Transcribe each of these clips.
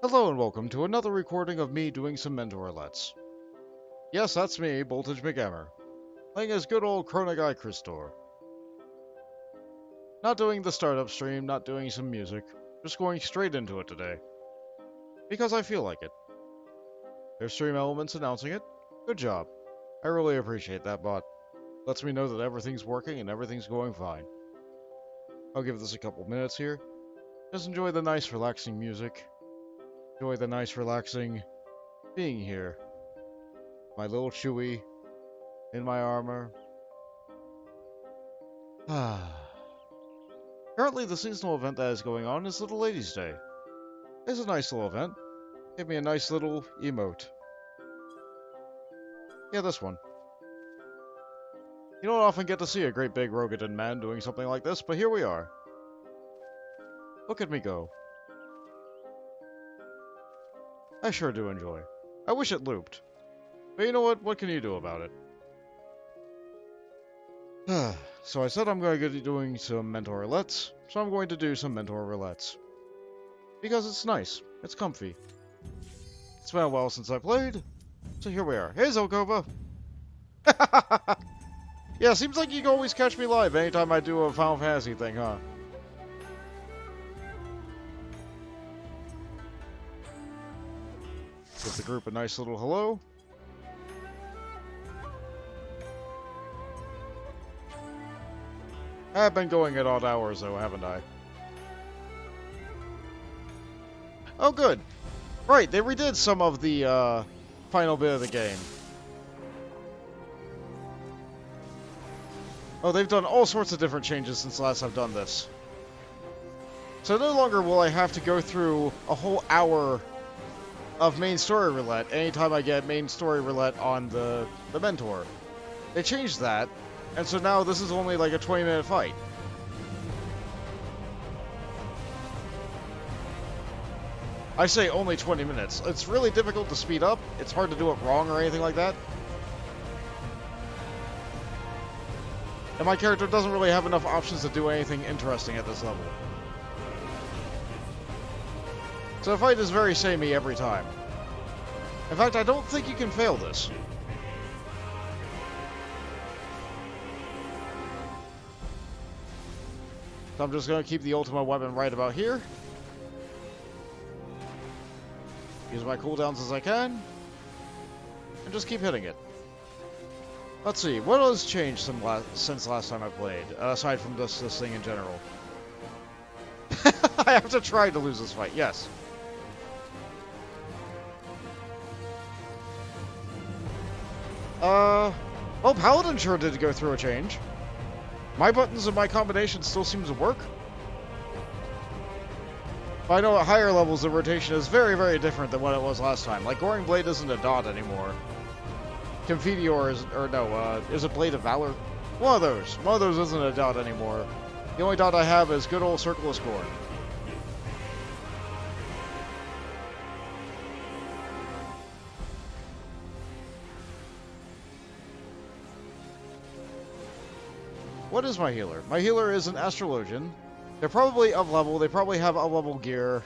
Hello and welcome to another recording of me doing some Roulettes. Yes, that's me, Voltage McGammar, playing as good old Chrono Guy Christor. Not doing the startup stream, not doing some music, just going straight into it today. Because I feel like it. There's stream elements announcing it. Good job. I really appreciate that, bot. Lets me know that everything's working and everything's going fine. I'll give this a couple minutes here. Just enjoy the nice relaxing music. Enjoy the nice relaxing being here. My little Chewie in my armor. Currently, the seasonal event that is going on is Little Ladies' Day. It's a nice little event. Give me a nice little emote. Yeah, this one. You don't often get to see a great big Rogadin man doing something like this, but here we are. Look at me go. I sure do enjoy. I wish it looped. But you know what? What can you do about it? So I said I'm going to be doing some mentor roulettes, so I'm going to do some mentor roulettes. Because it's nice. It's comfy. It's been a while since I played, so here we are. Hey, Zokova! Yeah, seems like you can always catch me live anytime I do a Final Fantasy thing, huh? Give the group a nice little hello. I've been going at odd hours, though, haven't I? Oh, good. Right, they redid some of the, final bit of the game. Oh, they've done all sorts of different changes since last I've done this. So no longer will I have to go through a whole hour of main story roulette anytime I get main story roulette on the mentor. They changed that, and so now this is only like a 20-minute fight. I say only 20 minutes. It's really difficult to speed up. It's hard to do it wrong or anything like that. And my character doesn't really have enough options to do anything interesting at this level. So the fight is very samey every time. In fact, I don't think you can fail this. So I'm just going to keep the ultimate weapon right about here. Use my cooldowns as I can. And just keep hitting it. Let's see, what has changed since last time I played, aside from this thing in general? I have to try to lose this fight, yes. Well, Paladin sure did go through a change. My buttons and my combinations still seem to work. But I know at higher levels the rotation is very, very different than what it was last time. Like, Goring Blade isn't a dot anymore. Confidior is, or no, is it Blade of Valor? One of those isn't a dot anymore. The only dot I have is good old Circle of Scorn. What is my healer? My healer is an Astrologian. They're probably of level. They probably have up-level gear.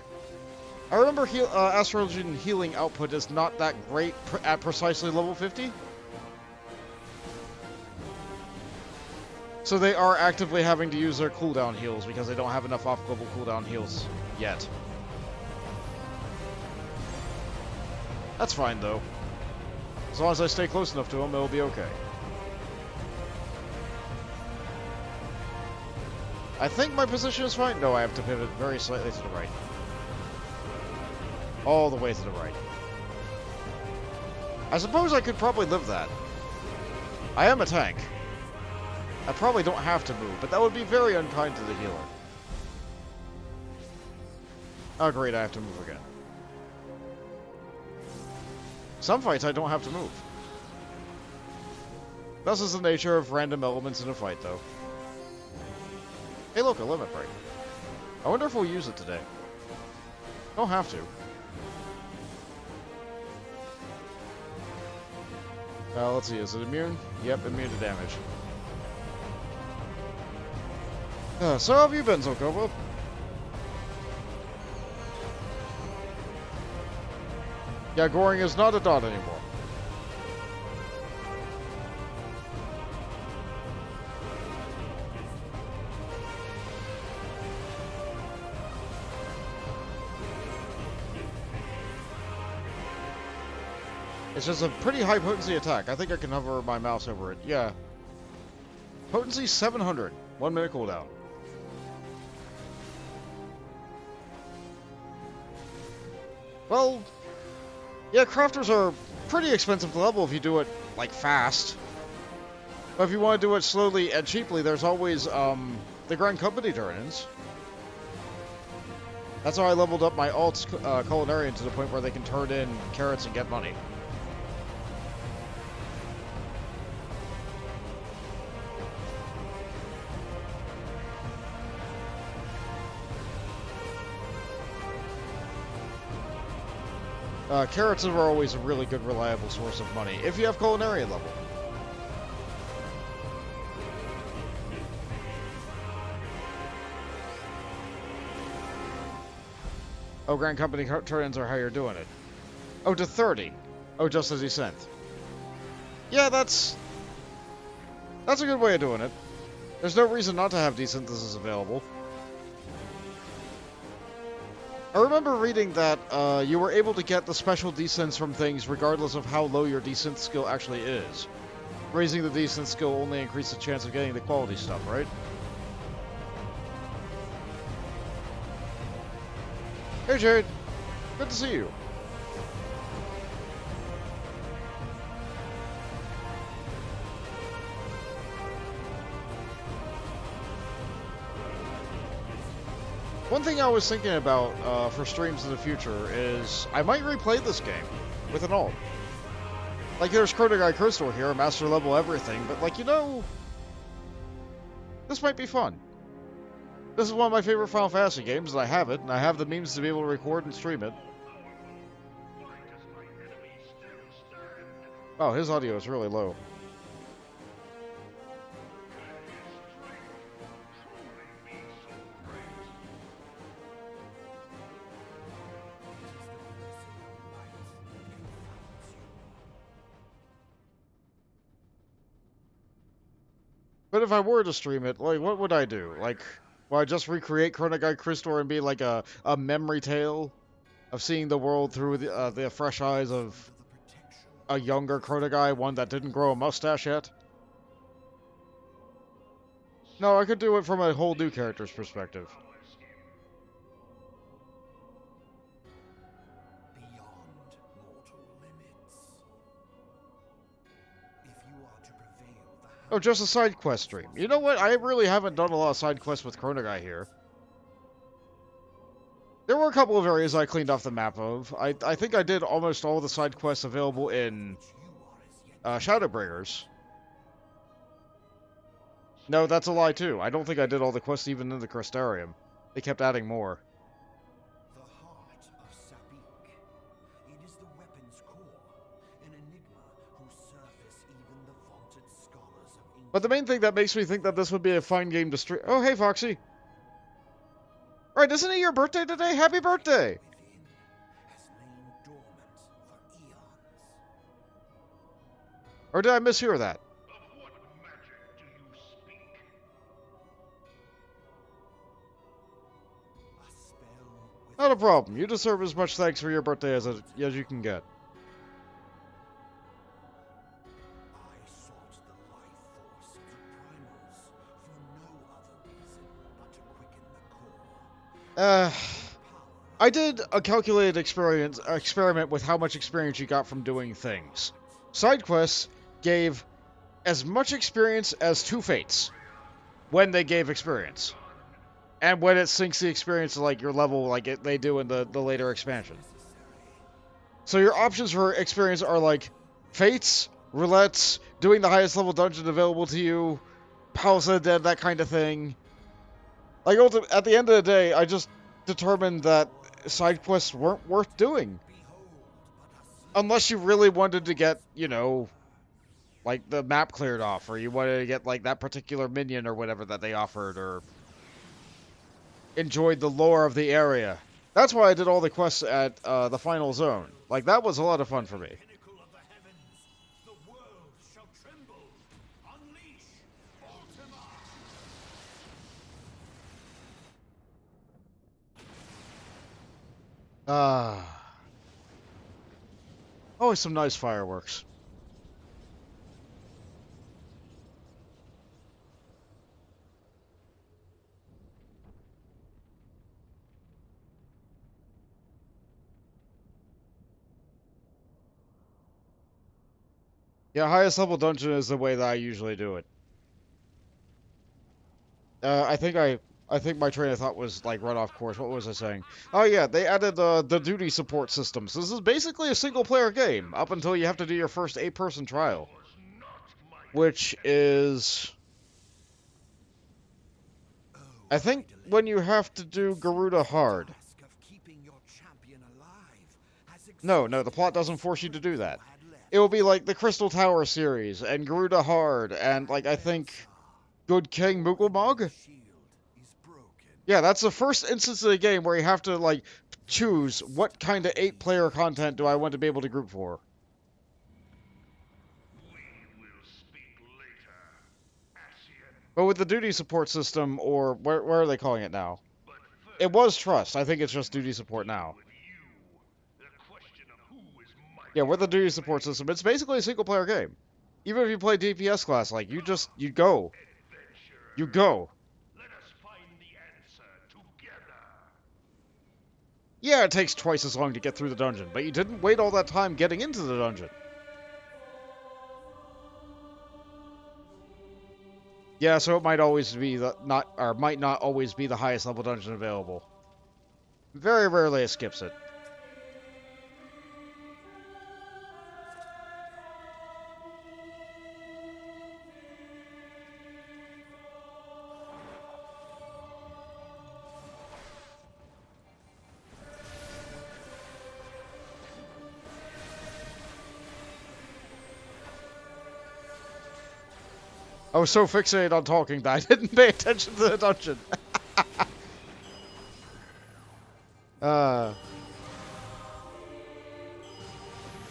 I remember Astrologian healing output is not that great at precisely level 50. So they are actively having to use their cooldown heals because they don't have enough off-level cooldown heals yet. That's fine, though. As long as I stay close enough to them, it'll be okay. I think my position is fine. No, I have to pivot very slightly to the right. All the way to the right. I suppose I could probably live that. I am a tank. I probably don't have to move, but that would be very unkind to the healer. Oh great, I have to move again. Some fights I don't have to move. This is the nature of random elements in a fight, though. Hey look, a limit break. I wonder if we'll use it today. Don't have to. Let's see, is it immune? Yep, immune to damage. So how have you been, Zokova? Yeah, Goring is not a dot anymore. It's just a pretty high potency attack. I think I can hover my mouse over it. Yeah. Potency 700. 1 minute cooldown. Well, yeah, crafters are pretty expensive to level if you do it, like, fast. But if you want to do it slowly and cheaply, there's always, the Grand Company turn-ins. That's how I leveled up my alts, Culinarian to the point where they can turn in carrots and get money. Carrots are always a really good, reliable source of money, if you have Culinarian level. Oh, Grand Company turn-ins are how you're doing it. Oh, to 30. Oh, just as he sent. Yeah, that's a good way of doing it. There's no reason not to have desynthesis available. I remember reading that you were able to get the special desynths from things regardless of how low your desynth skill actually is. Raising the desynth skill only increases the chance of getting the quality stuff, right? Hey Jade, good to see you. One thing I was thinking about for streams in the future is I might replay this game with an alt. Like, there's Chronoguy Crystal here, master level everything, but like, you know, this might be fun. This is one of my favorite Final Fantasy games, and I have it, and I have the means to be able to record and stream it. Oh, his audio is really low. But if I were to stream it, like, what would I do? Like, would I just recreate Chronoguy Crystal and be like a memory tale of seeing the world through the fresh eyes of a younger Chronoguy, one that didn't grow a mustache yet? No, I could do it from a whole new character's perspective. Oh, just a side quest stream. You know what? I really haven't done a lot of side quests with Chronoguy here. There were a couple of areas I cleaned off the map of. I think I did almost all the side quests available in Shadowbringers. No, that's a lie too. I don't think I did all the quests even in the Crystarium. They kept adding more. The heart of Sapik. It is the weapon's core, an enigma whose surface even the vaunted scholars of ancient... But the main thing that makes me think that this would be a fine game to stream... Oh, hey, Foxy. Right, isn't it your birthday today? Happy birthday! has lain dormant for eons. Or did I mishear that? Of what magic do you speak? A spell with... Not a problem. You deserve as much thanks for your birthday as you can get. I sought the life force of the primals for no other reason but to quicken the core. I did a calculated experiment with how much experience you got from doing things. Side quests gave as much experience as 2 fates when they gave experience. And when it syncs the experience to like your level like they do in the later expansion. So your options for experience are like fates, roulettes, doing the highest level dungeon available to you, Palace of the Dead, that kind of thing. Like at the end of the day, I just determined that side quests weren't worth doing. Unless you really wanted to get, you know, like the map cleared off, or you wanted to get like that particular minion or whatever that they offered, or enjoyed the lore of the area. That's why I did all the quests at the final zone. Like, that was a lot of fun for me. Pinnacle of the heavens, the world shall tremble. Unleash Ultima. Ah. Always some nice fireworks. Yeah, highest level dungeon is the way that I usually do it. I think my train of thought was like run off course. What was I saying? Oh yeah, they added the duty support system. So this is basically a single player game up until you have to do your first 8-person trial, which is I think when you have to do Garuda hard. Task of keeping your champion alive has No, exhausted the plot doesn't force you to do what that. you had left. It will be like the Crystal Tower series and Garuda Hard and like I think Good King Mugglemog. Shield is broken. Yeah, that's the first instance of the game where you have to like choose what kind of 8-player content do I want to be able to group for. We will speak later, Ascian. But with the duty support system, or where are they calling it now? But first, It was Trust. I think it's just duty support now. with you, the question of who is mightier. Yeah, with the duty support system, it's basically a single player game. Even if you play DPS class, like you go. Adventurer, You go. let us find the answer together. Yeah, it takes twice as long to get through the dungeon, but you didn't wait all that time getting into the dungeon. Yeah, so it might always be might not always be the highest level dungeon available. Very rarely it skips it. I was so fixated on talking that I didn't pay attention to the dungeon. Yeah,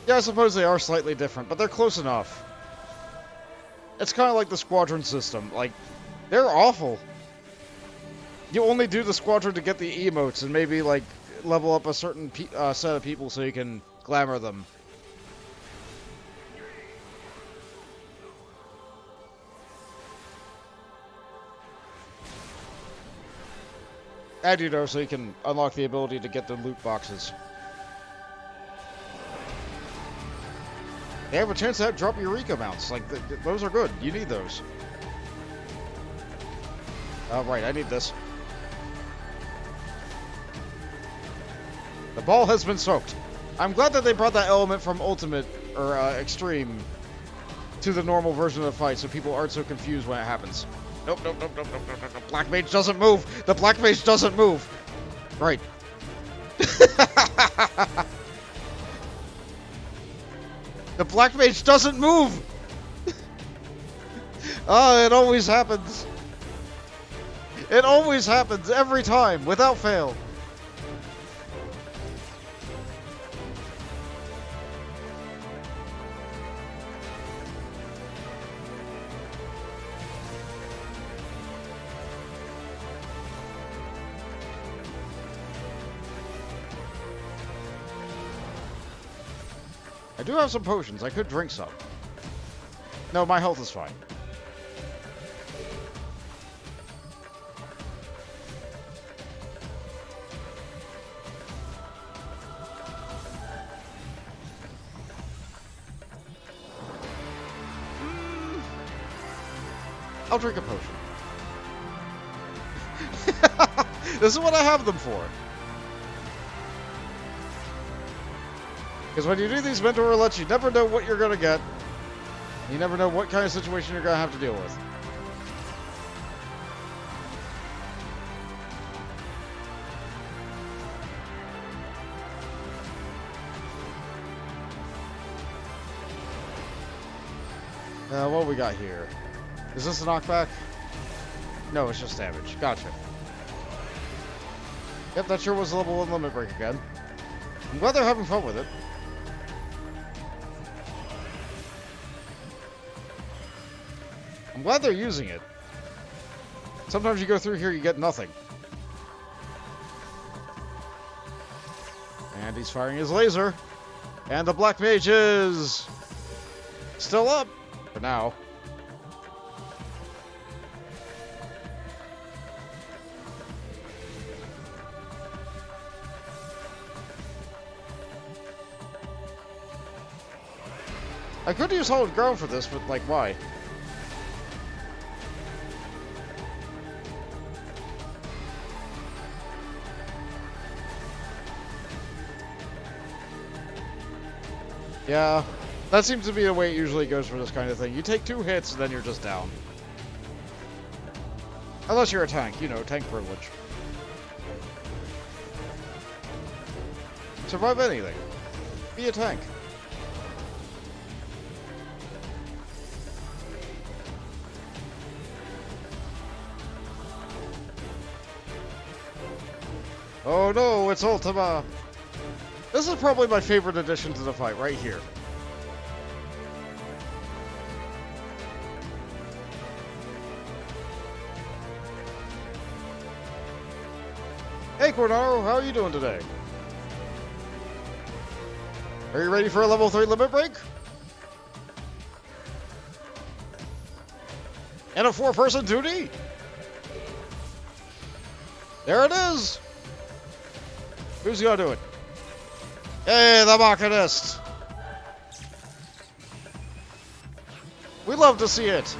I suppose they are slightly different, but they're close enough. It's kind of like the squadron system. Like, they're awful. You only do the squadron to get the emotes and maybe, like, level up a certain set of people so you can glamour them. And, you know, so you can unlock the ability to get the loot boxes. They have a chance to drop Eureka mounts. Like, those are good. You need those. Right, I need this. The ball has been soaked. I'm glad that they brought that element from Ultimate, or Extreme, to the normal version of the fight so people aren't so confused when it happens. Nope. The Black Mage doesn't move! The Black Mage doesn't move! Right. The Black Mage doesn't move! Oh, it always happens. It always happens, every time, without fail. I do have some potions. I could drink some. No, my health is fine. I'll drink a potion. This is what I have them for. Because when you do these mental roulettes, you never know what you're going to get. You never know what kind of situation you're going to have to deal with. What we got here? Is this a knockback? No, it's just damage. Gotcha. Yep, that sure was level 1 limit break again. I'm glad they're having fun with it. I'm glad they're using it. Sometimes you go through here, you get nothing. And he's firing his laser. And the black mage is still up for now. I could use hold ground for this, but like, why? Yeah, that seems to be the way it usually goes for this kind of thing. You take 2 hits, and then you're just down. Unless you're a tank, you know, tank privilege. Survive anything. Be a tank. Oh no, it's Ultima! This is probably my favorite addition to the fight, right here. Hey Cornaro, how are you doing today? Are you ready for a level 3 limit break? And a 4-person 2D? There it is! Who's gonna do it? Hey, the Machinist! We love to see it!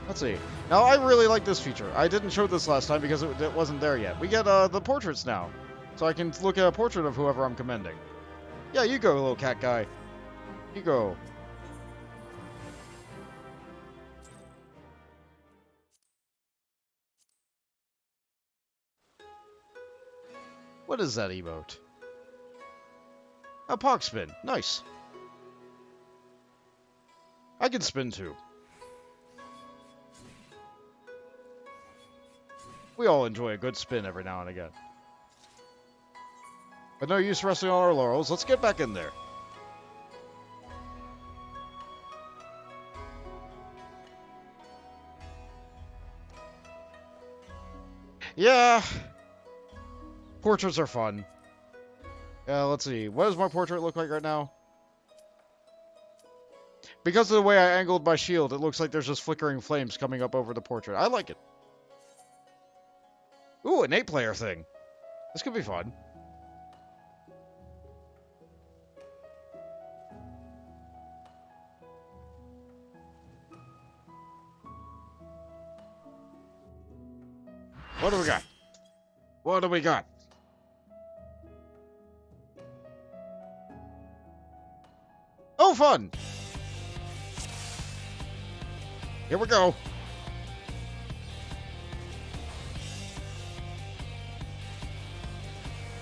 Let's see. Now, I really like this feature. I didn't show this last time because it wasn't there yet. We get the portraits now. So I can look at a portrait of whoever I'm commending. Yeah, you go, little cat guy. You go. What is that emote? A pog spin. Nice. I can spin too. We all enjoy a good spin every now and again. But no use resting on our laurels. Let's get back in there. Yeah. Portraits are fun. Let's see. What does my portrait look like right now? Because of the way I angled my shield, it looks like there's just flickering flames coming up over the portrait. I like it. Ooh, an 8-player thing. This could be fun. What do we got? What do we got? Oh, fun! Here we go.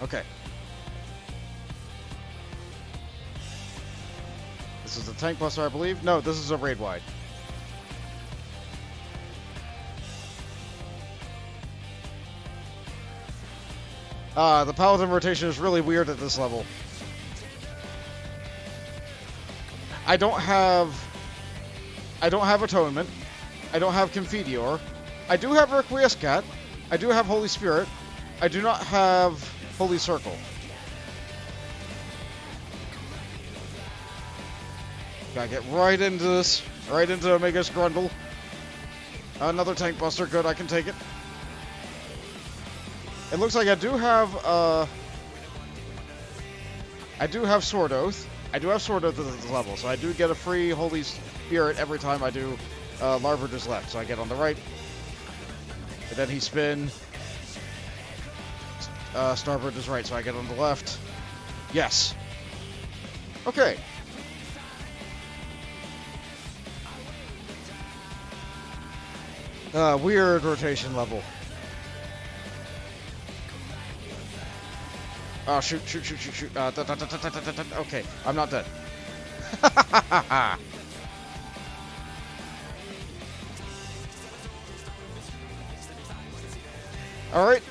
Okay. This is a tank buster, I believe. No, this is a raid wide. The paladin rotation is really weird at this level. I don't have Atonement. I don't have Confiteor. I do have Requiescat. I do have Holy Spirit. I do not have Holy Circle. Gotta get right into this. Right into Omega's Grundle. Another tank buster. Good, I can take it. It looks like I do have Sword Oath. I do have Sword Oath at this level, so I do get a free Holy Spirit every time I do Larvarder's left. So I get on the right. And then he spin. Starboard is right, so I get on the left. Yes. Okay. Weird rotation level. Oh, shoot. Okay, I'm not dead. Alright,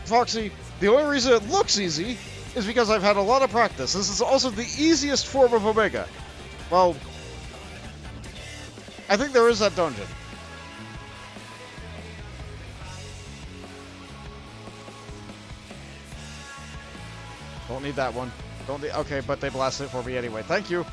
Foxy, the only reason it looks easy is because I've had a lot of practice. This is also the easiest form of Omega. Well, I think there is that dungeon. Don't need that one. Don't need, okay, but they blasted it for me anyway. Thank you.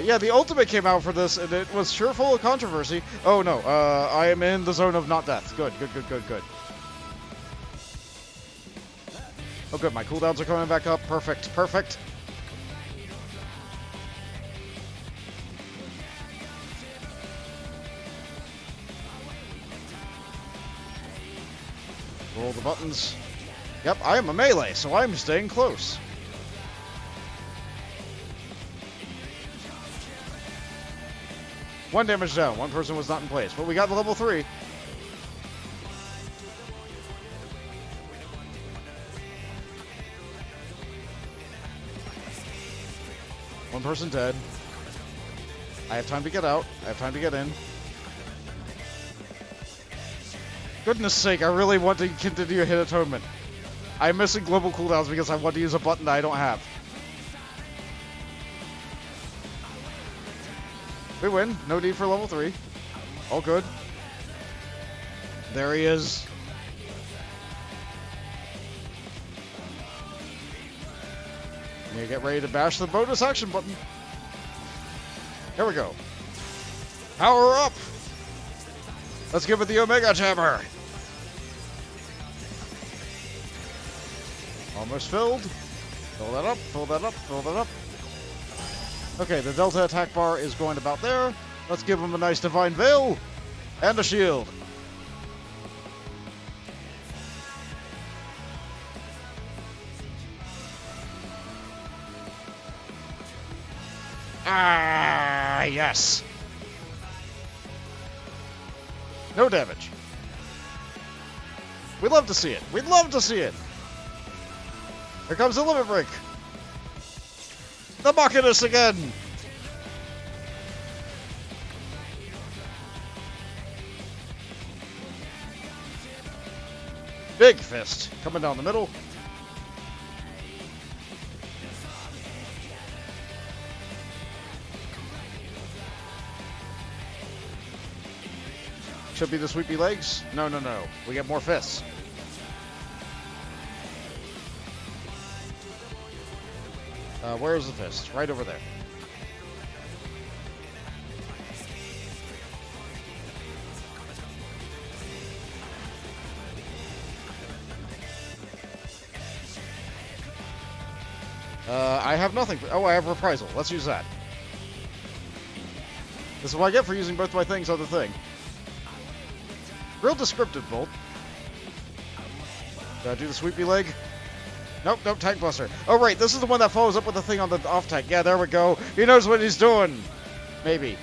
Yeah, the Ultimate came out for this, and it was sure full of controversy. Oh no, I am in the zone of not death. Good, good, good, good, good. Oh good, my cooldowns are coming back up. Perfect, perfect. Roll the buttons. Yep, I am a melee, so I'm staying close. One damage down. One person was not in place, but we got the level 3. One person dead. I have time to get out. I have time to get in. Goodness sake, I really want to continue hit atonement. I'm missing global cooldowns because I want to use a button that I don't have. We win. No need for level 3. All good. There he is. You get ready to bash the bonus action button. Here we go. Power up! Let's give it the Omega Jammer. Almost filled. Fill that up, fill that up, fill that up. Okay, the Delta attack bar is going about there. Let's give him a nice Divine Veil and a shield. Ah, yes. No damage. We'd love to see it. We'd love to see it. Here comes the limit break. The Machinist again. Big fist coming down the middle. Should be the sweepy legs. No, no, no. We get more fists. Where is the fist? Right over there. I have nothing. Oh, I have reprisal. Let's use that. This is what I get for using both my things on the thing. Real descriptive bolt. Gotta do the sweepy leg. Nope, nope, tank buster. Oh, right, this is the one that follows up with the thing on the off tank. Yeah, there we go. He knows what he's doing. Maybe.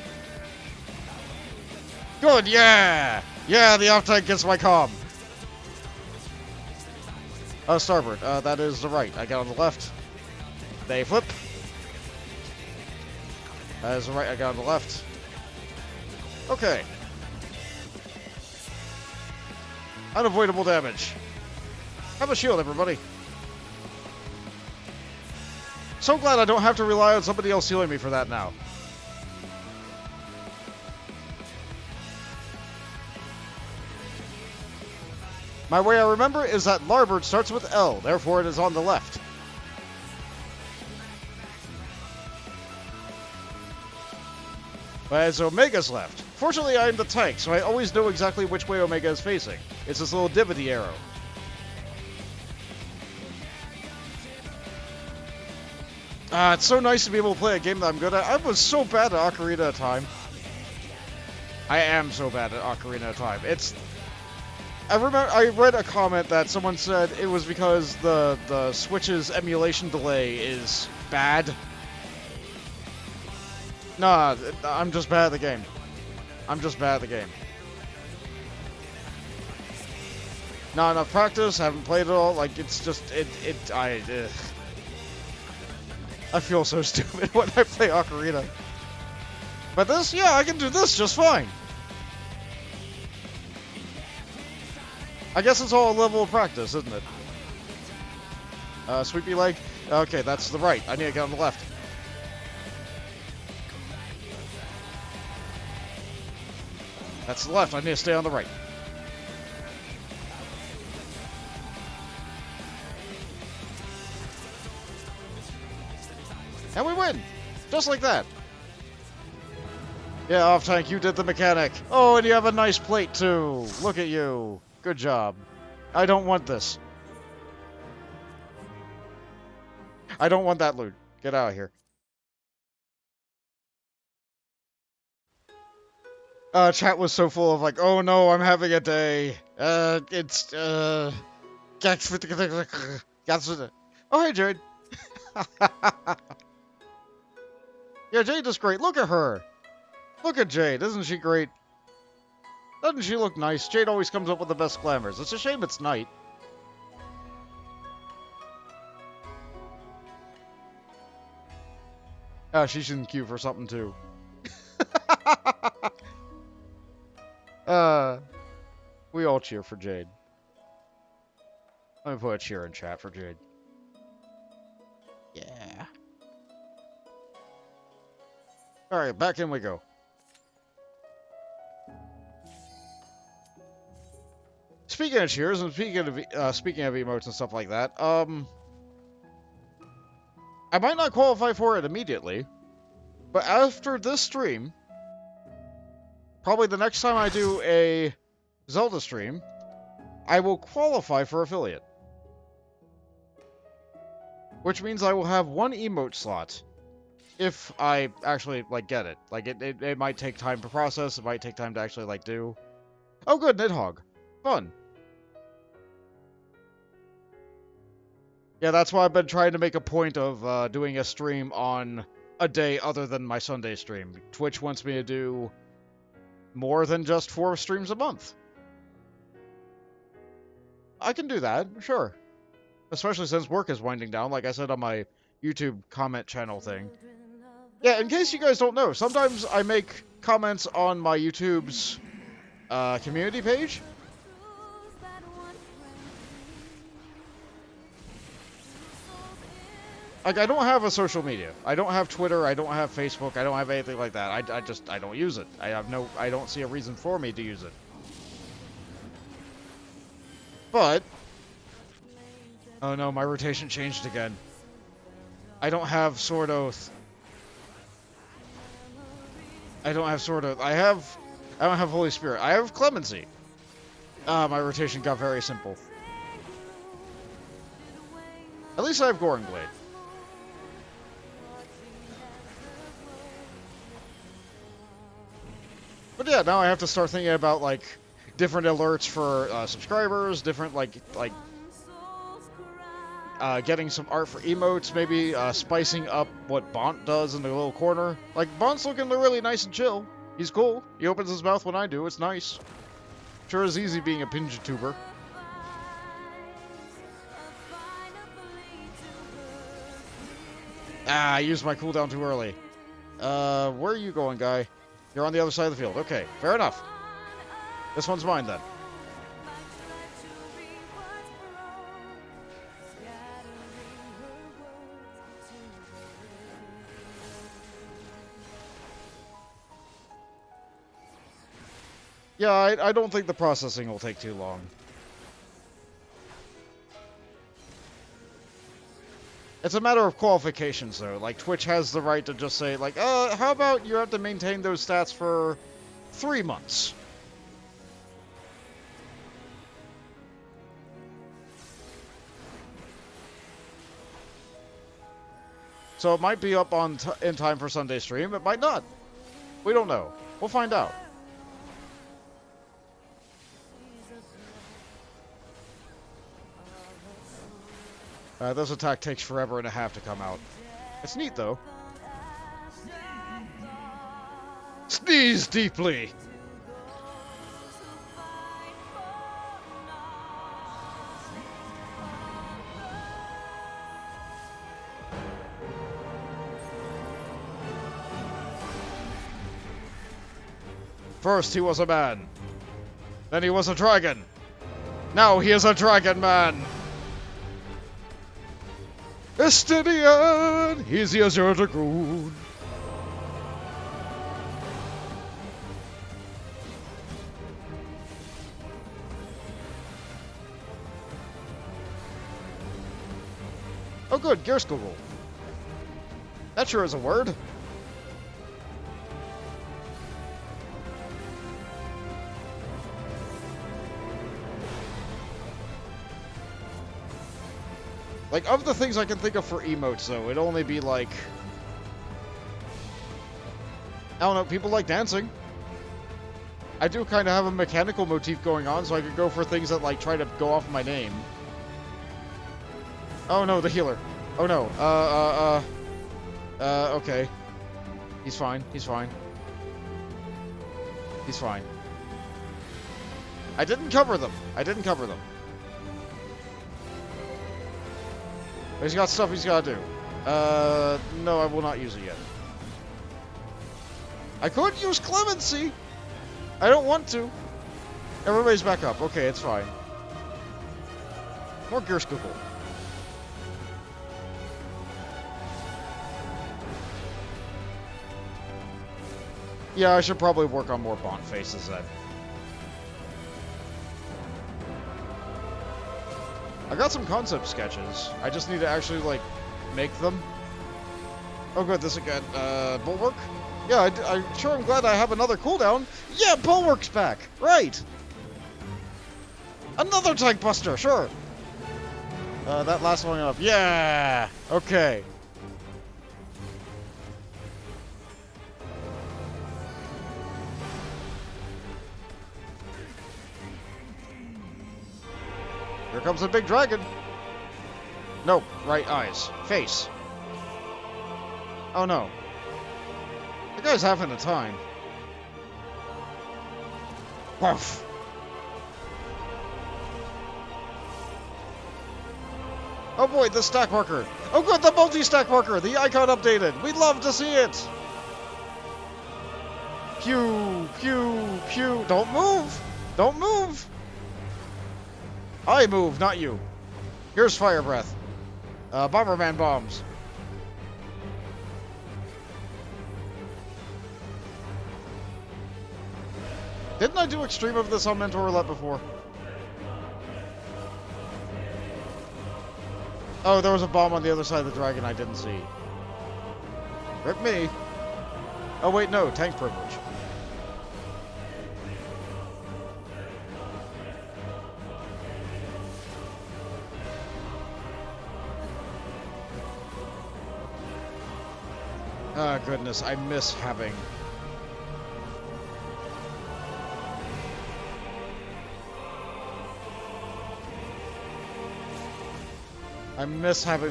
Good, yeah! Yeah, the off tank gets my comm. Starboard. That is the right. I get on the left. They flip. That is the right. I got on the left. Okay. Unavoidable damage. Have a shield, everybody. So glad I don't have to rely on somebody else healing me for that now. My way I remember is that larboard starts with L, therefore it is on the left. But it's Omega's left. Fortunately, I am the tank, so I always know exactly which way Omega is facing. It's this little divoty arrow. It's so nice to be able to play a game that I'm good at. I was so bad at Ocarina of Time. I am so bad at Ocarina of Time. I remember I read a comment that someone said it was because the Switch's emulation delay is bad. Nah, I'm just bad at the game. I'm just bad at the game. Not enough practice, haven't played it all, like, it's just, I feel so stupid when I play Ocarina. But this, yeah, I can do this just fine. I guess it's all a level of practice, isn't it? Sweepy leg. Okay, that's the right. I need to get on the left. That's the left. I need to stay on the right. And we win! Just like that. Yeah, off tank, you did the mechanic. Oh, and you have a nice plate, too. Look at you. Good job. I don't want this. I don't want that loot. Get out of here. Chat was so full of like, oh no, I'm having a day. Oh, hey, Jade. Yeah, Jade is great. Look at her. Look at Jade. Isn't she great? Doesn't she look nice? Jade always comes up with the best glamours. It's a shame it's night. Oh, she's in queue for something too. We all cheer for Jade. Let me put a cheer in chat for Jade. Yeah. Alright, back in we go. Speaking of cheers and speaking of emotes and stuff like that, I might not qualify for it immediately, but after this stream, probably the next time I do a Zelda stream, I will qualify for affiliate. Which means I will have one emote slot. If I actually, like, get it. Like, it might take time to process, it might take time to actually, like, do. Oh good, Nidhogg. Fun. Yeah, that's why I've been trying to make a point of doing a stream on a day other than my Sunday stream. Twitch wants me to do more than just 4 streams a month. I can do that, sure. Especially since work is winding down, like I said on my YouTube comment channel thing. Yeah, in case you guys don't know, sometimes I make comments on my YouTube's community page. Like, I don't have a social media. I don't have Twitter, I don't have Facebook, I don't have anything like that. I don't use it. I don't see a reason for me to use it. But... oh no, my rotation changed again. I don't have Sword Oath. I don't have Sword Oath. I don't have Holy Spirit. I have Clemency. My rotation got very simple. At least I have Goring Blade. But yeah, now I have to start thinking about, like, different alerts for subscribers, different, getting some art for emotes, maybe spicing up what Bont does in the little corner. Like, Bont's looking really nice and chill. He's cool. He opens his mouth when I do. It's nice. Sure is easy being a Pinjituber. Ah, I used my cooldown too early. Where are you going, guy? You're on the other side of the field. Okay, fair enough. This one's mine, then. Yeah, I don't think the processing will take too long. It's a matter of qualifications, though. Like, Twitch has the right to just say, like, how about you have to maintain those stats for 3 months? So it might be up in time for Sunday stream, it might not. We don't know. We'll find out. This attack takes forever and a half to come out. It's neat, though. Sneeze deeply! First he was a man. Then he was a dragon. Now he is a dragon man. Estidian, he's the Azure Dragoon. Oh good, Gearskogel. That sure is a word. Like, of the things I can think of for emotes, though, it'd only be like... I don't know, people like dancing. I do kind of have a mechanical motif going on, so I could go for things that, like, try to go off my name. Oh no, the healer. Oh no, okay. He's fine, he's fine. He's fine. I didn't cover them. I didn't cover them. He's got stuff he's got to do. No, I will not use it yet. I could use clemency. I don't want to. Everybody's back up. Okay, it's fine. More Gearskogel. Yeah, I should probably work on more Bond faces then. I got some concept sketches. I just need to actually, like, make them. Oh good, this again. Bulwark? Yeah, I'm glad I have another cooldown. Yeah, Bulwark's back! Right! Another tank buster, sure! That last one up. Yeah! Okay. Here comes the big dragon. Nope, right eyes. Face. Oh no. The guy's having a time. Woof. Oh boy, the stack marker. Oh good, the multi-stack marker. The icon updated. We'd love to see it. Pew, pew, pew. Don't move. Don't move. I move, not you. Here's fire breath. Bomberman bombs. Didn't I do extreme of this on Mentor Roulette before? Oh, there was a bomb on the other side of the dragon I didn't see. Rip me. Oh wait, no, tank privilege. Oh goodness, I miss having...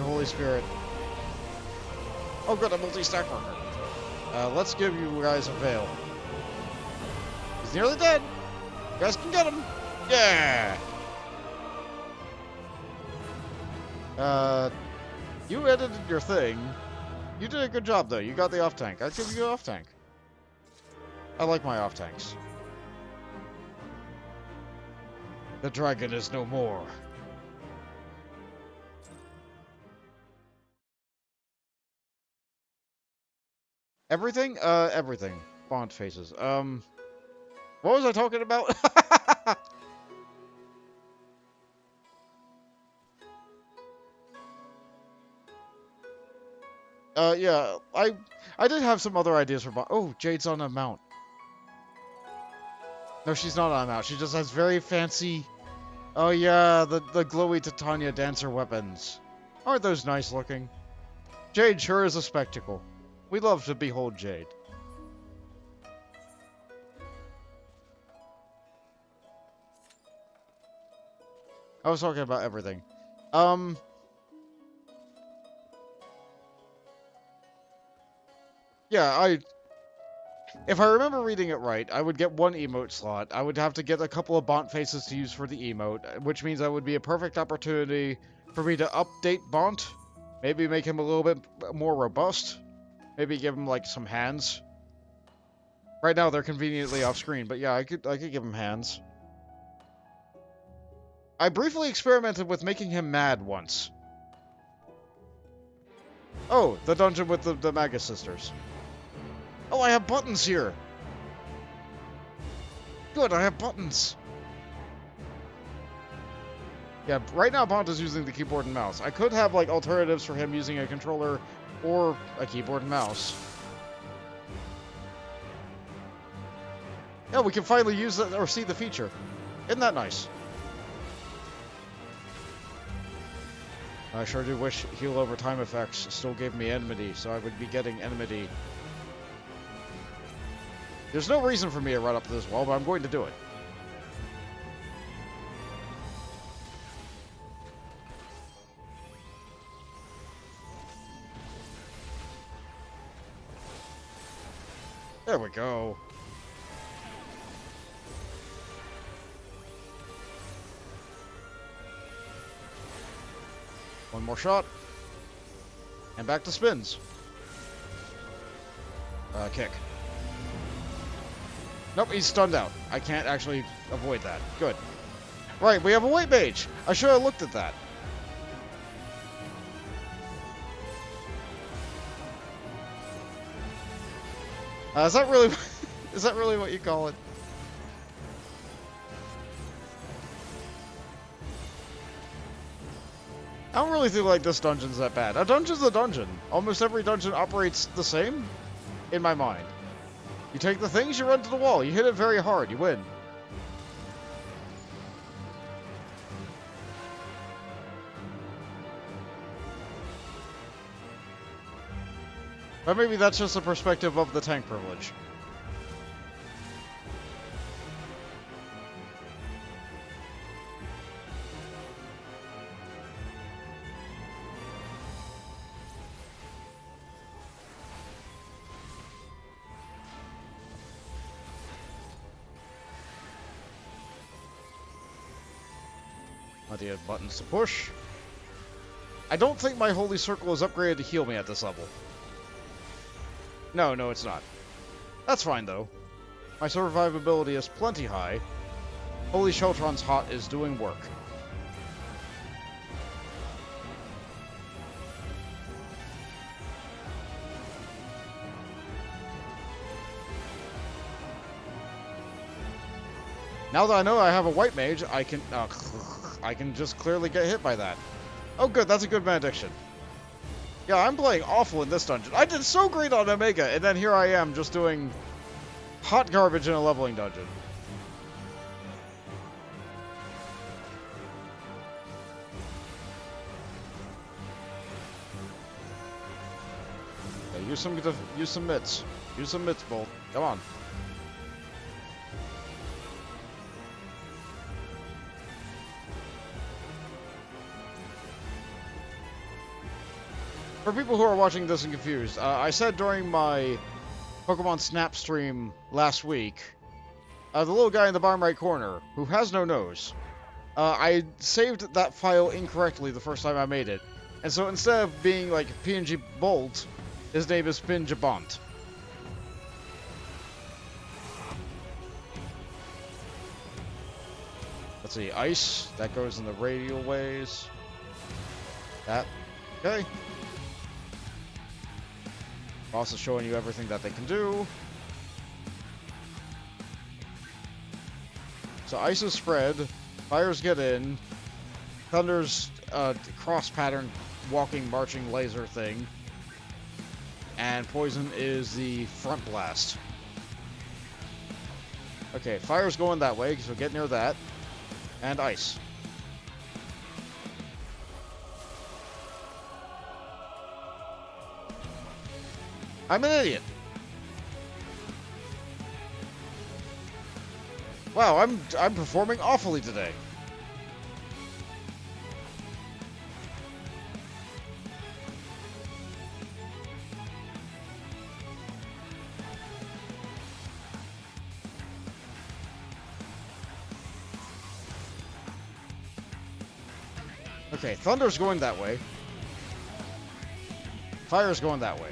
Holy Spirit. Oh good, a multi-stack marker. Let's give you guys a veil. He's nearly dead. You guys can get him. Yeah! You edited your thing. You did a good job, though. You got the off-tank. I'd give you an off-tank. I like my off-tanks. The dragon is no more. Everything? Everything. Font faces. What was I talking about? Yeah, I did have some other ideas for oh, Jade's on a mount. No, she's not on a mount. She just has very fancy... Oh yeah, the glowy Titania dancer weapons. Aren't those nice looking? Jade sure is a spectacle. We love to behold Jade. I was talking about everything. Yeah, if I remember reading it right, I would get one emote slot. I would have to get a couple of Bont faces to use for the emote, which means that would be a perfect opportunity for me to update Bont. Maybe make him a little bit more robust. Maybe give him, like, some hands. Right now, they're conveniently off screen, but yeah, I could give him hands. I briefly experimented with making him mad once. Oh, the dungeon with the Magus sisters. Oh, I have buttons here! Good, I have buttons! Yeah, right now Ponta's using the keyboard and mouse. I could have, like, alternatives for him using a controller or a keyboard and mouse. Yeah, we can finally use it or see the feature. Isn't that nice? I sure do wish heal over time effects still gave me enmity, so I would be getting enmity. There's no reason for me to run up this wall, but I'm going to do it. There we go. One more shot. And back to spins. Kick. Nope, he's stunned out. I can't actually avoid that. Good. Right, we have a white mage. I should have looked at that. Is that really is that really what you call it? I don't really feel like this dungeon's that bad. A dungeon's a dungeon. Almost every dungeon operates the same, in my mind. You take the things, you run to the wall. You hit it very hard, you win. But maybe that's just the perspective of the tank privilege. Plenty of buttons to push. I don't think my holy circle is upgraded to heal me at this level. No, it's not. That's fine, though. My survivability is plenty high. Holy Sheltron's Hot is doing work. Now that I know I have a white mage, I can just clearly get hit by that. Oh good, that's a good malediction. Yeah, I'm playing awful in this dungeon. I did so great on Omega, and then here I am just doing hot garbage in a leveling dungeon. Okay, use some mitts. Use some mitts, Bolt. Come on. For people who are watching this and confused, I said during my Pokemon Snap stream last week, the little guy in the bottom right corner, who has no nose, I saved that file incorrectly the first time I made it. And so instead of being like PNG Bolt, his name is Pinjabont. Let's see, ice, that goes in the radial ways. That, okay. Also showing you everything that they can do. So ice is spread, fires get in, thunder's cross pattern walking marching laser thing, and poison is the front blast. Okay, fire's going that way, so get near that, and ice. I'm an idiot. Wow, I'm performing awfully today. Okay, thunder's going that way. Fire's going that way.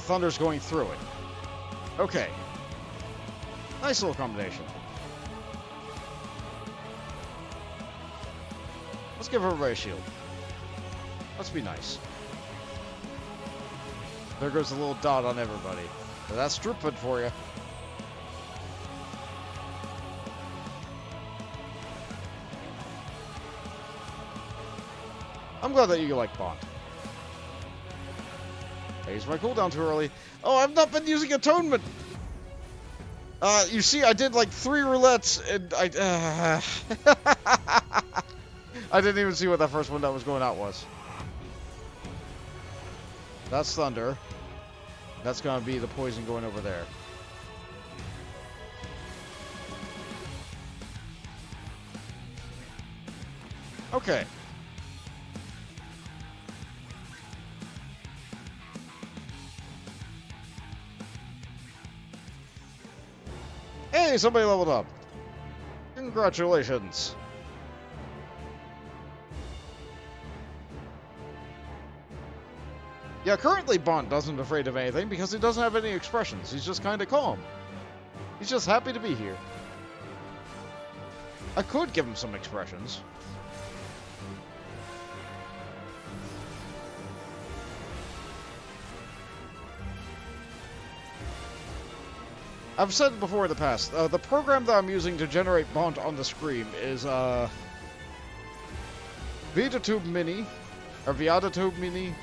thunder's going through it. Okay. Nice little combination. Let's give everybody a shield. Let's be nice. There goes a little dot on everybody. But that's Drupad for you. I'm glad that you like Bond. I used my cooldown too early. Oh, I've not been using Atonement! You see, I did like 3 roulettes, and I didn't even see what that first one that was going out was. That's Thunder. That's gonna be the poison going over there. Okay. Hey, somebody leveled up. Congratulations. Yeah, currently Bont doesn't afraid of anything because he doesn't have any expressions. He's just kind of calm. He's just happy to be here. I could give him some expressions. I've said it before in the past, the program that I'm using to generate Bont on the screen is, VidaTube Mini, or ViadaTube Mini.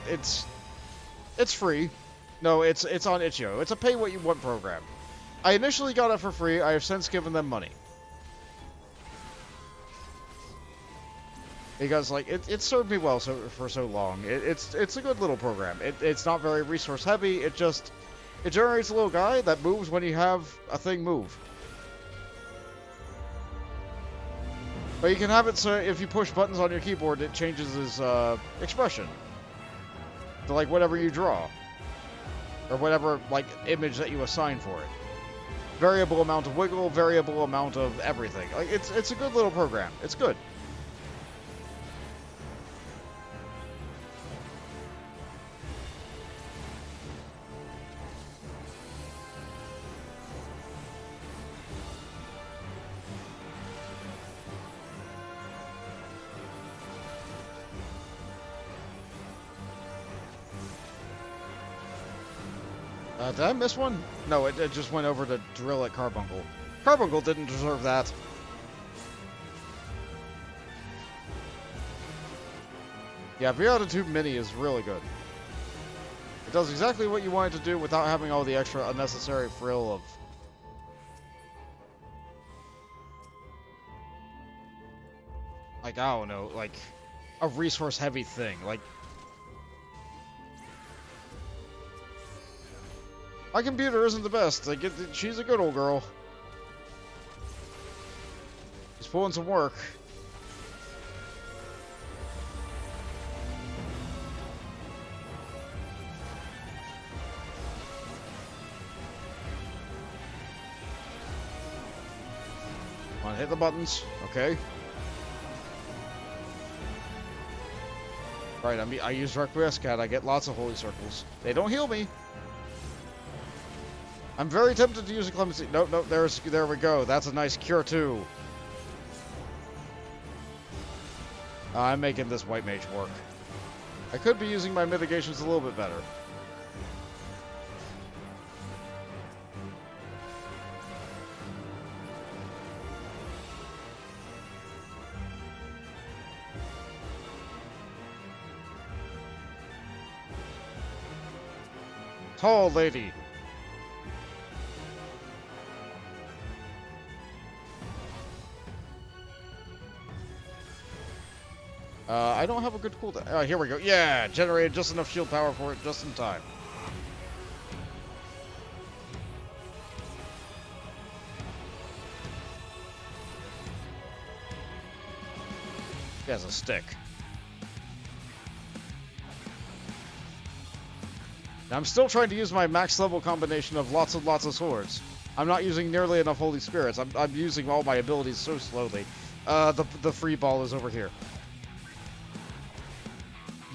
It's free. No, it's on itch.io. It's a pay-what-you-want program. I initially got it for free. I have since given them money. Because, like, it served me well for so long. It's a good little program. It's not very resource-heavy. It generates a little guy that moves when you have a thing move. But you can have it so if you push buttons on your keyboard, it changes his expression to like whatever you draw, or whatever like image that you assign for it. Variable amount of wiggle, variable amount of everything. Like it's a good little program. It's good. Did I miss one? No, it just went over to drill at Carbuncle. Carbuncle didn't deserve that. Yeah, ViadaTube Mini is really good. It does exactly what you want it to do without having all the extra unnecessary frill of... like, I don't know, like, a resource-heavy thing. Like, my computer isn't the best. Like, she's a good old girl. She's pulling some work. Come on, hit the buttons. Okay. Right, I use Requiescat. I get lots of holy circles. They don't heal me. I'm very tempted to use a clemency. Nope, there we go. That's a nice cure too. I'm making this white mage work. I could be using my mitigations a little bit better. Tall lady. I don't have a good cooldown. Here we go. Yeah, generated just enough shield power for it just in time. He has a stick. Now, I'm still trying to use my max level combination of lots and lots of swords. I'm not using nearly enough holy spirits. I'm using all my abilities so slowly. The free ball is over here.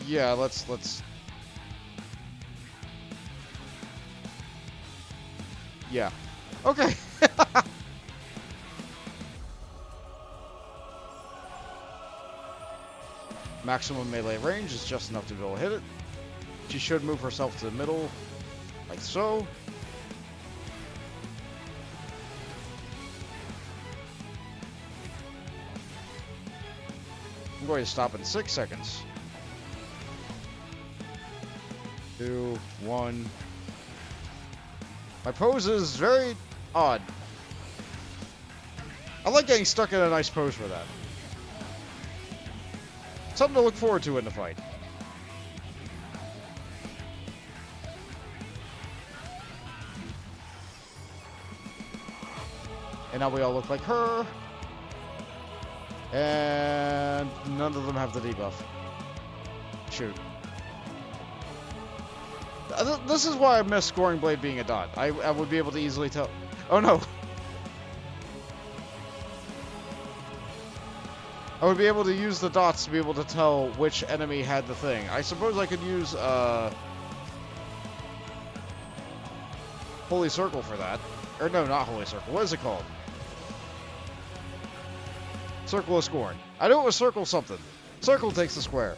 Yeah, let's... Yeah. Okay. Maximum melee range is just enough to be able to hit it. She should move herself to the middle, like so. I'm going to stop in 6 seconds. 2, 1. My pose is very odd. I like getting stuck in a nice pose for that. Something to look forward to in the fight. And now we all look like her. And none of them have the debuff. Shoot. This is why I miss Scoring Blade being a dot. I would be able to easily tell. Oh no! I would be able to use the dots to be able to tell which enemy had the thing. I suppose I could use Holy Circle for that. Or no, not Holy Circle. What is it called? Circle of Scorn. I know it was Circle something. Circle takes the square.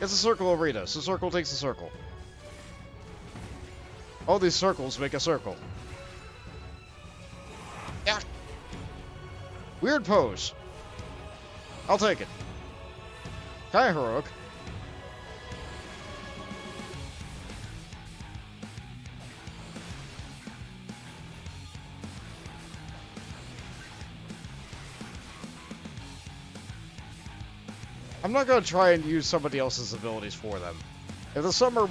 It's a circle of Rita, so Circle takes the circle. All these circles make a circle. Yeah. Weird pose. I'll take it. Kinda heroic. I'm not gonna try and use somebody else's abilities for them. If Summer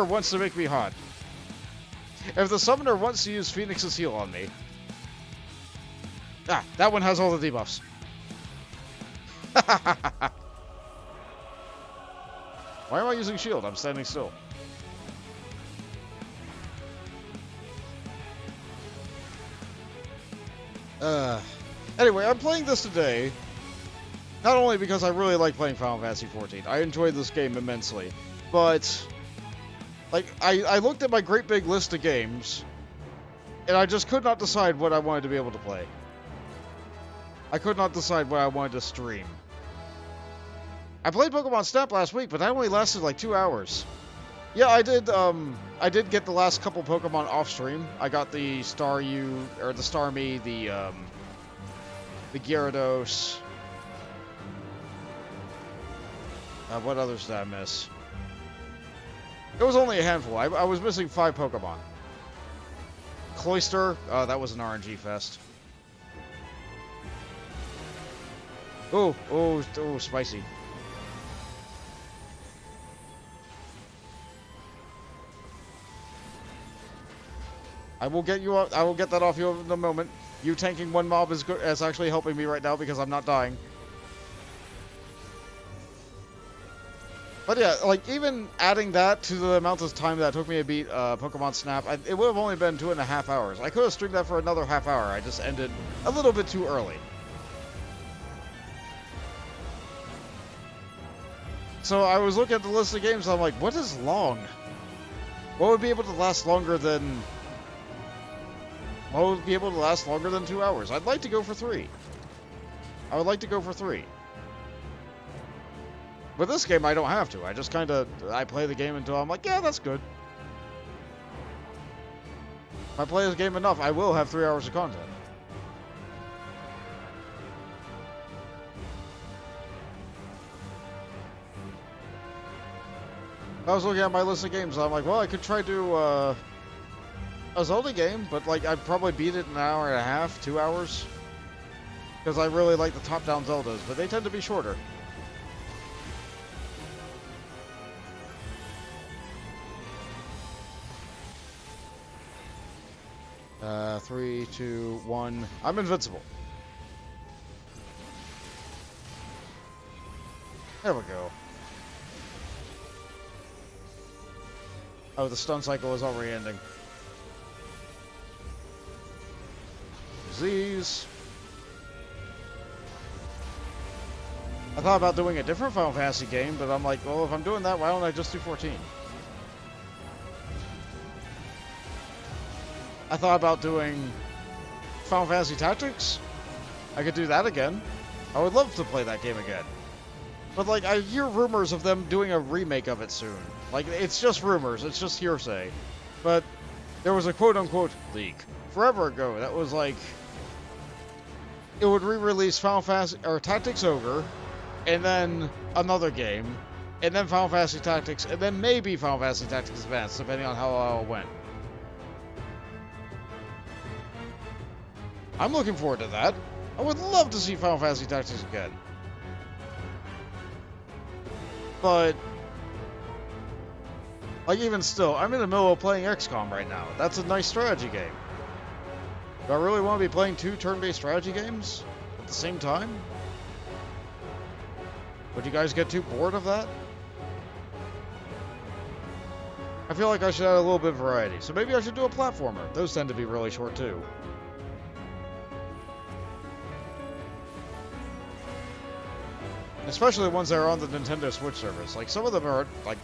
wants to make me hot. If the summoner wants to use Phoenix's heal on me. Ah, that one has all the debuffs. Why am I using shield? I'm standing still. Anyway, I'm playing this today. Not only because I really like playing Final Fantasy XIV. I enjoyed this game immensely. But, like, I looked at my great big list of games, and I just could not decide what I wanted to be able to play. I could not decide what I wanted to stream. I played Pokemon Snap last week, but that only lasted like 2 hours. Yeah, I did get the last couple Pokemon off stream. I got the Staryu, or the Starmie, the Gyarados. What others did I miss? It was only a handful. I was missing 5 Pokemon. Cloyster, that was an RNG fest. Oh, spicy. I will get you up. I will get that off you in a moment. You tanking one mob is actually helping me right now because I'm not dying. But yeah, like, even adding that to the amount of time that took me to beat Pokemon Snap, it would have only been 2.5 hours. I could have streamed that for another half hour. I just ended a little bit too early. So I was looking at the list of games, and I'm like, what is long? What would be able to last longer than... What would be able to last longer than 2 hours? I'd like to go for 3. I would like to go for 3. With this game, I don't have to. I just kind of... I play the game until I'm like, yeah, that's good. If I play this game enough, I will have 3 hours of content. I was looking at my list of games, and I'm like, well, I could try to, a Zelda game, but, like, I'd probably beat it in an hour and a half, 2 hours. Because I really like the top-down Zeldas, but they tend to be shorter. 3, 2, 1. I'm invincible. There we go. Oh, the stun cycle is already ending. Disease. I thought about doing a different Final Fantasy game, but I'm like, well, if I'm doing that, why don't I just do 14? I thought about doing Final Fantasy Tactics. I could do that again. I would love to play that game again. But, like, I hear rumors of them doing a remake of it soon. Like, it's just rumors. It's just hearsay. But there was a quote-unquote leak forever ago that was like, it would re-release Final Fantasy or Tactics Ogre, and then another game, and then Final Fantasy Tactics, and then maybe Final Fantasy Tactics Advance, depending on how it all went. I'm looking forward to that. I would love to see Final Fantasy Tactics again. But, like, even still, I'm in the middle of playing XCOM right now. That's a nice strategy game. Do I really want to be playing 2 turn-based strategy games at the same time? Would you guys get too bored of that? I feel like I should add a little bit of variety. So maybe I should do a platformer. Those tend to be really short too. Especially the ones that are on the Nintendo Switch service. Like, some of them are, like...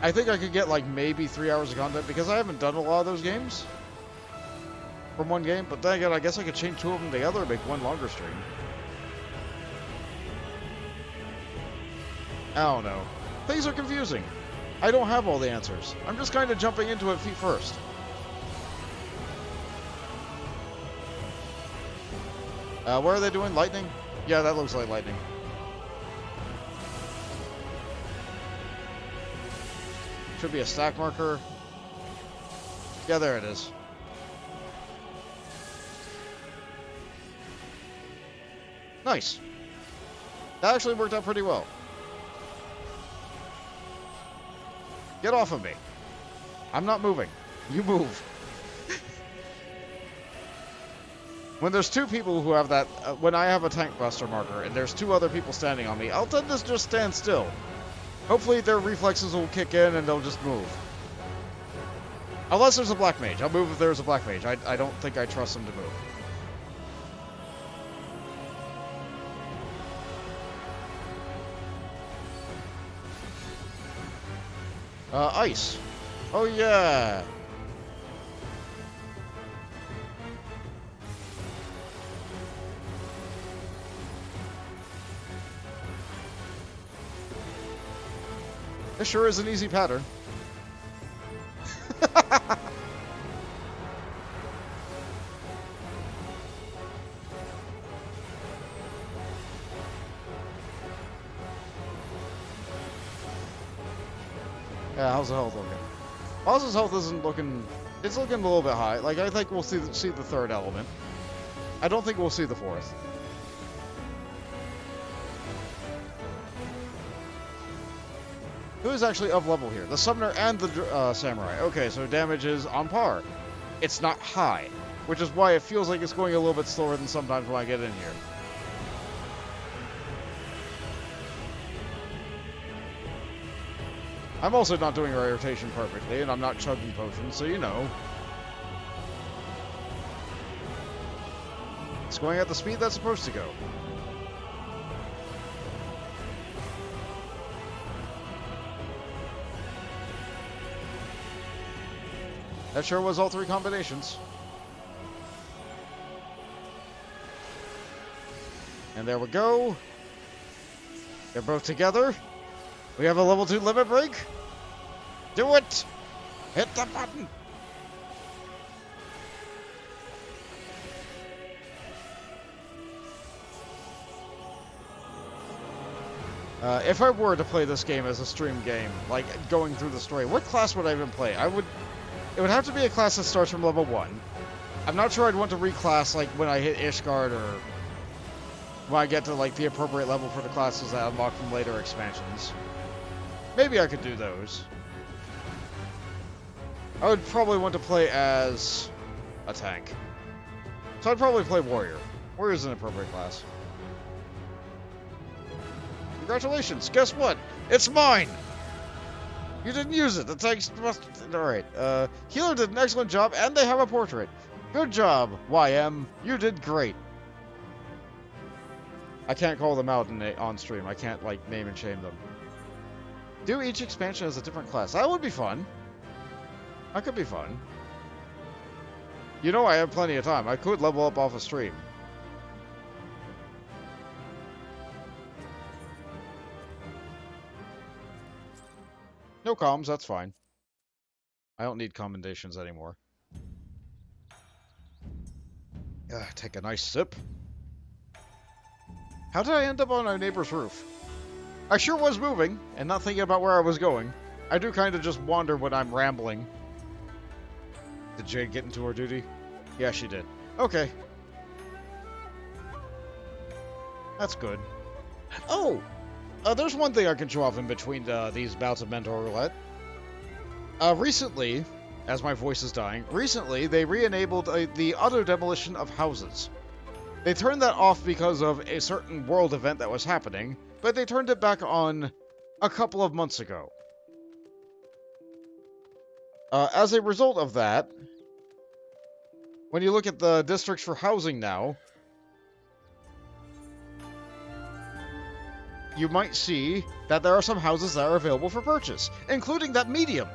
I think I could get, like, maybe 3 hours of content, because I haven't done a lot of those games from one game. But then again, I guess I could chain 2 of them together and make one longer stream. I don't know. Things are confusing. I don't have all the answers. I'm just kind of jumping into it feet first. What are they doing? Lightning? Yeah, that looks like lightning. Should be a stack marker. Yeah, there it is. Nice. That actually worked out pretty well. Get off of me. I'm not moving. You move. When there's 2 people who have that, when I have a tank buster marker and there's 2 other people standing on me, I'll tend to just stand still. Hopefully their reflexes will kick in and they'll just move. Unless there's a black mage. I'll move if there's a black mage. I don't think I trust them to move. Ice. Oh yeah. This sure is an easy pattern. Yeah, how's the health looking? Oz's health isn't looking... It's looking a little bit high. Like, I think we'll see the 3rd element. I don't think we'll see the 4th. Who is actually of level here? The Summoner and the Samurai. Okay, so damage is on par. It's not high, which is why it feels like it's going a little bit slower than sometimes when I get in here. I'm also not doing our rotation perfectly, and I'm not chugging potions, so you know. It's going at the speed that's supposed to go. That sure was all 3 combinations. And there we go. They're both together. We have a level 2 limit break. Do it! Hit the button! If I were to play this game as a stream game, like going through the story, what class would I even play? It would have to be a class that starts from level 1. I'm not sure I'd want to reclass like when I hit Ishgard or when I get to like the appropriate level for the classes that unlock from later expansions. Maybe I could do those. I would probably want to play as a tank. So I'd probably play Warrior. Warrior's an appropriate class. Congratulations! Guess what? It's mine! You didn't use it. The tanks must... Alright. Healer did an excellent job, and they have a portrait. Good job, YM. You did great. I can't call them out on stream. I can't, like, name and shame them. Do each expansion as a different class. That would be fun. That could be fun. You know I have plenty of time. I could level up off a stream. No comms, that's fine. I don't need commendations anymore. Take a nice sip. How did I end up on our neighbor's roof? I sure was moving, and not thinking about where I was going. I do kind of just wander when I'm rambling. Did Jade get into her duty? Yeah, she did. Okay. That's good. Oh! There's one thing I can show off in between these bouts of mental roulette. Recently, as my voice is dying, recently they re-enabled the auto demolition of houses. They turned that off because of a certain world event that was happening, but they turned it back on a couple of months ago. As a result of that, when you look at the districts for housing now, you might see that there are some houses that are available for purchase, including that medium.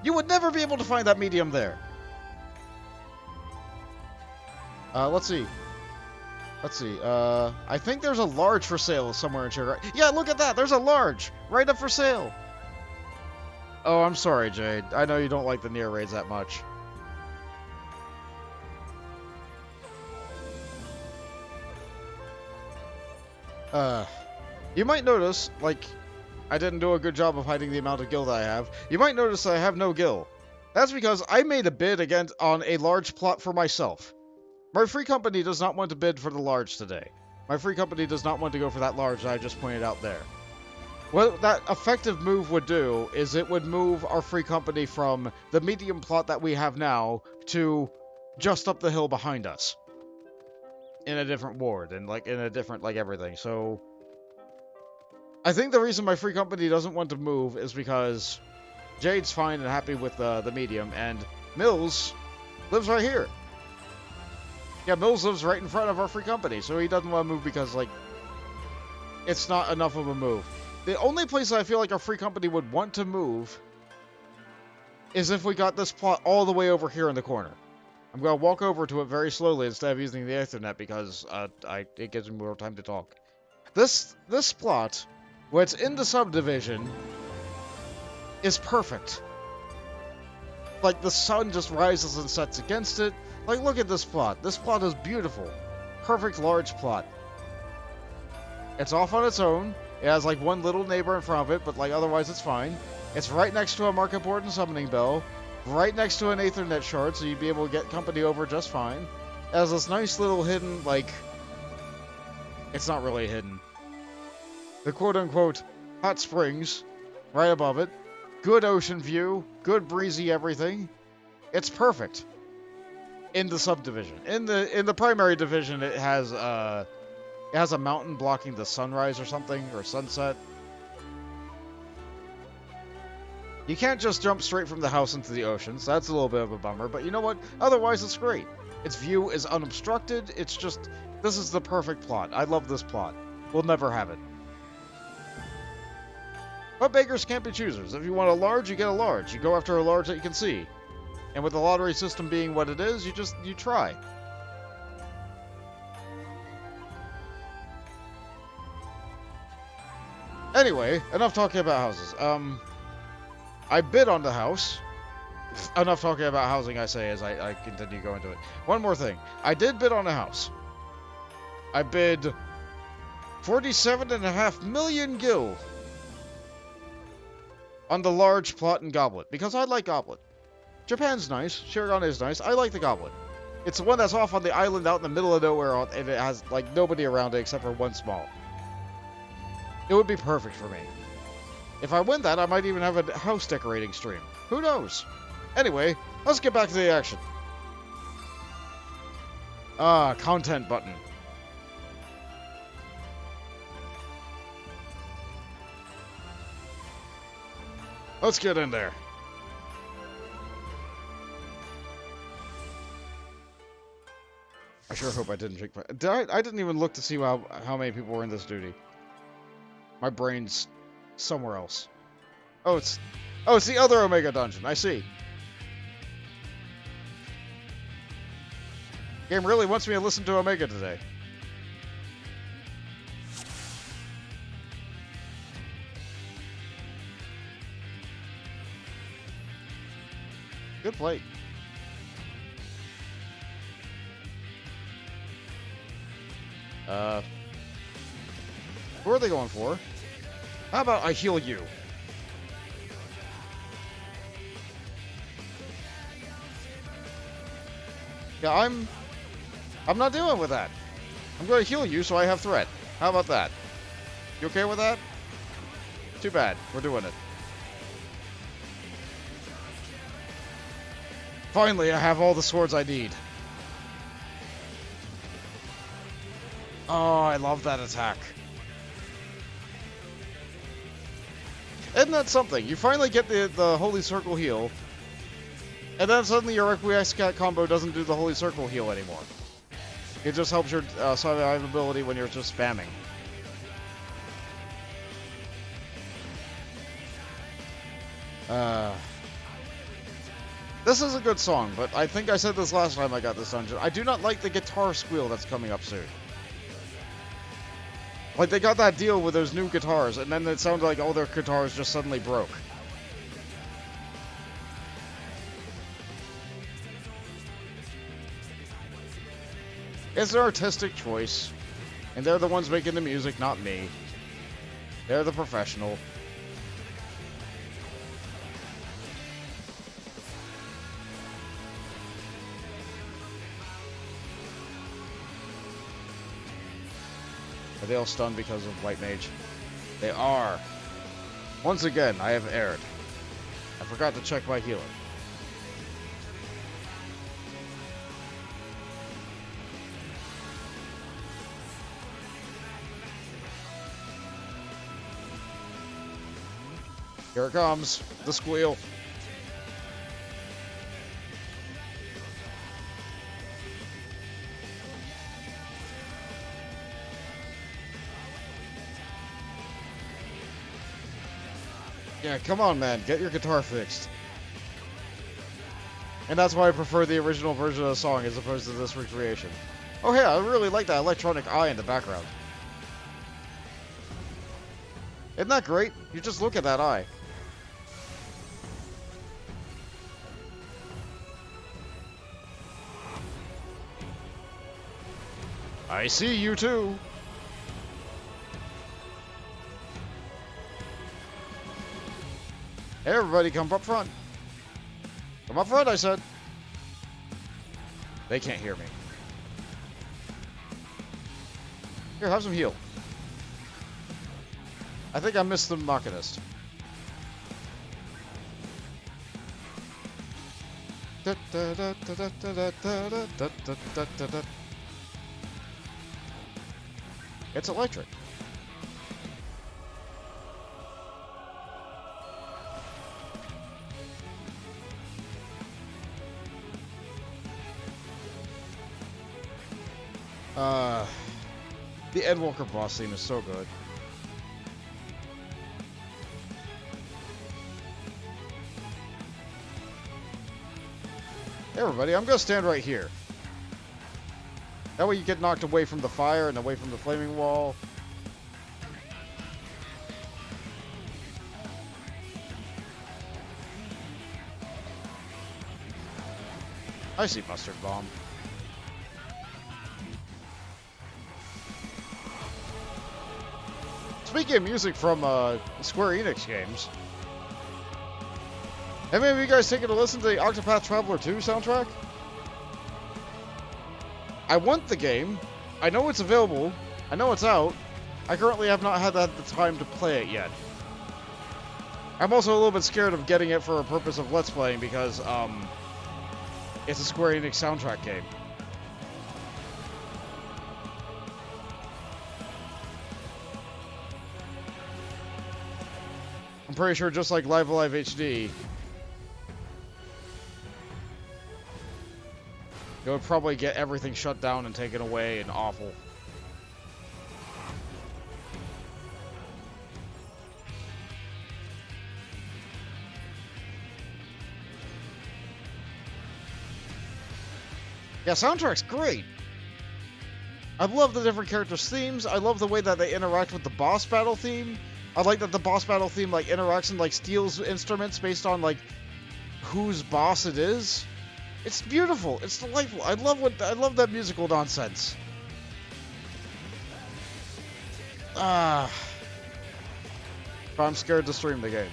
You would never be able to find that medium there. Let's see. I think there's a large for sale somewhere in here. Right? Yeah, look at that. There's a large right up for sale. Oh, I'm sorry, Jade. I know you don't like the near raids that much. You might notice, like, I didn't do a good job of hiding the amount of gil that I have. You might notice I have no gil. That's because I made a bid again on a large plot for myself. My free company does not want to bid for the large today. My free company does not want to go for that large that I just pointed out there. What that effective move would do is it would move our free company from the medium plot that we have now to just up the hill behind us. In a different ward, and like in a different, like everything. So I think the reason my free company doesn't want to move is because Jade's fine and happy with the medium, and Mills lives right here. Yeah, Mills lives right in front of our free company, so he doesn't want to move because, like, it's not enough of a move. The only place I feel like our free company would want to move is if we got this plot all the way over here in the corner. I'm going to walk over to it very slowly instead of using the Ethernet because it gives me more time to talk. This plot, where it's in the subdivision, is perfect. Like, the sun just rises and sets against it. Like, look at this plot. This plot is beautiful. Perfect large plot. It's off on its own. It has, like, one little neighbor in front of it, but, like, otherwise it's fine. It's right next to a market board and summoning bell. Right next to an Ethernet shard, so you'd be able to get company over just fine. It has this nice little hidden, like... It's not really hidden. The quote-unquote hot springs right above it. Good ocean view. Good breezy everything. It's perfect. In the subdivision. In the primary division, it has a mountain blocking the sunrise or something, or sunset. You can't just jump straight from the house into the ocean, so that's a little bit of a bummer, but you know what? Otherwise, it's great. Its view is unobstructed. It's just, this is the perfect plot. I love this plot. We'll never have it. But beggars can't be choosers. If you want a large, you get a large. You go after a large that you can see. And with the lottery system being what it is, you try. Anyway, enough talking about houses. I bid on the house. Enough talking about housing, I say, as I continue going to it. One more thing. I did bid on a house. I bid 47.5 million gil on the large plot in Goblet, because I like Goblet. Japan's nice. Shiragan is nice. I like the Goblet. It's the one that's off on the island out in the middle of nowhere, and it has, like, nobody around it except for one small. It would be perfect for me. If I win that, I might even have a house decorating stream. Who knows? Anyway, let's get back to the action. Content button. Let's get in there. I sure hope I didn't drink. I didn't even look to see how many people were in this duty. My brain's somewhere else. Oh, it's the other Omega dungeon. I see. Game really wants me to listen to Omega today. Good play. Who are they going for? How about I heal you? Yeah, I'm not dealing with that. I'm going to heal you so I have threat. How about that? You okay with that? Too bad. We're doing it. Finally, I have all the swords I need. Oh, I love that attack. Isn't that something? You finally get the Holy Circle heal, and then suddenly your Requiescat combo doesn't do the Holy Circle heal anymore. It just helps your survivability when you're just spamming. This is a good song, but I think I said this last time I got this dungeon. I do not like the guitar squeal that's coming up soon. Like, they got that deal with those new guitars, and then it sounded like all their guitars just suddenly broke. It's an artistic choice, and they're the ones making the music, not me. They're the professional. Are they all stunned because of White Mage? They are. Once again, I have erred. I forgot to check my healer. Here it comes, the squeal. Yeah, come on, man. Get your guitar fixed. And that's why I prefer the original version of the song as opposed to this recreation. Oh, yeah, I really like that electronic eye in the background. Isn't that great? You just look at that eye. I see you too. Hey, everybody, come up front. Come up front, I said. They can't hear me. Here, have some heal. I think I missed the Machinist. It's electric. The Endwalker boss theme is so good. Hey everybody, I'm gonna stand right here. That way you get knocked away from the fire and away from the flaming wall. I see Mustard Bomb. Speaking of music from Square Enix games, have any of you guys taken a listen to the Octopath Traveler 2 soundtrack? I want the game. I know it's available. I know it's out. I currently have not had the time to play it yet. I'm also a little bit scared of getting it for a purpose of Let's Playing because, it's a Square Enix soundtrack game. I'm pretty sure just like Live Alive HD, it would probably get everything shut down and taken away and awful. Yeah, soundtrack's great. I love the different characters' themes. I love the way that they interact with the boss battle theme. I like that the boss battle theme like interacts and like steals instruments based on like whose boss it is. It's beautiful. It's delightful. I love that musical nonsense. But I'm scared to stream the game.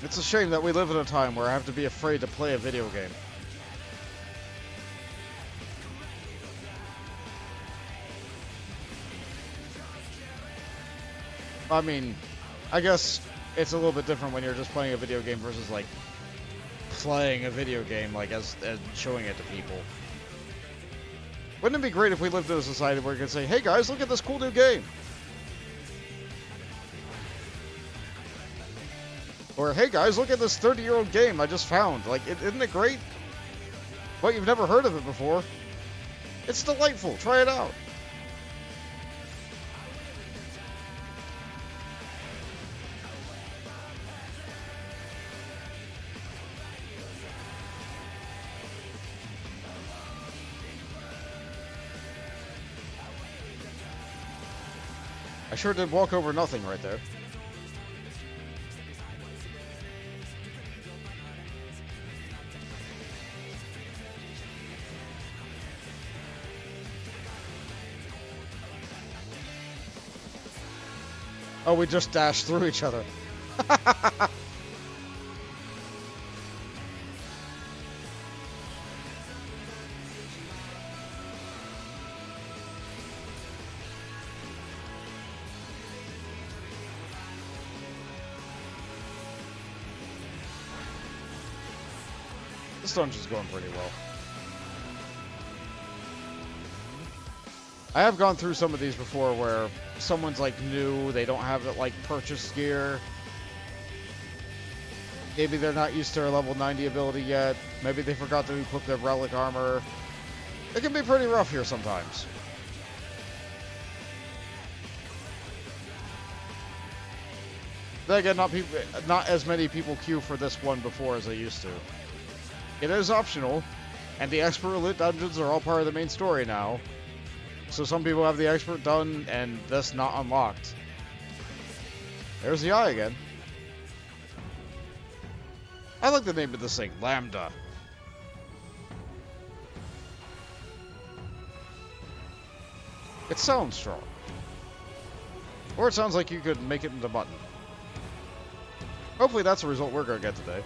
It's a shame that we live in a time where I have to be afraid to play a video game. I mean, I guess it's a little bit different when you're just playing a video game versus like playing a video game, like as showing it to people. Wouldn't it be great if we lived in a society where you could say, "Hey guys, look at this cool new game," or "Hey guys, look at this 30-year-old game I just found." Like, isn't it great? But you've never heard of it before. It's delightful. Try it out. I sure did walk over nothing right there. Oh, we just dashed through each other. This dungeon's going pretty well. I have gone through some of these before where someone's like new, they don't have it like purchased gear. Maybe they're not used to their level 90 ability yet. Maybe they forgot to equip their relic armor. It can be pretty rough here sometimes. Then again, not as many people queue for this one before as they used to. It is optional, and the expert lit dungeons are all part of the main story now. So some people have the expert done, and this not unlocked. There's the eye again. I like the name of this thing, Lambda. It sounds strong. Or it sounds like you could make it into button. Hopefully that's the result we're going to get today.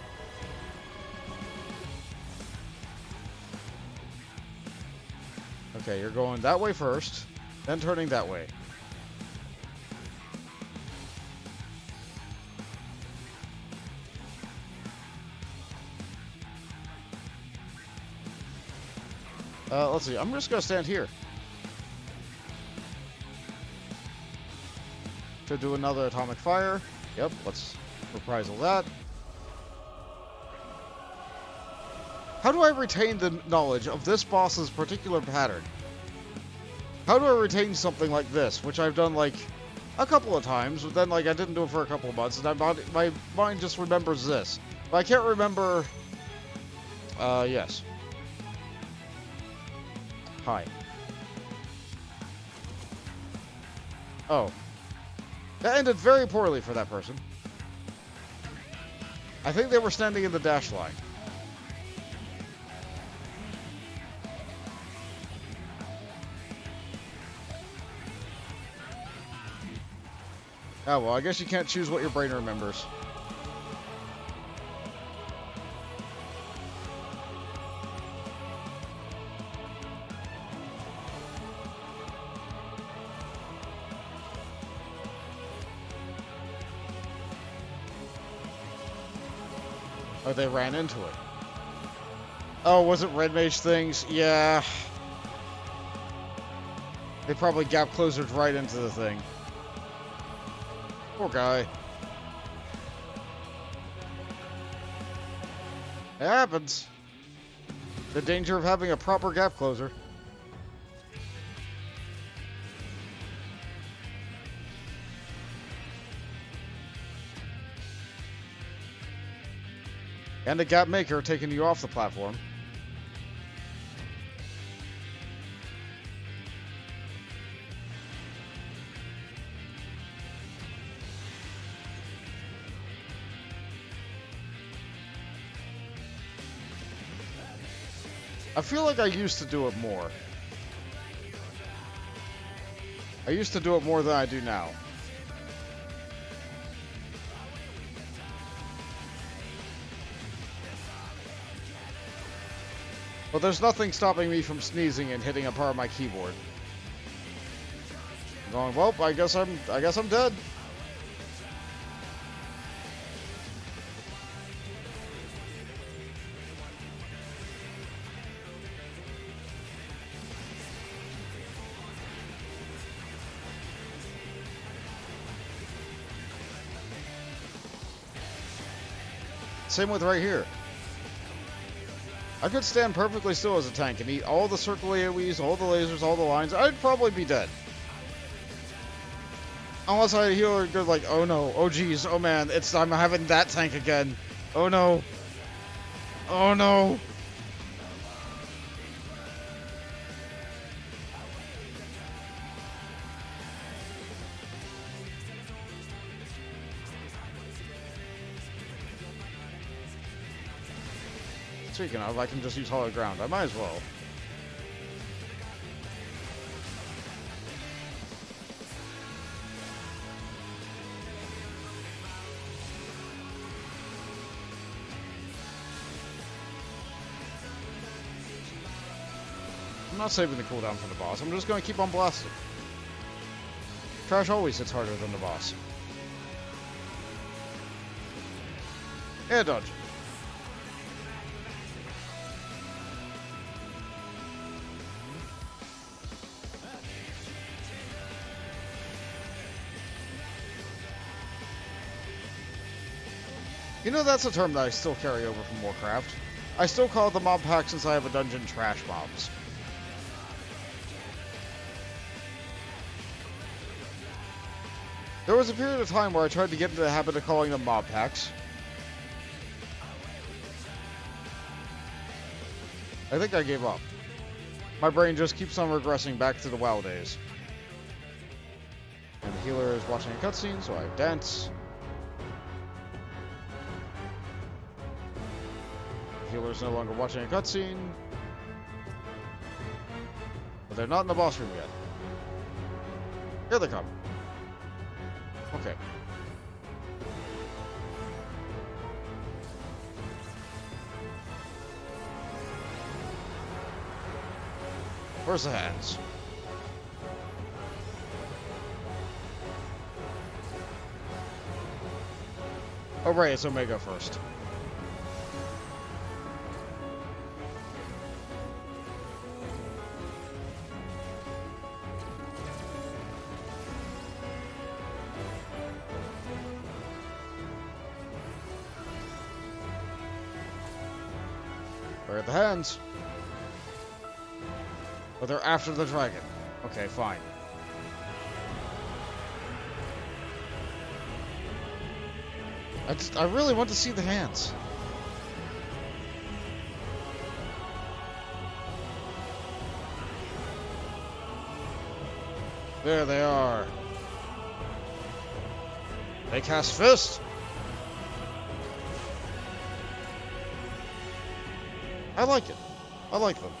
Okay, you're going that way first, then turning that way. Let's see, I'm just going to stand here. To do another atomic fire. Yep, let's reprisal that. How do I retain the knowledge of this boss's particular pattern? How do I retain something like this, which I've done like a couple of times, but then like I didn't do it for a couple of months, and my mind just remembers this. But I can't remember... yes. Hi. Oh. That ended very poorly for that person. I think they were standing in the dash line. Oh, well, I guess you can't choose what your brain remembers. Oh, they ran into it. Oh, was it Red Mage things? Yeah. They probably gap closed right into the thing. Poor guy. It happens. The danger of having a proper gap closer. And a gap maker taking you off the platform. I feel like I used to do it more. I used to do it more than I do now. But there's nothing stopping me from sneezing and hitting a part of my keyboard. I'm going, well, I guess I'm dead. Same with right here. I could stand perfectly still as a tank and eat all the circle AoEs, all the lasers, all the lines. I'd probably be dead. Unless I heal or go like, oh no, oh geez, oh man, I'm having that tank again. Oh no. Oh no. Speaking of, I can just use hollow ground. I might as well. I'm not saving the cooldown for the boss. I'm just going to keep on blasting. Trash always hits harder than the boss. Air dodge. You know, that's a term that I still carry over from Warcraft. I still call it the mob pack since I have a dungeon trash mobs. There was a period of time where I tried to get into the habit of calling them mob packs. I think I gave up. My brain just keeps on regressing back to the WoW days. And the healer is watching a cutscene, so I dance. The healer's no longer watching a cutscene. But they're not in the boss room yet. Here they come. Okay. Where's the hands? Oh right, it's Omega first. Where are the hands? Oh, they're after the dragon. Okay, fine. I really want to see the hands. There they are. They cast Fist. I like it. I like them.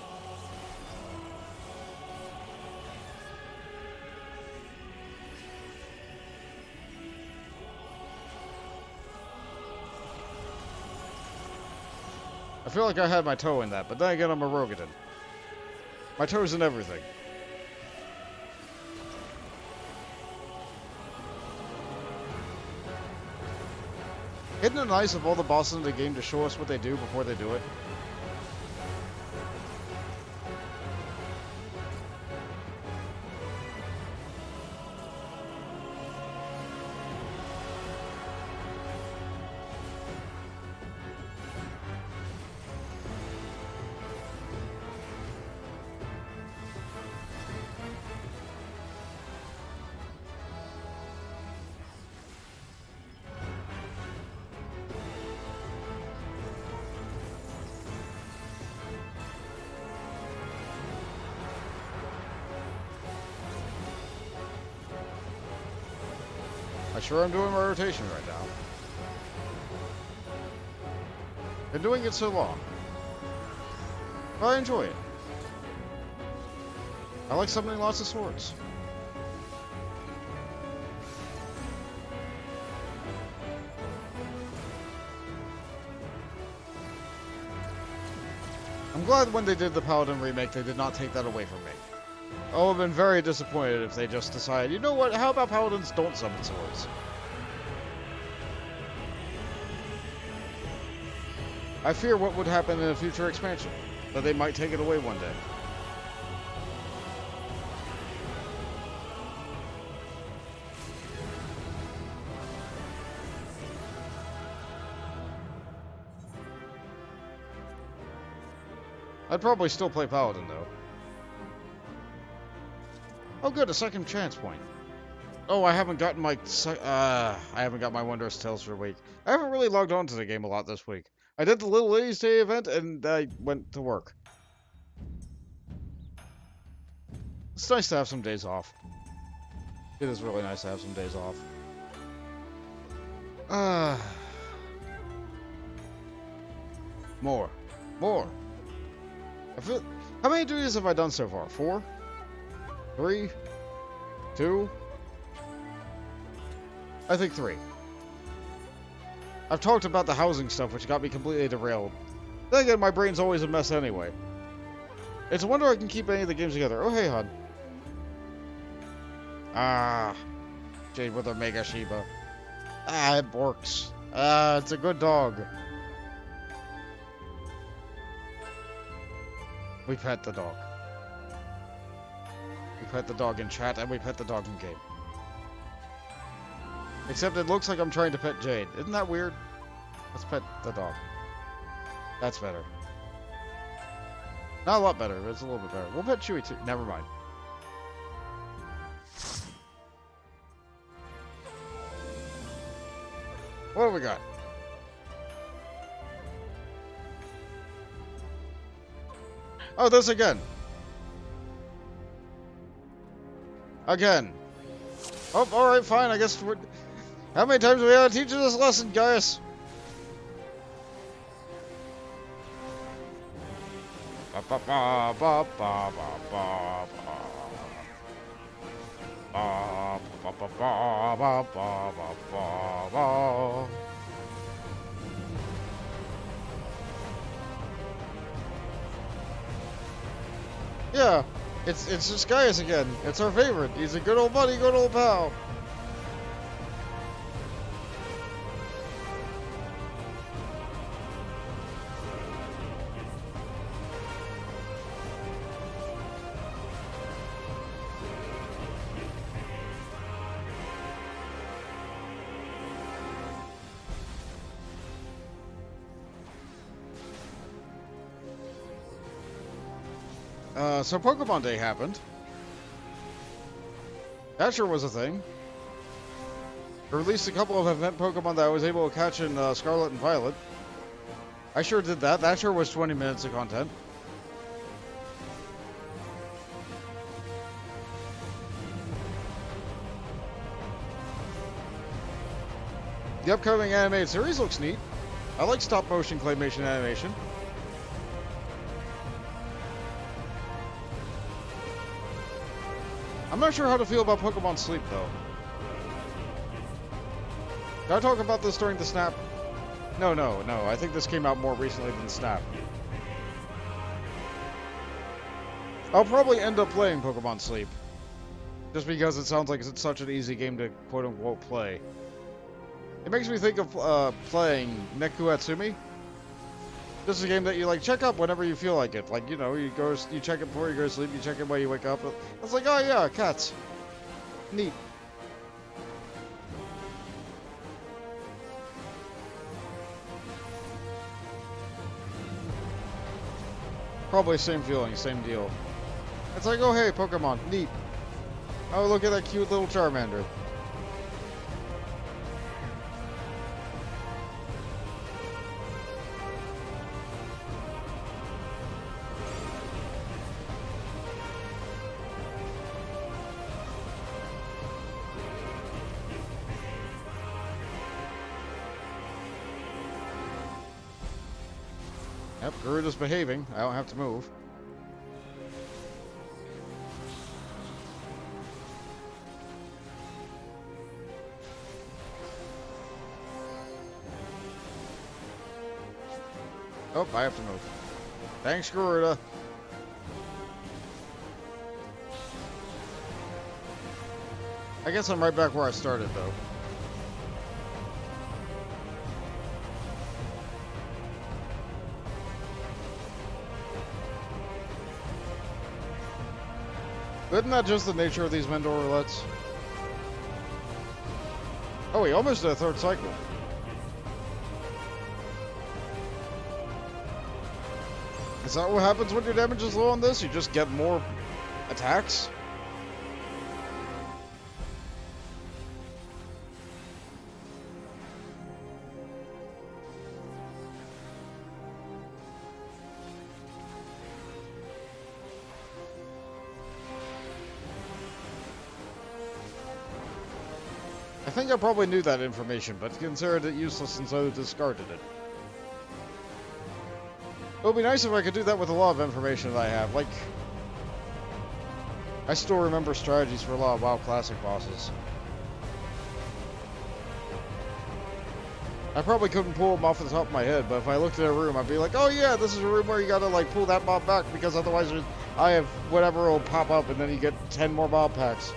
I feel like I had my toe in that, but then again, I'm a Rogadin. My toe's in everything. Isn't it nice of all the bosses in the game to show us what they do before they do it? sure am doing my rotation right now. Been doing it so long. But I enjoy it. I like summoning lots of swords. I'm glad when they did the Paladin remake, they did not take that away from me. I would have been very disappointed if they just decided, you know what, how about Paladins don't summon swords? I fear what would happen in a future expansion, that they might take it away one day. I'd probably still play Paladin, though. Oh good, a second chance point. Oh, I haven't gotten my Wondrous Tales for the week. I haven't really logged on to the game a lot this week. I did the Little Ladies Day event, and I went to work. It's nice to have some days off. It is really nice to have some days off. More. How many duties have I done so far? 4? 3? 2? I think 3. I've talked about the housing stuff, which got me completely derailed. Then again, my brain's always a mess anyway. It's a wonder I can keep any of the games together. Oh, hey, hon. Jade with her Mega Shiba. It works. It's a good dog. We pet the dog. We pet the dog in chat, and we pet the dog in game. Except it looks like I'm trying to pet Jade. Isn't that weird? Let's pet the dog. That's better. Not a lot better, but it's a little bit better. We'll pet Chewie too. Never mind. What do we got? Oh, this again. Again. Oh, alright, fine. I guess we're... How many times do we have to teach you this lesson, guys? Ba ba ba ba ba ba ba ba ba ba ba ba ba ba. Yeah, it's just Gaius again. It's our favorite. He's a good old buddy, good old pal. So Pokemon Day happened. That sure was a thing. They released a couple of event Pokemon that I was able to catch in Scarlet and Violet. I sure did that. That sure was 20 minutes of content. The upcoming animated series looks neat. I like stop motion claymation animation. I'm not sure how to feel about Pokemon Sleep, though. Did I talk about this during the Snap? No. I think this came out more recently than Snap. I'll probably end up playing Pokemon Sleep. Just because it sounds like it's such an easy game to quote-unquote play. It makes me think of playing Neku Atsumi. This is a game that you like check up whenever you feel like it. Like, you know, you check it before you go to sleep, you check it while you wake up. It's like, oh yeah, cats. Neat. Probably same feeling, same deal. It's like, oh hey, Pokemon, neat. Oh, look at that cute little Charmander. Yep, Garuda's behaving. I don't have to move. Oh, I have to move. Thanks, Garuda. I guess I'm right back where I started, though. Isn't that just the nature of these Mendor roulettes? Oh, we almost did a third cycle. Is that what happens when your damage is low on this? You just get more attacks? I think I probably knew that information, but considered it useless and so discarded it. It would be nice if I could do that with a lot of information that I have. Like, I still remember strategies for a lot of WoW Classic bosses. I probably couldn't pull them off the top of my head, but if I looked at a room, I'd be like, oh yeah, this is a room where you gotta like pull that mob back because otherwise I have whatever will pop up and then you get 10 more mob packs.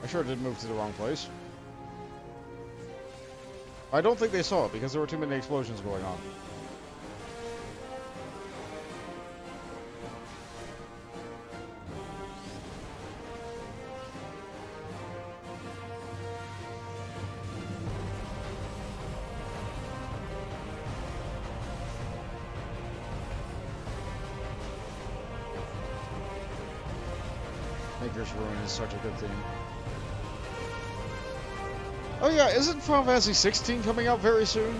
I sure did move to the wrong place. I don't think they saw it because there were too many explosions going on. Maker's Ruin is such a good theme. Oh yeah, isn't Final Fantasy 16 coming out very soon?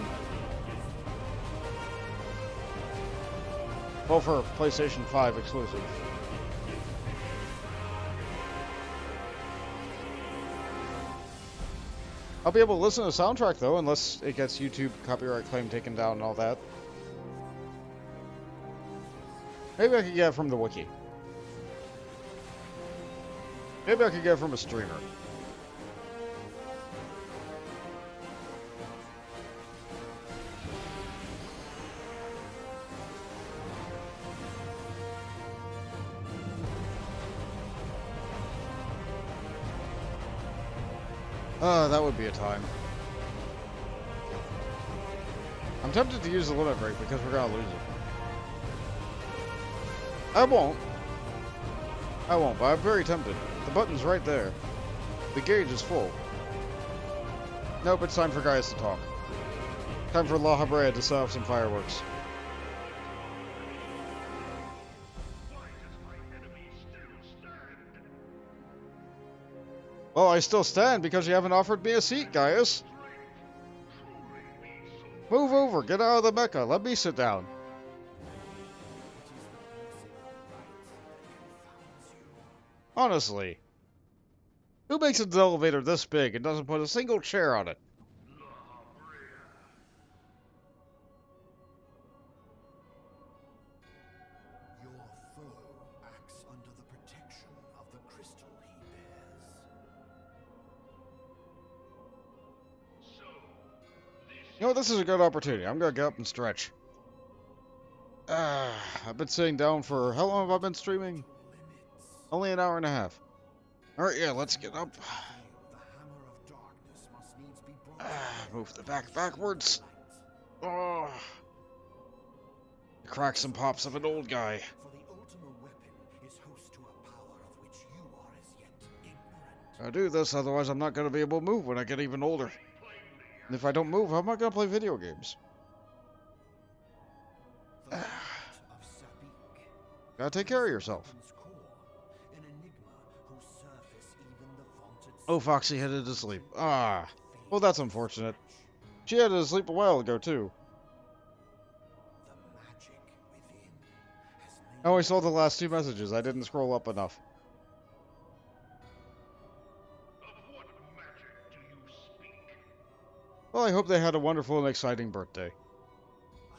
Well, for PlayStation 5 exclusive. I'll be able to listen to the soundtrack though, unless it gets YouTube copyright claim taken down and all that. Maybe I could get it from the wiki. Maybe I could get it from a streamer. That would be a time. I'm tempted to use the limit break because we're gonna lose it. I won't, but I'm very tempted. The button's right there. The gauge is full. Nope, it's time for guys to talk. Time for La Habrea to set off some fireworks. Well, I still stand because you haven't offered me a seat, Gaius. Move over, get out of the mecha, let me sit down. Honestly, who makes an elevator this big and doesn't put a single chair on it? Your foe acts under the protection of the crystal he bears. You know, this is a good opportunity. I'm gonna get up and stretch. I've been sitting down for... How long have I been streaming? Only an hour and a half. Alright, yeah, let's get up. The hammer of darkness must needs be brought Move the back backwards. Oh. The cracks and pops of an old guy. for the ultimate weapon is host to a power of which you are as yet ignorant. I do this, otherwise I'm not gonna be able to move when I get even older. And if I don't move, how am I gonna play video games? The heart of Sabik. Gotta take care of yourself. Weapon's core, an enigma whose surface even the vaunted Oh, Foxy headed to sleep. Well, that's unfortunate. She headed to sleep a while ago, too. I only saw the last 2 messages. I didn't scroll up enough. Of what magic do you speak? Well, I hope they had a wonderful and exciting birthday. A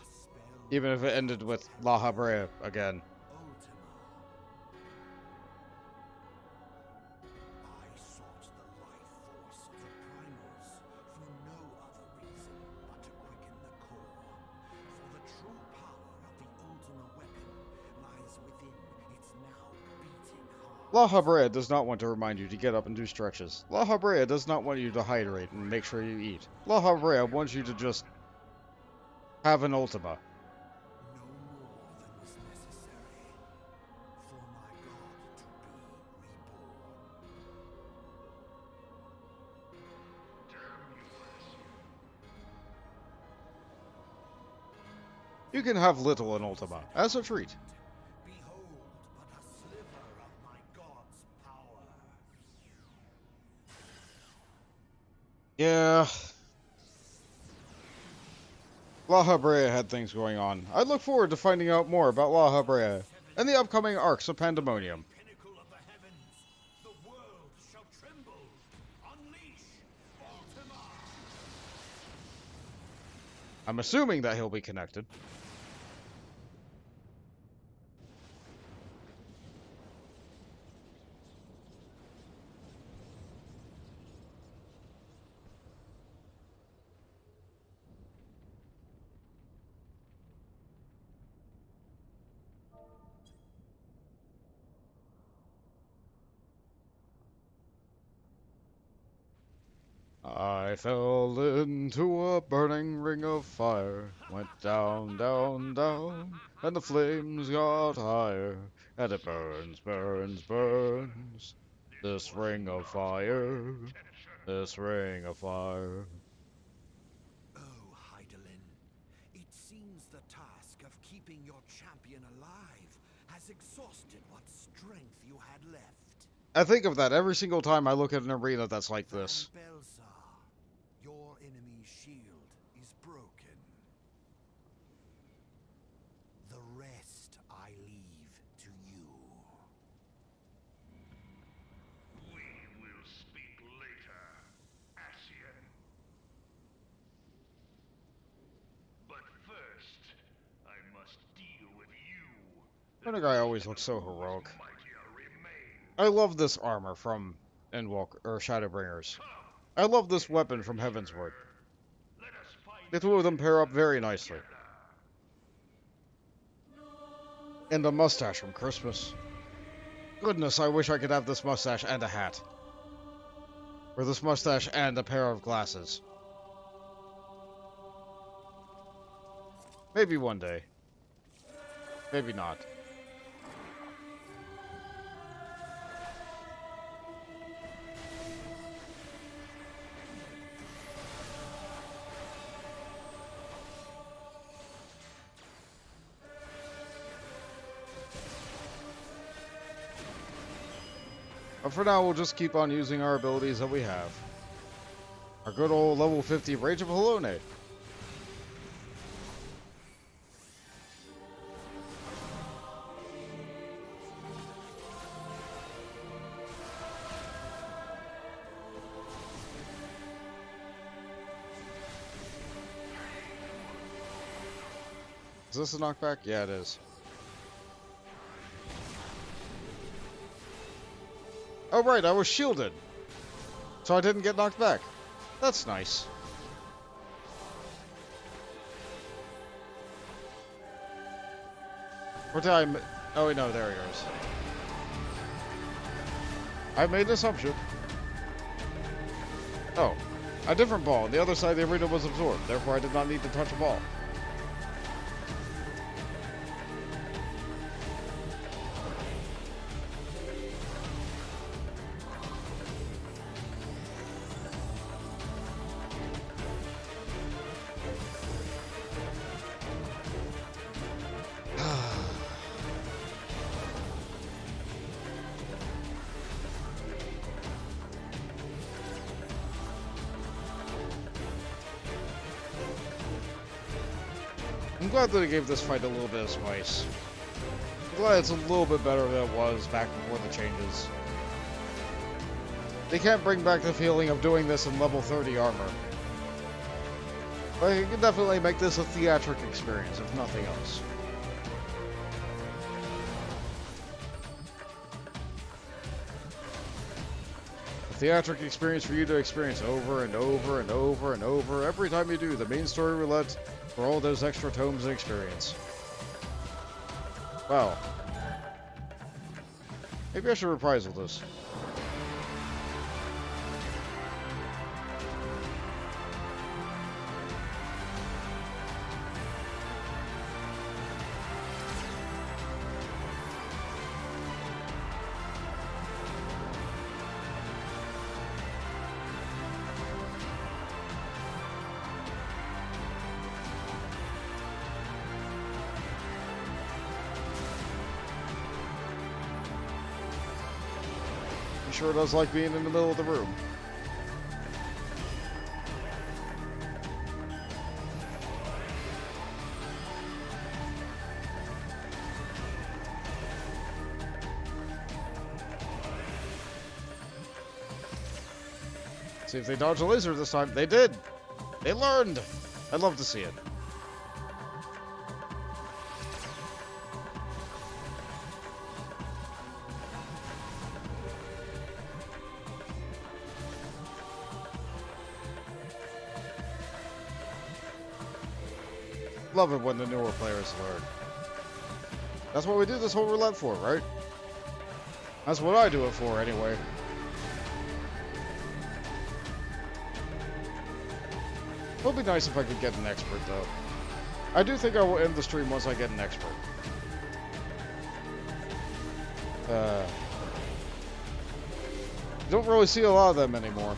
spell Even if it ended with La Habrea again. Ultima. I sought the life force of the primals for no other reason but to quicken the core. For the true power of the Ultima weapon lies within its now beating heart. La Habrea does not want to remind you to get up and do stretches. La Habrea does not want you to hydrate and make sure you eat. La Habrea wants you to just have an Ultima. No more than was necessary for my god to be reborn. Damn you, Ascian. You can have little in Ultima, as a treat. Behold but a sliver of my god's power. Yeah. La Habrea had things going on. I look forward to finding out more about La Habrea and the upcoming arcs of Pandemonium. Pinnacle of the heavens, the world shall tremble. Unleash Ultima! I'm assuming that he'll be connected. I fell into a burning ring of fire, went down, down, down, and the flames got higher, and it burns, burns, burns. This ring of fire, this ring of fire. Oh, Heidelin, it seems the task of keeping your champion alive has exhausted what strength you had left. I think of that every single time I look at an arena that's like this. Van Belsar, your enemy's shield is broken. The rest I leave to you. We will speak later, Ascian. But first, I must deal with you. That guy always looks so heroic. Mightier remain. I love this armor from Endwalker or Shadowbringers. I love this weapon from Heavensward. Let us find The two of them pair up very nicely. And the mustache from Christmas. Goodness, I wish I could have this mustache and a hat. Or this mustache and a pair of glasses. Maybe one day. Maybe not. But for now, we'll just keep on using our abilities that we have. Our good old level 50 Rage of Halone. Is this a knockback? Yeah, it is. Oh right, I was shielded. So I didn't get knocked back. That's nice. Or did I... Oh wait, no, there he goes. I made an assumption. Oh. A different ball. The other side of the arena was absorbed. Therefore, I did not need to touch a ball. I'm glad that it gave this fight a little bit of spice. glad it's a little bit better than it was back before the changes. They can't bring back the feeling of doing this in level 30 armor. But you can definitely make this a theatric experience, if nothing else. A theatric experience for you to experience over and over and over and over every time you do the main story roulette for all those extra tomes of experience. Wow. Maybe I should reprisal this. He sure does like being in the middle of the room. See if they dodge a laser this time. They did! They learned! I'd love to see it. Love it when the newer players learn. That's what we do this whole roulette for, right? That's what I do it for, anyway. It would be nice if I could get an expert, though. I do think I will end the stream once I get an expert. You don't really see a lot of them anymore.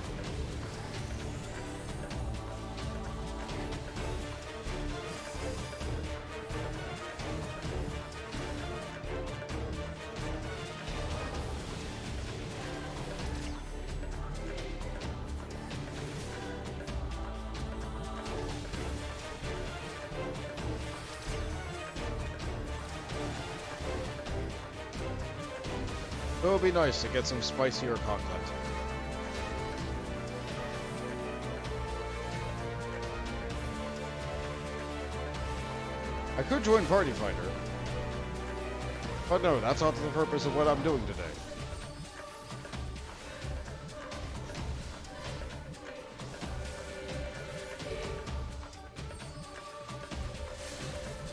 It would be nice to get some spicier content. I could join Party Fighter. But no, that's not the purpose of what I'm doing today.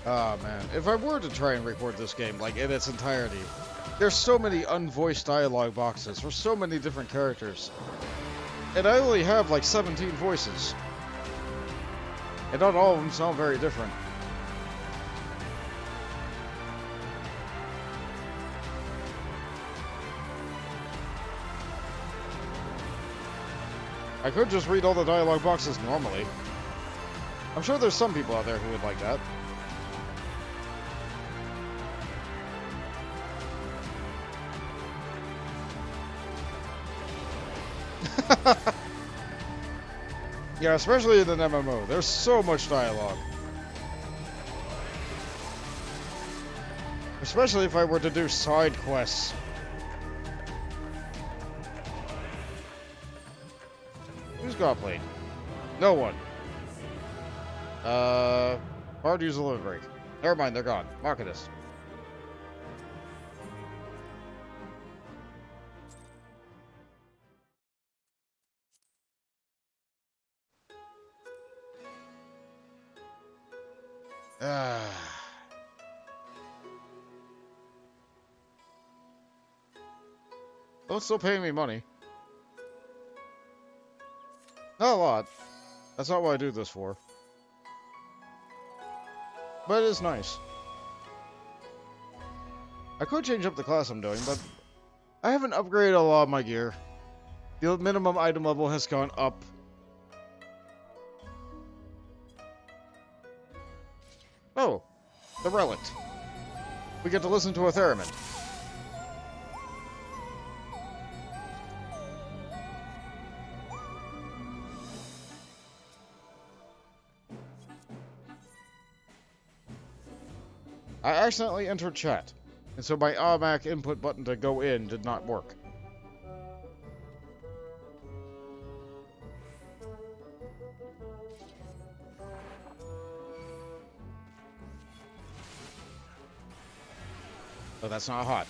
Ah, man. If I were to try and record this game, like, in its entirety, there's so many unvoiced dialogue boxes for so many different characters. And I only have, like, 17 voices. And not all of them sound very different. I could just read all the dialogue boxes normally. I'm sure there's some people out there who would like that. Yeah, especially in an MMO. There's so much dialogue. Especially if I were to do side quests. Who's got played? No one. Hard to use a limit break. Never mind, they're gone. Marketus. Well, it's still paying me money. Not a lot. That's not what I do this for. But it is nice. I could change up the class I'm doing, but I haven't upgraded a lot of my gear. The minimum item level has gone up. Oh, the relic. We get to listen to a theremin. I accidentally entered chat. And so my automatic input button to go in did not work. Oh, that's not hot.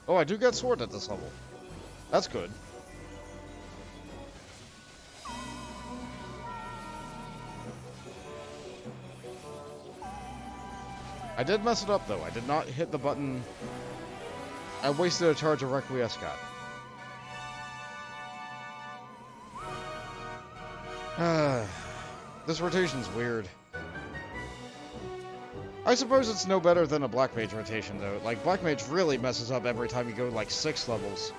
Oh, I do get sword at this level. That's good. I did mess it up, though. I did not hit the button. I wasted a charge of Requiescat. This rotation's weird. I suppose it's no better than a Black Mage rotation, though. Like, Black Mage really messes up every time you go, like, 6 levels.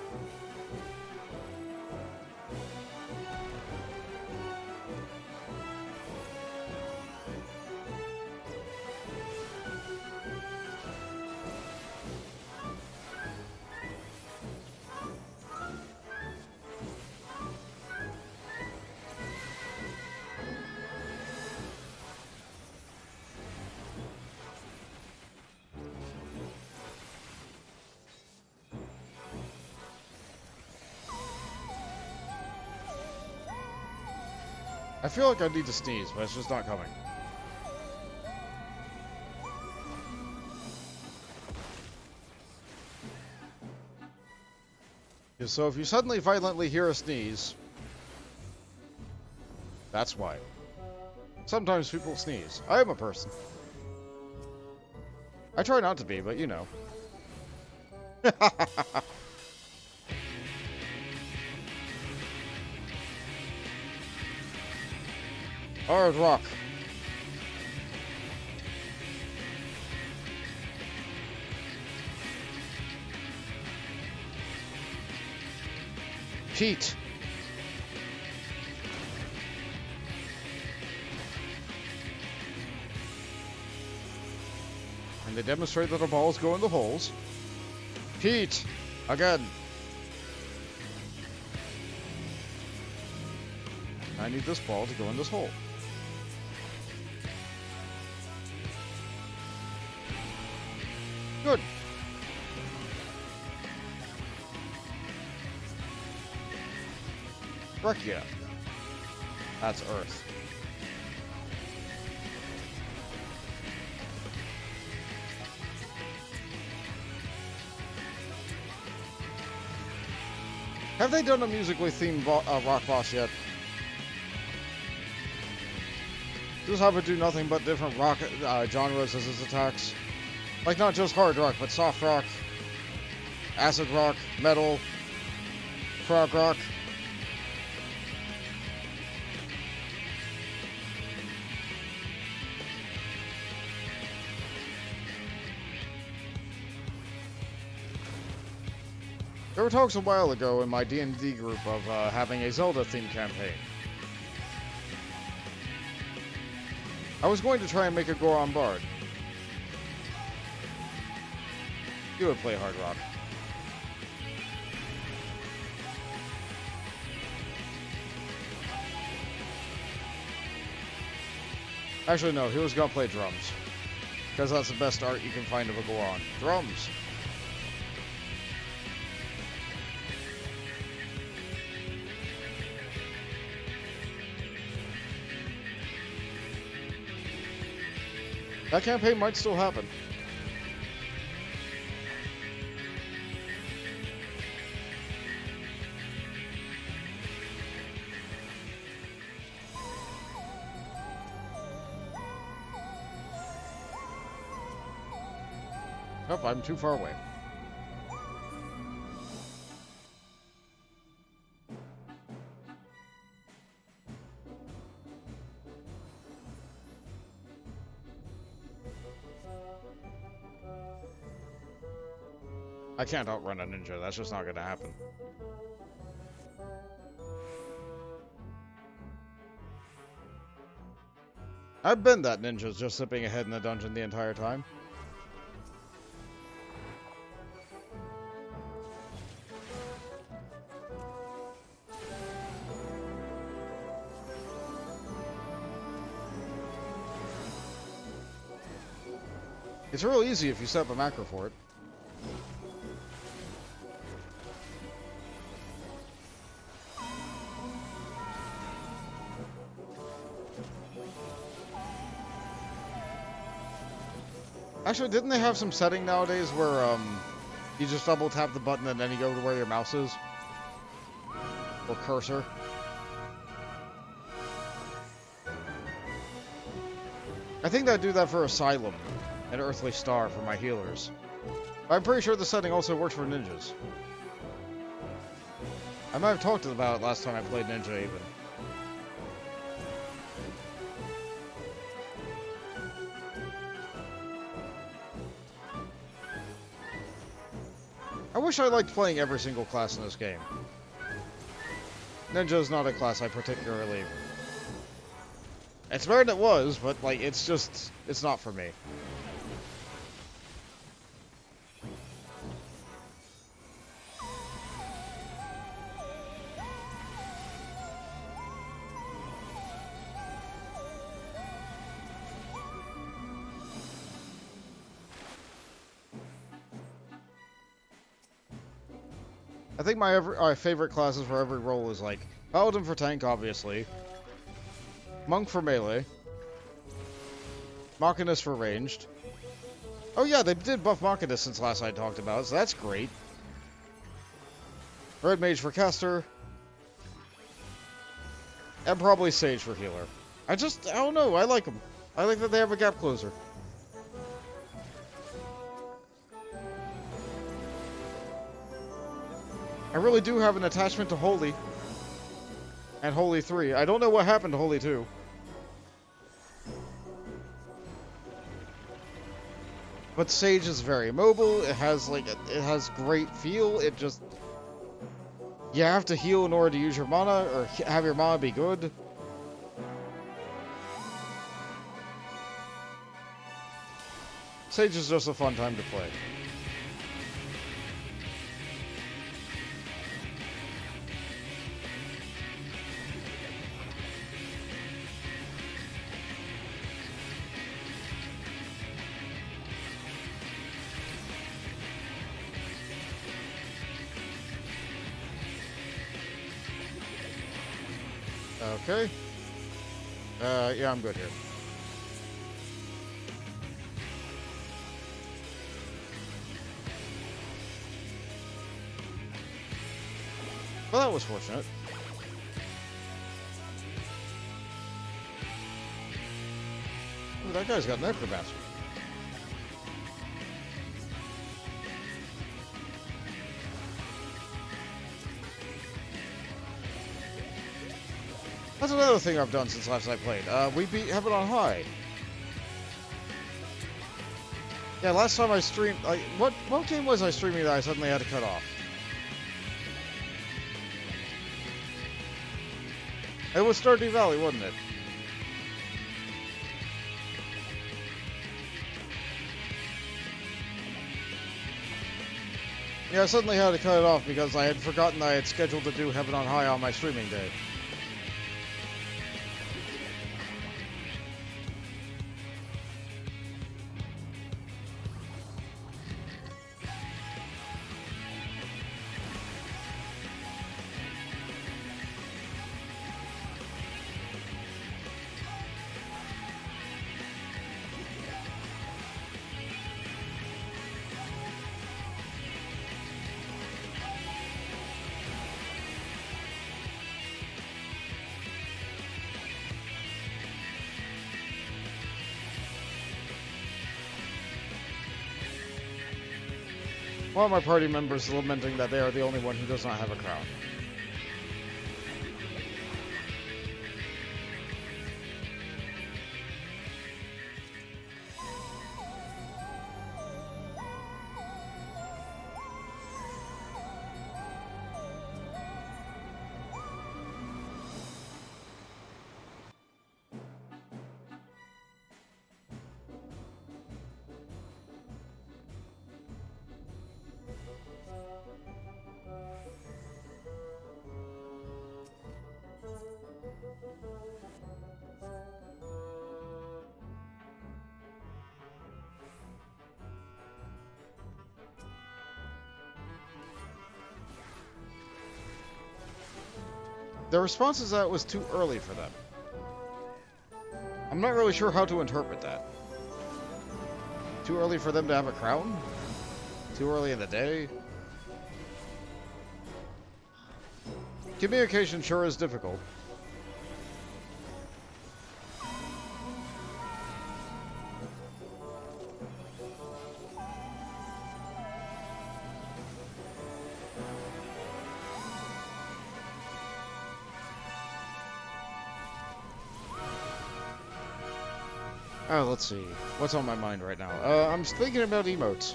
I feel like I need to sneeze, but it's just not coming. Yeah, so if you suddenly violently hear a sneeze, that's why. Sometimes people sneeze. I am a person. I try not to be, but you know. Hard rock. Heat. And they demonstrate that the balls go in the holes. Heat. Again. I need this ball to go in this hole. Good. Brachia. That's Earth. Have they done a musically themed rock boss yet? Does Hopper do nothing but different rock genres as his attacks? Like, not just hard rock, but soft rock, acid rock, metal, prog rock. There were talks a while ago in my D&D group of having a Zelda-themed campaign. I was going to try and make a Goron Bard. You would play hard rock. Actually, no, he was gonna play drums. Because that's the best art you can find of a Goron. Drums! That campaign might still happen. Nope, I'm too far away. I can't outrun a ninja, that's just not gonna happen. I've been that ninja's just zipping ahead in the dungeon the entire time. It's real easy if you set up a macro for it. Actually, didn't they have some setting nowadays where you just double tap the button and then you go to where your mouse is? Or cursor? I think I do that for Asylum and Earthly Star for my healers. I'm pretty sure the setting also works for ninjas. I might have talked about it last time I played Ninja even. I wish I liked playing every single class in this game. Ninja is not a class I particularly... It's better than it was, but, like, it's not for me. I think my favorite classes for every role is, like, Paladin for tank, obviously. Monk for melee. Machinist for ranged. Oh yeah, they did buff Machinist since last I talked about, so that's great. Red Mage for caster. And probably Sage for healer. I don't know, I like them. I like that they have a gap closer. I really do have an attachment to Holy. And Holy 3. I don't know what happened to Holy 2. But Sage is very mobile. It has great feel. It just... You have to heal in order to use your mana, or have your mana be good. Sage is just a fun time to play. Okay. Yeah, I'm good here. Well, that was fortunate. Ooh, that guy's got necromancy. That's another thing I've done since last I played. We beat Heaven on High. Yeah, last time I streamed... what game was I streaming that I suddenly had to cut off? It was Stardew Valley, wasn't it? Yeah, I suddenly had to cut it off because I had forgotten I had scheduled to do Heaven on High on my streaming day. One of my party members is lamenting that they are the only one who does not have a crown. Their response is that it was too early for them. I'm not really sure how to interpret that. Too early for them to have a crown? Too early in the day? Communication sure is difficult. Oh, let's see. What's on my mind right now? I'm thinking about emotes.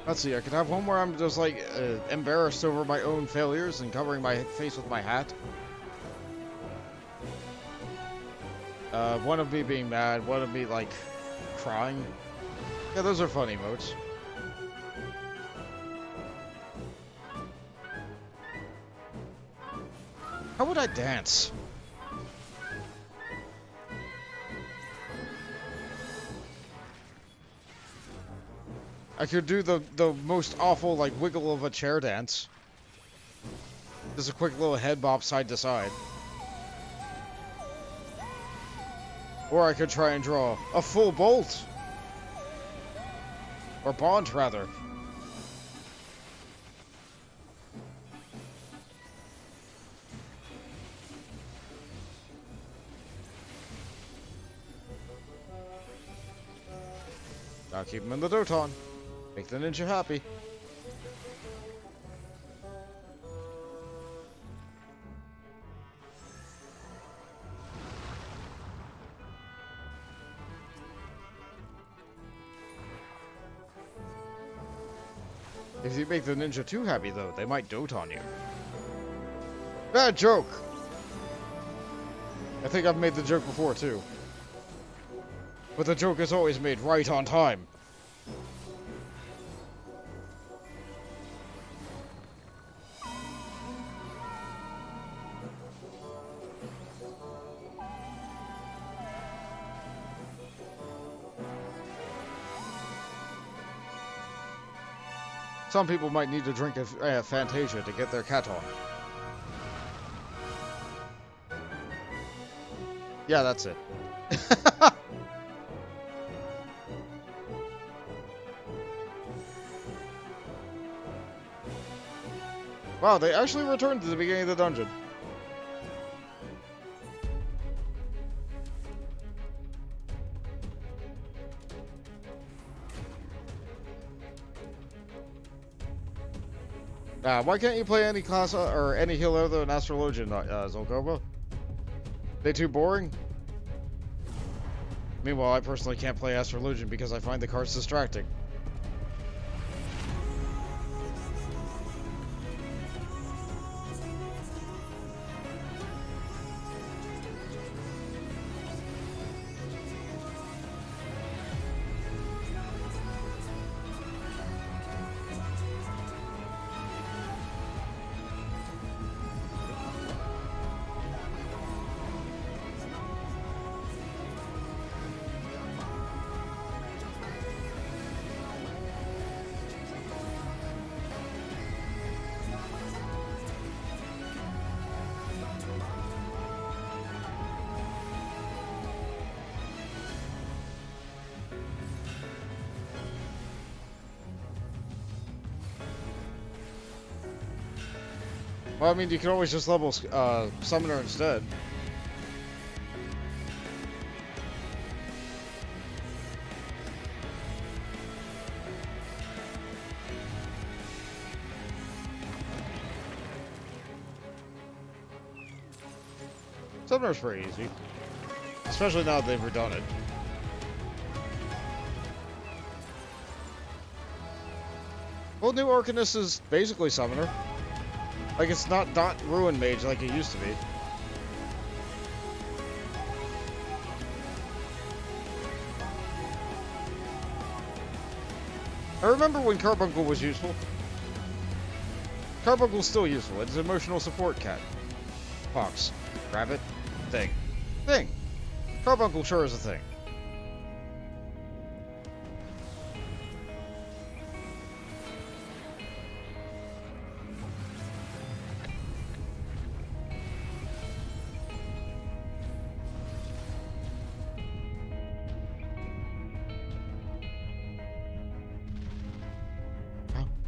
Let's see, I could have one where I'm just, like, embarrassed over my own failures and covering my face with my hat. One of me being mad, one of me, like, crying. Yeah, those are fun emotes. How would I dance? I could do the most awful, like, wiggle of a chair dance. Just a quick little head bop side to side. Or I could try and draw a full bolt. Or bond, rather. I'll keep him in the Doton. Make the ninja happy. If you make the ninja too happy, though, they might dote on you. Bad joke! I think I've made the joke before, too. But the joke is always made right on time. Some people might need to drink a Fantasia to get their cat on. Yeah, that's it. Wow, they actually returned to the beginning of the dungeon. Why can't you play any class or any healer other than Astrologian, Zolkova? They too boring? Meanwhile, I personally can't play Astrologian because I find the cards distracting. Well, I mean, you can always just level Summoner instead. Summoner's pretty easy. Especially now that they've redone it. Well, new Arcanist is basically Summoner. Like, it's not Ruin Mage like it used to be. I remember when Carbuncle was useful. Carbuncle's still useful. It's an emotional support cat. Fox. Rabbit. Thing. Thing. Carbuncle sure is a thing.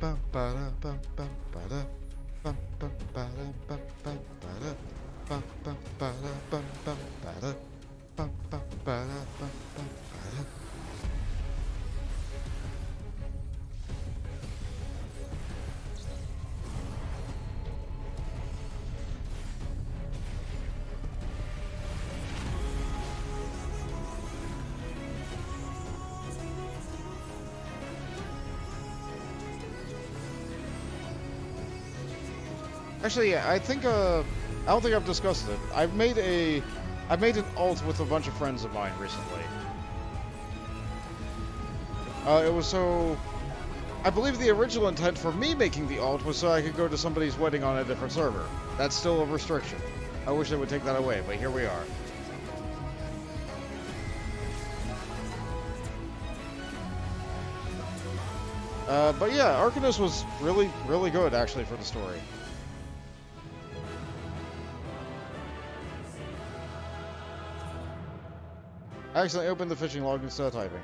bum ba da bum bum ba da bum bum ba da bum bum ba da bum bum ba da bum bum ba da bum bum ba da bum bum ba da. Actually, yeah, I don't think I've discussed it. I've made an alt with a bunch of friends of mine recently. It was so, I believe the original intent for me making the alt was so I could go to somebody's wedding on a different server. That's still a restriction. I wish they would take that away, but here we are. But yeah, Arcanus was really, really good actually for the story. I accidentally opened the fishing log instead of typing.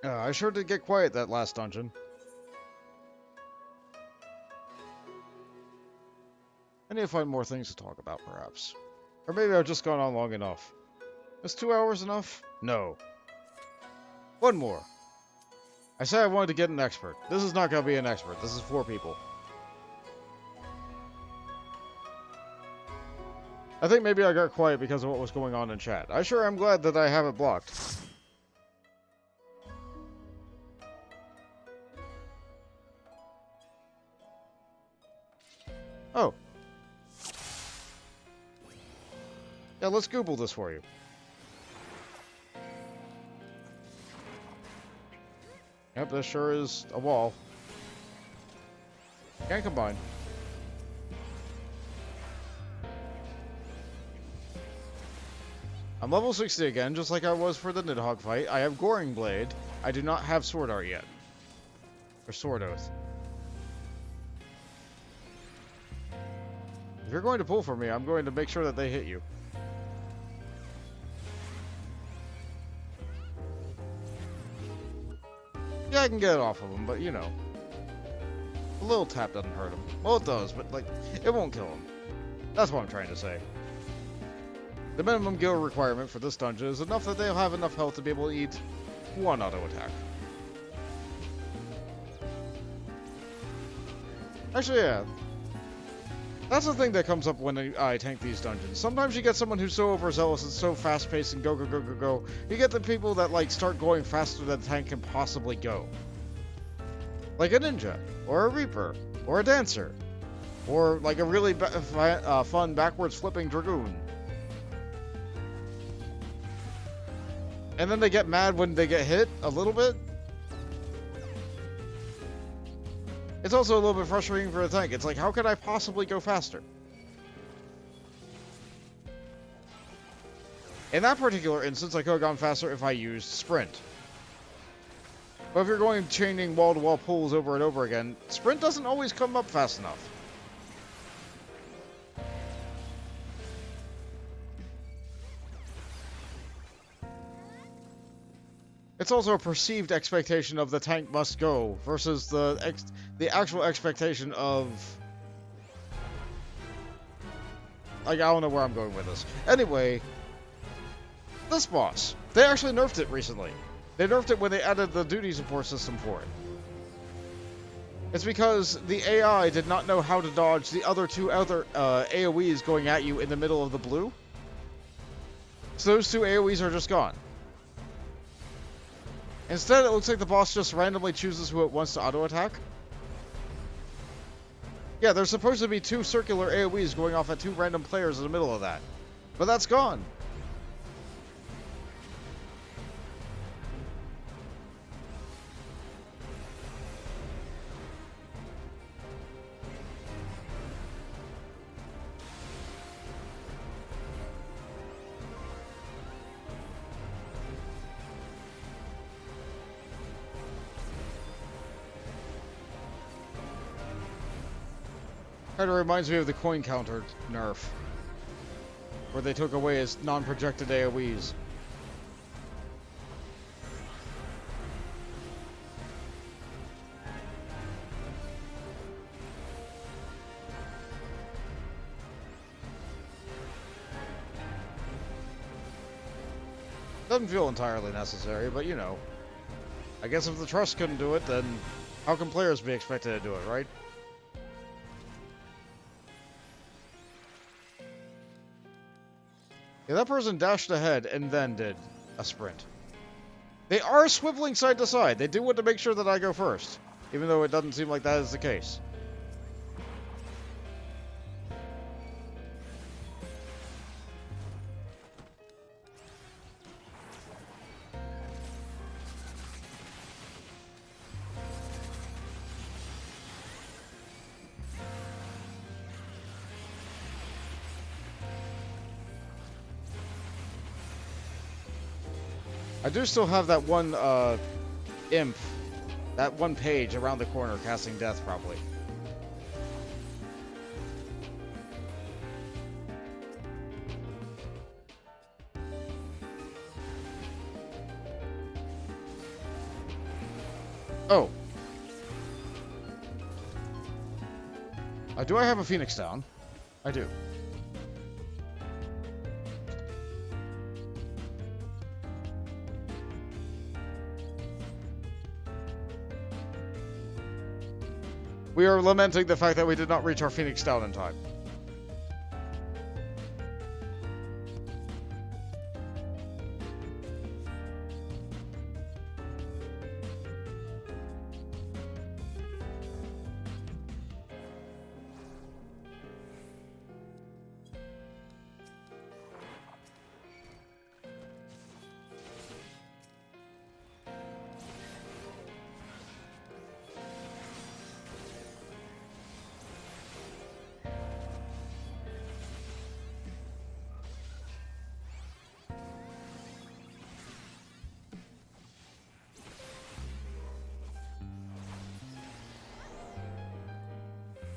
I sure did get quiet that last dungeon. I need to find more things to talk about, perhaps. Or maybe I've just gone on long enough. Is 2 hours enough? No. One more. I said I wanted to get an expert. This is not going to be an expert. This is 4 people. I think maybe I got quiet because of what was going on in chat. I sure am glad that I have it blocked. Oh. Yeah, let's Google this for you. Yep, this sure is a wall. Can't combine. I'm level 60 again, just like I was for the Nidhogg fight. I have Goring Blade. I do not have Sword Art yet. Or Sword Oath. If you're going to pull for me, I'm going to make sure that they hit you. Yeah, I can get it off of him, but you know. A little tap doesn't hurt him. Well, it does, but like, it won't kill him. That's what I'm trying to say. The minimum guild requirement for this dungeon is enough that they'll have enough health to be able to eat 1 auto attack. Actually, yeah. That's the thing that comes up when I tank these dungeons. Sometimes you get someone who's so overzealous and so fast-paced and go, go, go, go, go. You get the people that, like, start going faster than the tank can possibly go. Like a ninja, or a reaper, or a dancer, or, like, a really fun backwards-flipping dragoon. And then they get mad when they get hit a little bit. It's also a little bit frustrating for the tank. It's like, how could I possibly go faster? In that particular instance, I could have gone faster if I used sprint. But if you're going chaining wall-to-wall pulls over and over again, sprint doesn't always come up fast enough. It's also a perceived expectation of the tank must go versus the actual expectation of... Like, I don't know where I'm going with this. Anyway, this boss. They actually nerfed it recently. They nerfed it when they added the duty support system for it. It's because the AI did not know how to dodge the other 2 AoEs going at you in the middle of the blue. So those 2 AoEs are just gone. Instead, it looks like the boss just randomly chooses who it wants to auto-attack. Yeah, there's supposed to be 2 circular AoEs going off at 2 random players in the middle of that. But that's gone. Kind of reminds me of the coin counter nerf, where they took away his non-projected AoEs. Doesn't feel entirely necessary, but you know. I guess if the trust couldn't do it, then how can players be expected to do it, right? Yeah, that person dashed ahead and then did a sprint. They are swiveling side to side. They do want to make sure that I go first, even though it doesn't seem like that is the case. I do still have that one, imp, that one page around the corner casting death, probably. Oh. Do I have a Phoenix down? I do. We are lamenting the fact that we did not reach our Phoenix down in time.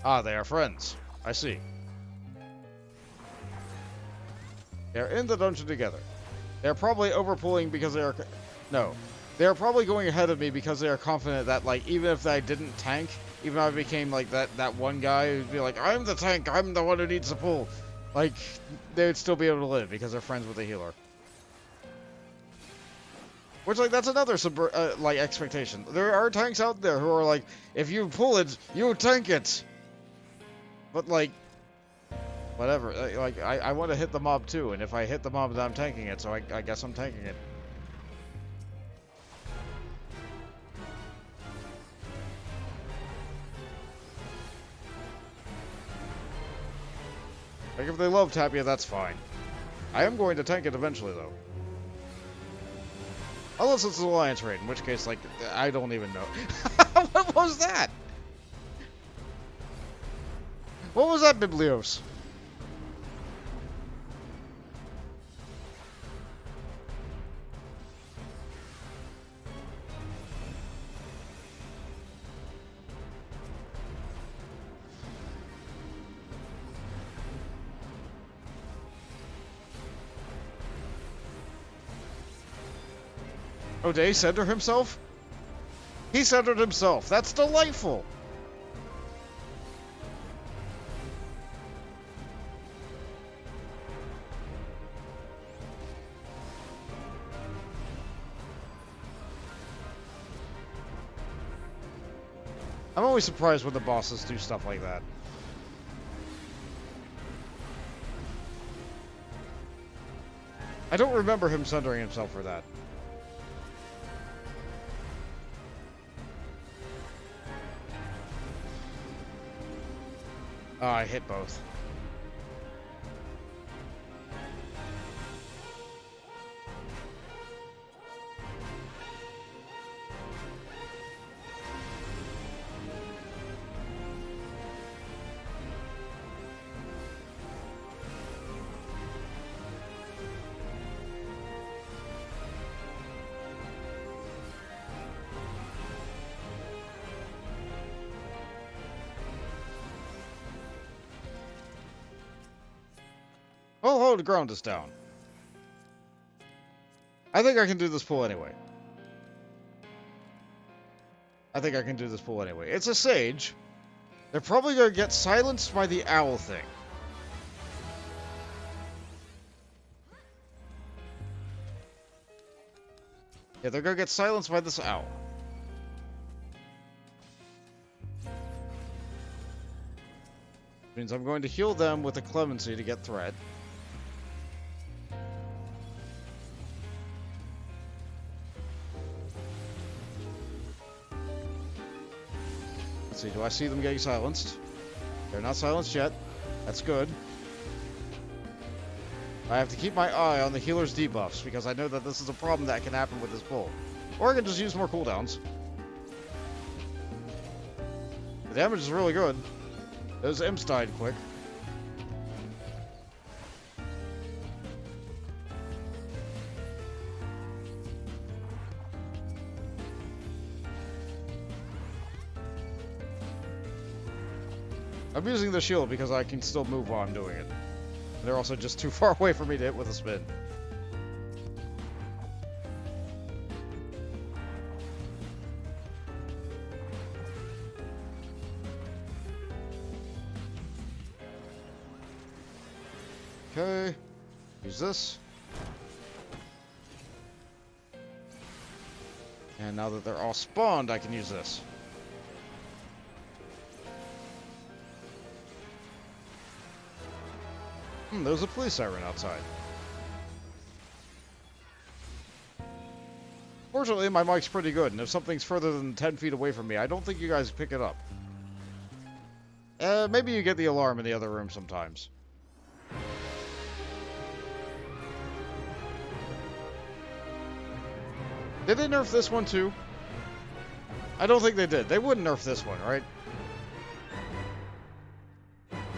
Ah, they are friends. I see. They're in the dungeon together. They're probably overpulling because they are... No. They're probably going ahead of me because they are confident that, like, even if I didn't tank, even if I became, like, that one guy who'd be like, I'm the tank, I'm the one who needs to pull, like, they would still be able to live because they're friends with the healer. Which, like, that's another, like, expectation. There are tanks out there who are like, if you pull it, you tank it! But, like, whatever. Like, I want to hit the mob, too. And if I hit the mob, then I'm tanking it. So I guess I'm tanking it. Like, if they love Tapia, that's fine. I am going to tank it eventually, though. Unless it's an Alliance raid, in which case, like, I don't even know. What was that? What was that, Biblios? O'Day center himself? He centered himself. That's delightful. I'm always surprised when the bosses do stuff like that. I don't remember him centering himself for that. Oh, I hit both. Oh, the ground is down. I think I can do this pull anyway. It's a sage. They're probably going to get silenced by the owl thing. Yeah, they're going to get silenced by this owl. Means I'm going to heal them with a clemency to get threat. Let's see, do I see them getting silenced? They're not silenced yet. That's good. I have to keep my eye on the healer's debuffs, because I know that this is a problem that can happen with this pull. Or I can just use more cooldowns. The damage is really good. Those imps died quick. I'm using the shield because I can still move while I'm doing it. They're also just too far away for me to hit with a spin. Okay, use this. And now that they're all spawned, I can use this. There's a police siren outside. Fortunately, my mic's pretty good, and if something's further than 10 feet away from me, I don't think you guys pick it up. Maybe you get the alarm in the other room sometimes. Did they nerf this one too? I don't think they did. They wouldn't nerf this one, right?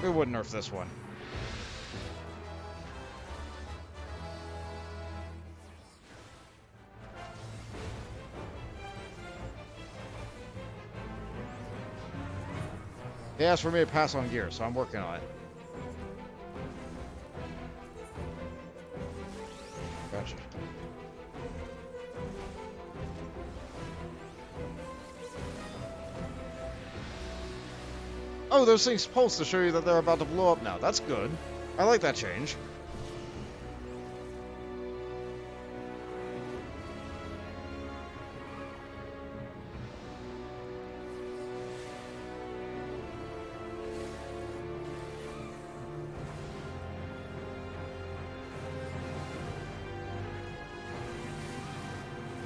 They wouldn't nerf this one. They asked for me to pass on gear, so I'm working on it. Gotcha. Oh, those things pulse to show you that they're about to blow up now. That's good. I like that change.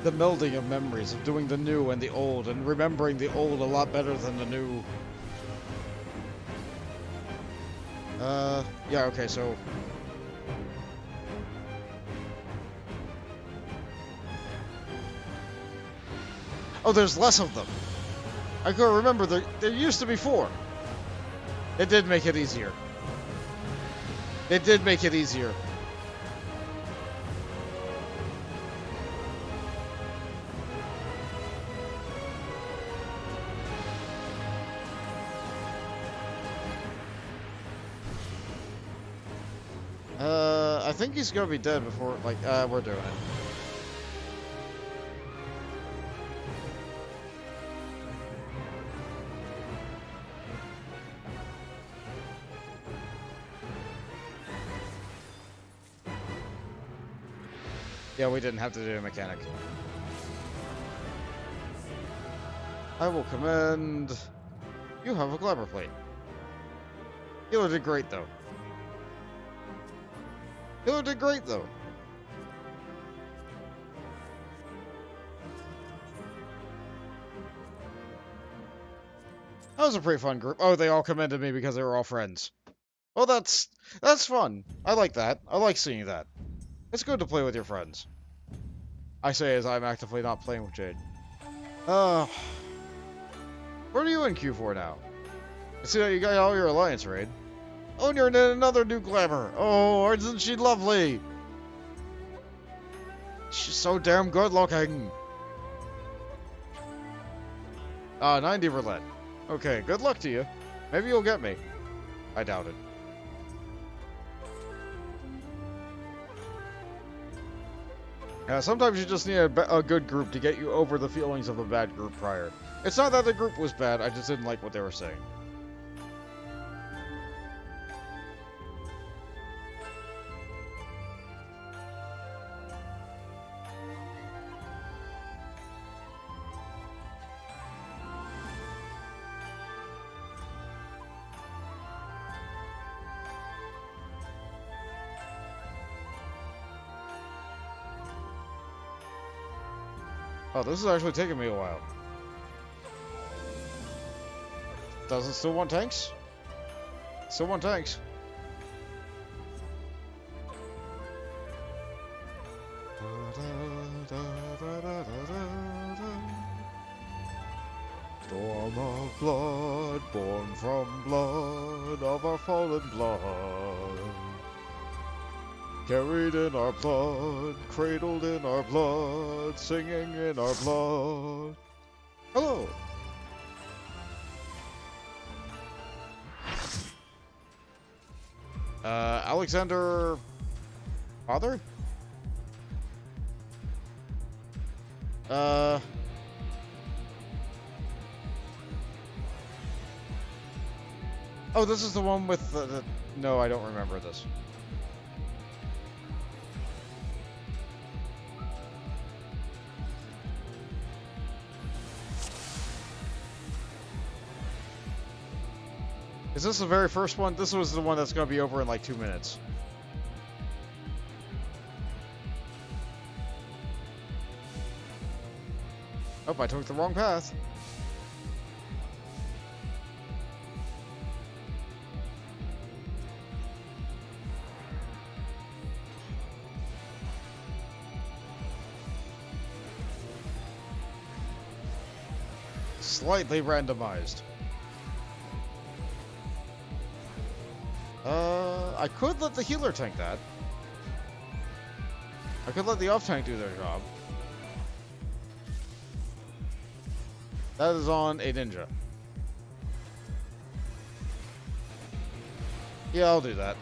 The melding of memories of doing the new and the old, and remembering the old a lot better than the new. Yeah, okay, so... Oh, there's less of them. I couldn't remember, there used to be 4. It did make it easier. It did make it easier. I think he's gonna be dead before, like, we're doing it. Yeah, we didn't have to do a mechanic. I will commend... You have a glamour plate. Healer did great, though. Healer did great, though. That was a pretty fun group. Oh, they all commended me because they were all friends. Well, that's fun. I like that. I like seeing that. It's good to play with your friends. I say as I'm actively not playing with Jade. What are you in queue for now? I see that you got all your alliance raid. Oh, and you're in another new glamour. Oh, isn't she lovely? She's so damn good looking. 90 roulette. Okay, good luck to you. Maybe you'll get me. I doubt it. Sometimes you just need a good group to get you over the feelings of a bad group prior. It's not that the group was bad, I just didn't like what they were saying. Oh, this is actually taking me a while. Does it still want tanks? Still want tanks. Storm of blood, born from blood of our fallen blood. Carried in our blood, cradled in our blood, singing in our blood. Hello! Alexander... Father? Oh, this is the one with the... No, I don't remember this. Is this the very first one? This was the one that's going to be over in like 2 minutes. Oh, I took the wrong path. Slightly randomized. I could let the healer tank that. I could let the off tank do their job. That is on a ninja. Yeah, I'll do that.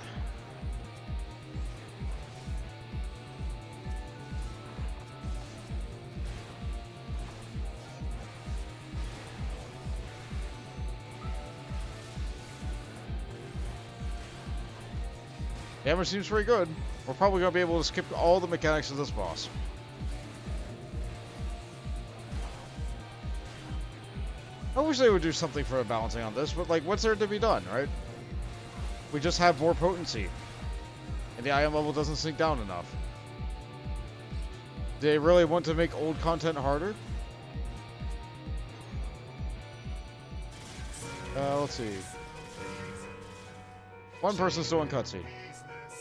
Damage seems pretty good. We're probably going to be able to skip all the mechanics of this boss. I wish they would do something for a balancing on this, but like, what's there to be done, right? We just have more potency. And the IM level doesn't sink down enough. Do they really want to make old content harder? Let's see. One person's still in cutscene.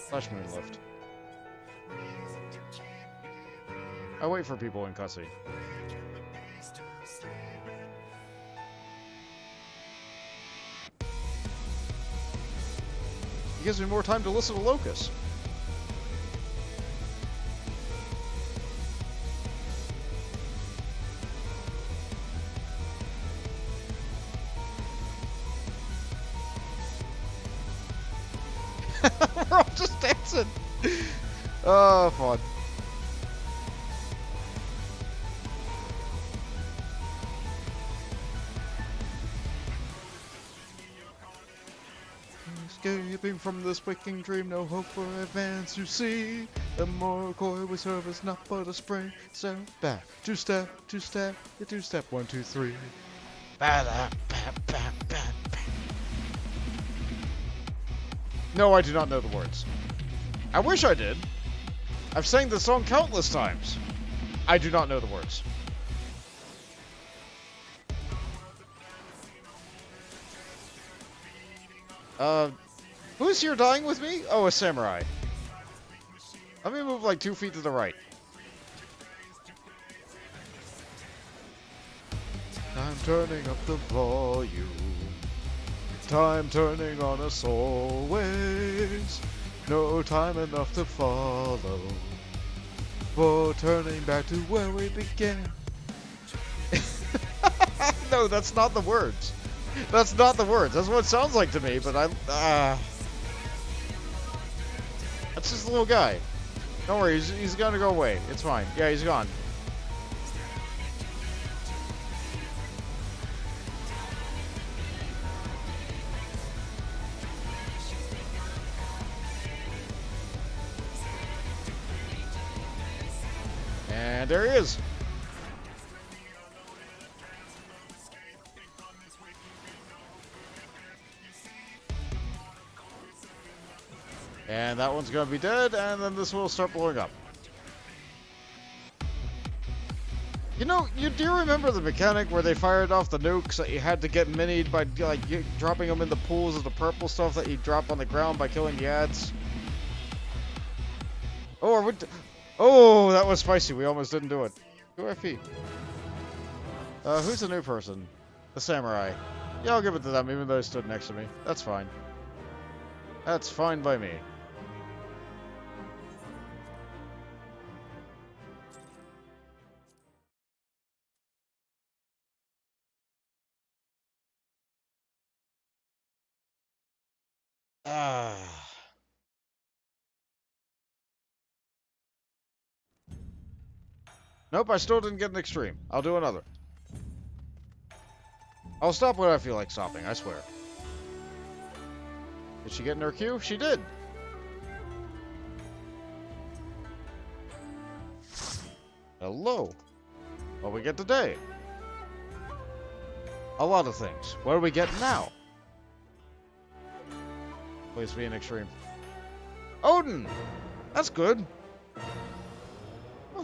Flash Moonlift. I wait for people in cutscene. It gives me more time to listen to Locust. We're all just dancing. Oh, fun. Escaping from this waking dream, no hope for advance, you see. The more coy we serve is not but a spring. Step back, two-step, two-step, you two-step, 1, 2, 3. No, I do not know the words. I wish I did. I've sang this song countless times. I do not know the words. Who's here dying with me? Oh, a samurai. Let me move like 2 feet to the right. I'm turning up the volume. Time turning on us always. No time enough to follow. For turning back to where we began. No, that's not the words. That's not the words. That's what it sounds like to me, but that's just a little guy. Don't worry, he's gonna go away. It's fine. Yeah, he's gone. And there he is. And that one's gonna be dead, and then this will start blowing up. You know, do you remember the mechanic where they fired off the nukes that you had to get minied by like dropping them in the pools of the purple stuff that you drop on the ground by killing the ads? Oh, oh, that was spicy. We almost didn't do it. 2 FP. Who's the new person? The samurai. Yeah, I'll give it to them, even though they stood next to me. That's fine. That's fine by me. Ah. Nope, I still didn't get an extreme. I'll do another. I'll stop when I feel like stopping, I swear. Did she get in her queue? She did! Hello. What we get today? A lot of things. What do we get now? Please be an extreme. Odin! That's good. Huh.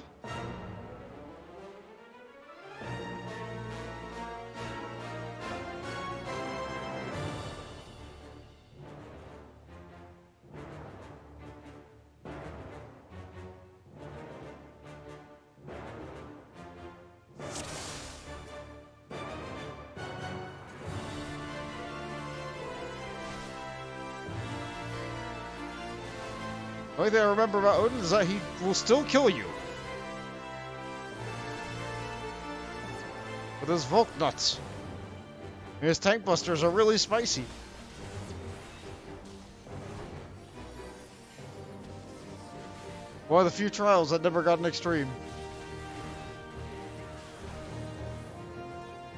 The only thing I remember about Odin is that he will still kill you. With his Volk nuts. And his tank busters are really spicy. One of the few trials that never got an extreme.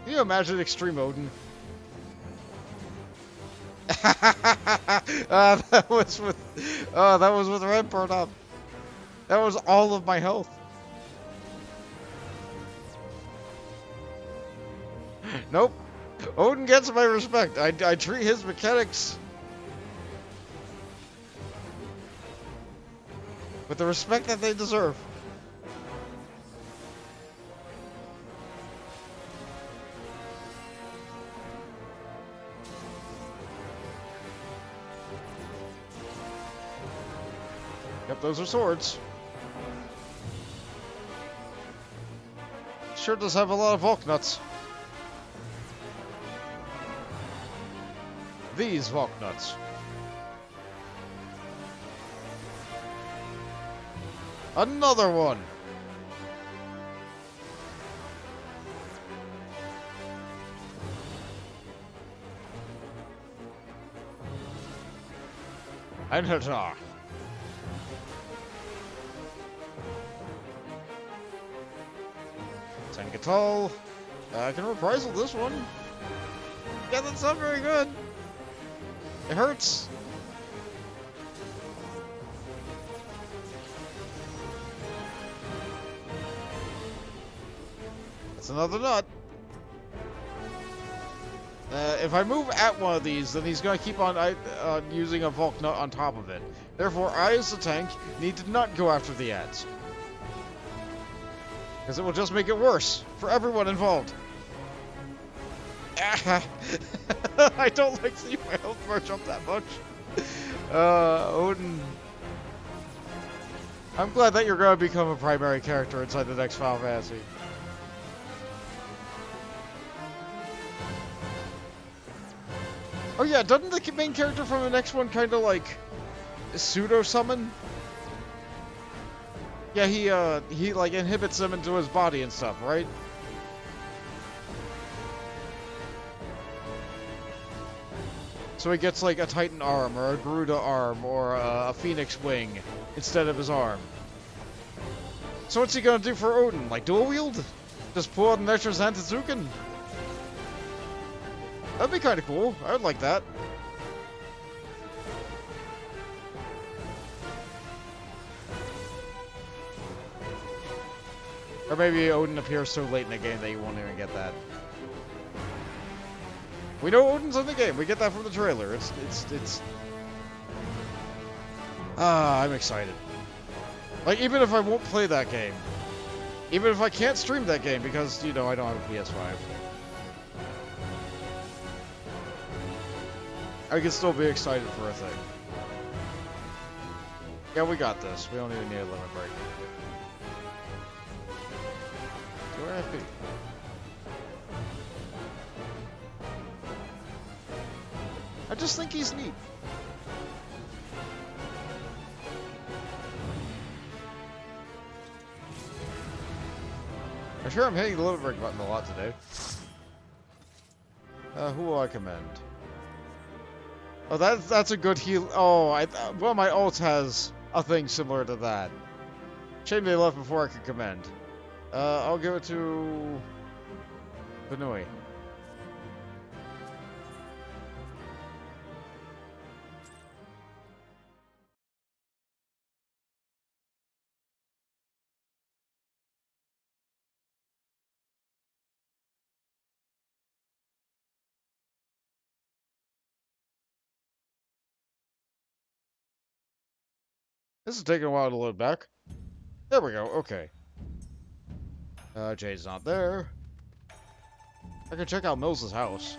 Can you imagine Extreme Odin? That was with red burn up. That was all of my health. Nope. Odin gets my respect. I treat his mechanics with the respect that they deserve. Yep, those are swords. Sure does have a lot of Volk nuts. These Volk nuts. Another one. And Hatar. Tengatal. I can reprisal this one. Yeah, that's not very good. It hurts. That's another nut. If I move at one of these, then he's going to keep on using a Volk nut on top of it. Therefore, I, as the tank, need to not go after the ads. Because it will just make it worse for everyone involved. I don't like seeing my health march up that much. Odin. I'm glad that you're going to become a primary character inside the next Final Fantasy. Oh yeah, doesn't the main character from the next one kind of like pseudo-summon? Yeah, he like inhibits them into his body and stuff, right? So he gets like a Titan arm or a Garuda arm or a Phoenix wing instead of his arm. So what's he gonna do for Odin? Like dual wield? Just pull out an extra Zantetsuken? That'd be kind of cool. I would like that. Or maybe Odin appears so late in the game that you won't even get that. We know Odin's in the game. We get that from the trailer. I'm excited. Like, even if I won't play that game. Even if I can't stream that game because, you know, I don't have a PS5. I can still be excited for a thing. Yeah, we got this. We don't even need a limit break. Where FP? I just think he's neat. I'm sure I'm hitting the limit break button a lot today. Who will I commend? Oh, that's a good heal. Oh, one of my ults has a thing similar to that. Shame they left before I could commend. I'll give it to Benui. This is taking a while to load back. There we go, okay. Jade's not there. I can check out Mills' house.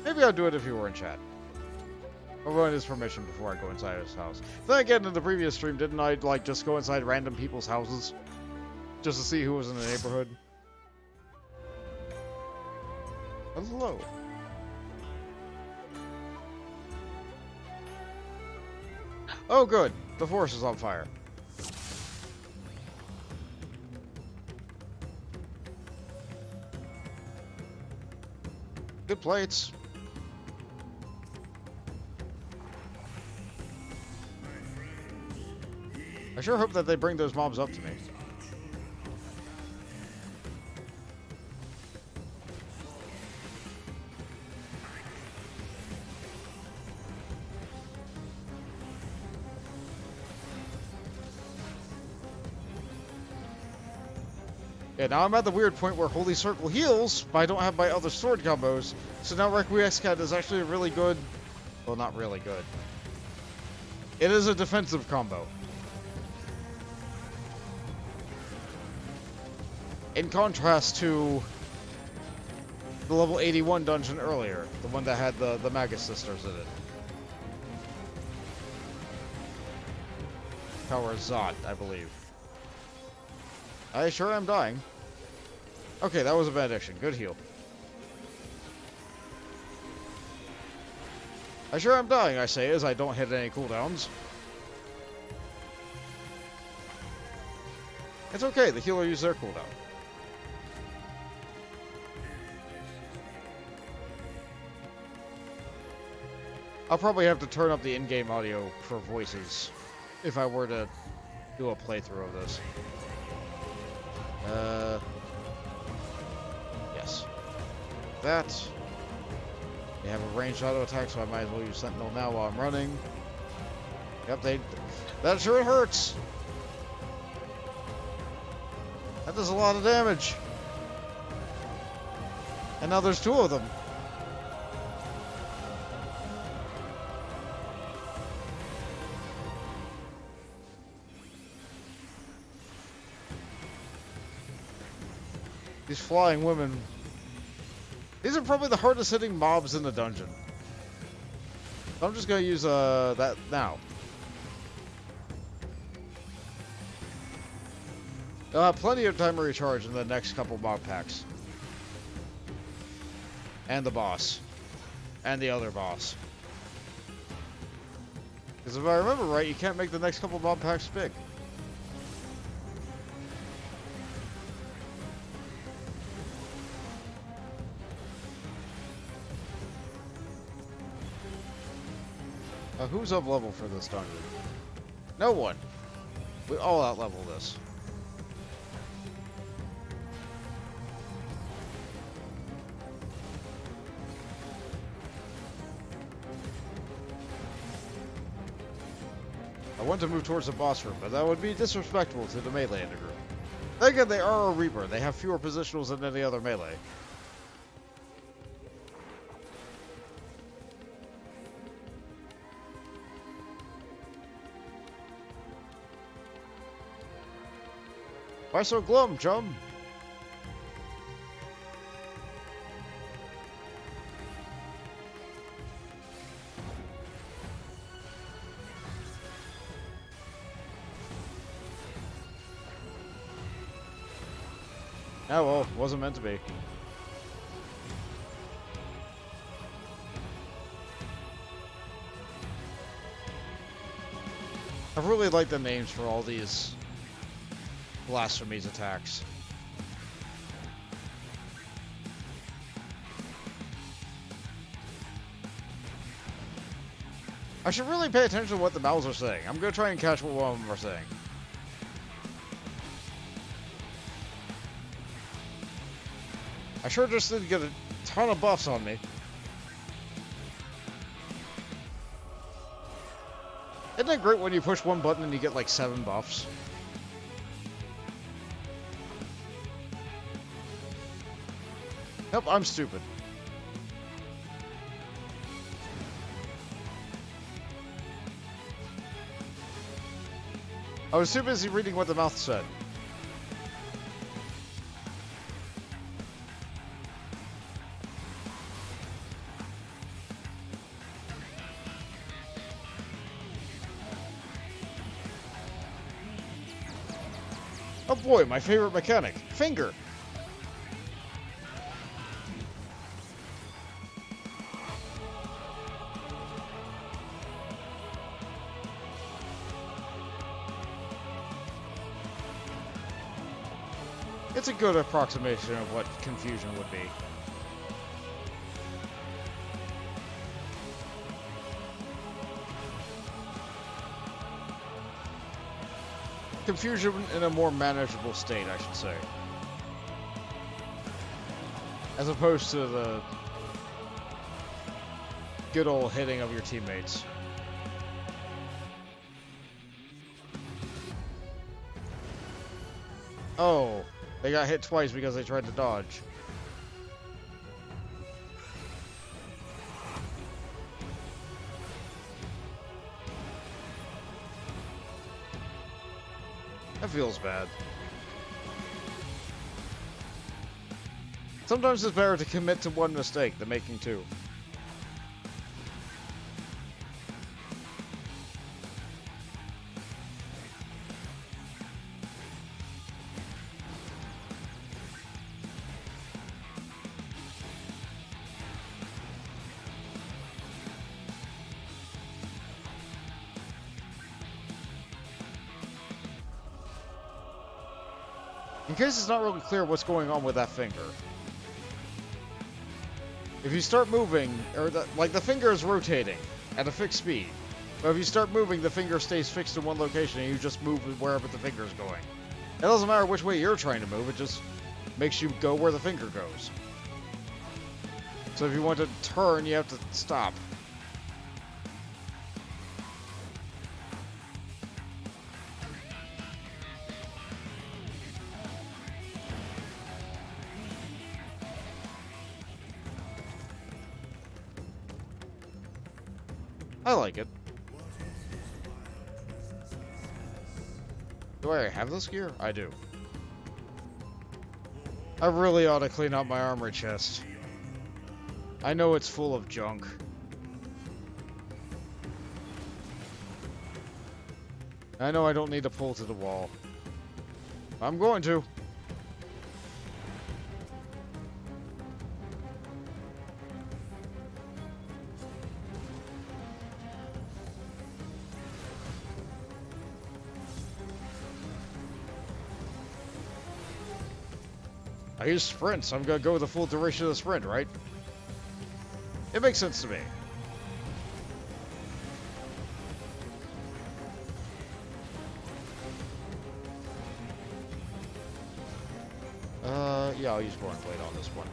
Maybe I'll do it if he were in chat. I'll go in his permission before I go inside his house. Then again, in the previous stream, didn't I, like, just go inside random people's houses? Just to see who was in the neighborhood? Hello. Oh, good. The forest is on fire. Good plates. I sure hope that they bring those mobs up to me. Yeah, now I'm at the weird point where Holy Circle heals, but I don't have my other sword combos. So now Requiescat is actually a really good... Well, not really good. It is a defensive combo. In contrast to the level 81 dungeon earlier, the one that had the Magus sisters in it. Tower Zot, I believe. I sure am dying. Okay, that was a benediction. Good heal. I sure am dying, I say, as I don't hit any cooldowns. It's okay, the healer used their cooldown. I'll probably have to turn up the in-game audio for voices if I were to do a playthrough of this. Yes. That. They have a ranged auto attack, so I might as well use Sentinel now while I'm running. Yep, that sure hurts. That does a lot of damage. And now there's two of them. These flying women. These are probably the hardest hitting mobs in the dungeon. So I'm just gonna use that now. I'll have plenty of time to recharge in the next couple mob packs. And the boss. And the other boss. Because if I remember right, you can't make the next couple mob packs big. Who's up level for this dungeon? No one. We all out level this. want to move towards the boss room, but that would be disrespectful to the melee in the group. Then again, they are a Reaper. They have fewer positionals than any other melee. Why so glum, chum? Oh well, wasn't meant to be. I really like the names for all these Blasphemy's attacks. I should really pay attention to what the mouths are saying. I'm gonna try and catch what one of them are saying. I sure just did get a ton of buffs on me. Isn't it great when you push one button and you get like 7 buffs? Nope, I'm stupid. I was too busy reading what the mouth said. Oh boy, my favorite mechanic, finger. It's a good approximation of what confusion would be. Confusion in a more manageable state, I should say. As opposed to the good old hitting of your teammates. Oh, they got hit twice because they tried to dodge. That feels bad. Sometimes it's better to commit to one mistake than making two. In case it's not really clear what's going on with that finger. If you start moving, or the finger is rotating at a fixed speed. But if you start moving, the finger stays fixed in one location and you just move wherever the finger is going. It doesn't matter which way you're trying to move, it just makes you go where the finger goes. So if you want to turn, you have to stop. I like it. Do I have this gear? I do. I really ought to clean out my armory chest. I know it's full of junk. I know I don't need to pull to the wall. I'm going to. I use sprints. I'm gonna go with the full duration of the sprint, right? It makes sense to me. Yeah, I'll use Born Blade on this one.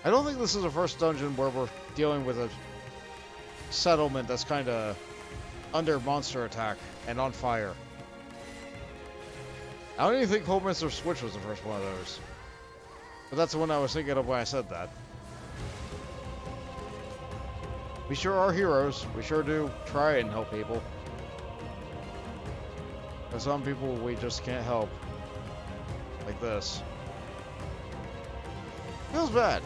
I don't think this is the first dungeon where we're dealing with a settlement that's kind of under monster attack and on fire. I don't even think Coldminster Switch was the first one of those. But that's the one I was thinking of when I said that. We sure are heroes. We sure do try and help people. But some people we just can't help. Like this. Feels bad.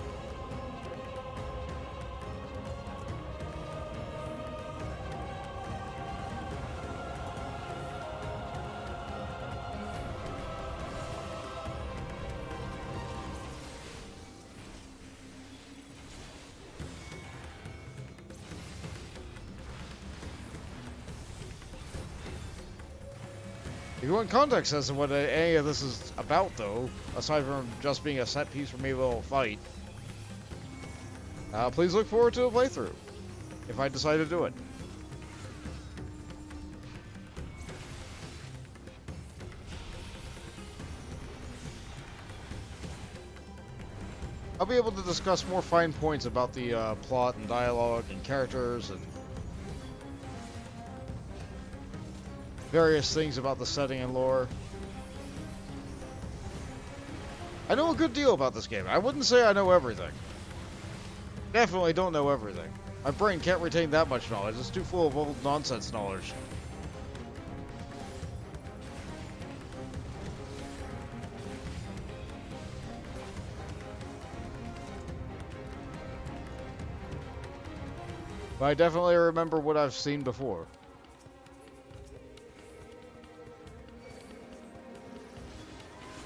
If you want context as to what any of this is about, though, aside from just being a set piece for me to fight, please look forward to a playthrough, if I decide to do it. I'll be able to discuss more fine points about the plot and dialogue and characters and various things about the setting and lore. I know a good deal about this game. I wouldn't say I know everything. Definitely don't know everything. My brain can't retain that much knowledge. It's too full of old nonsense knowledge. But I definitely remember what I've seen before.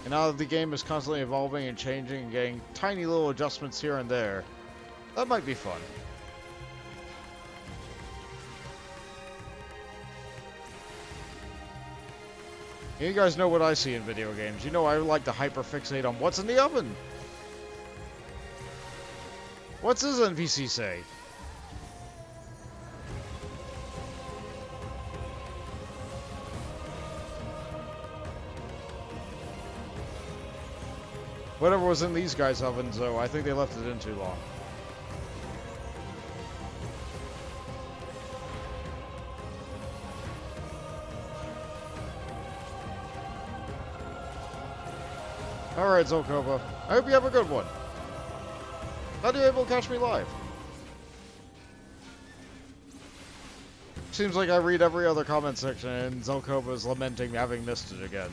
And now that the game is constantly evolving and changing and getting tiny little adjustments here and there, that might be fun. You guys know what I see in video games. You know I like to hyperfixate on what's in the oven. What's this NPC say? Whatever was in these guys' ovens, though, I think they left it in too long. Alright, Zolkova. I hope you have a good one. Glad you're able to catch me live. Seems like I read every other comment section and Zolkova's lamenting having missed it again.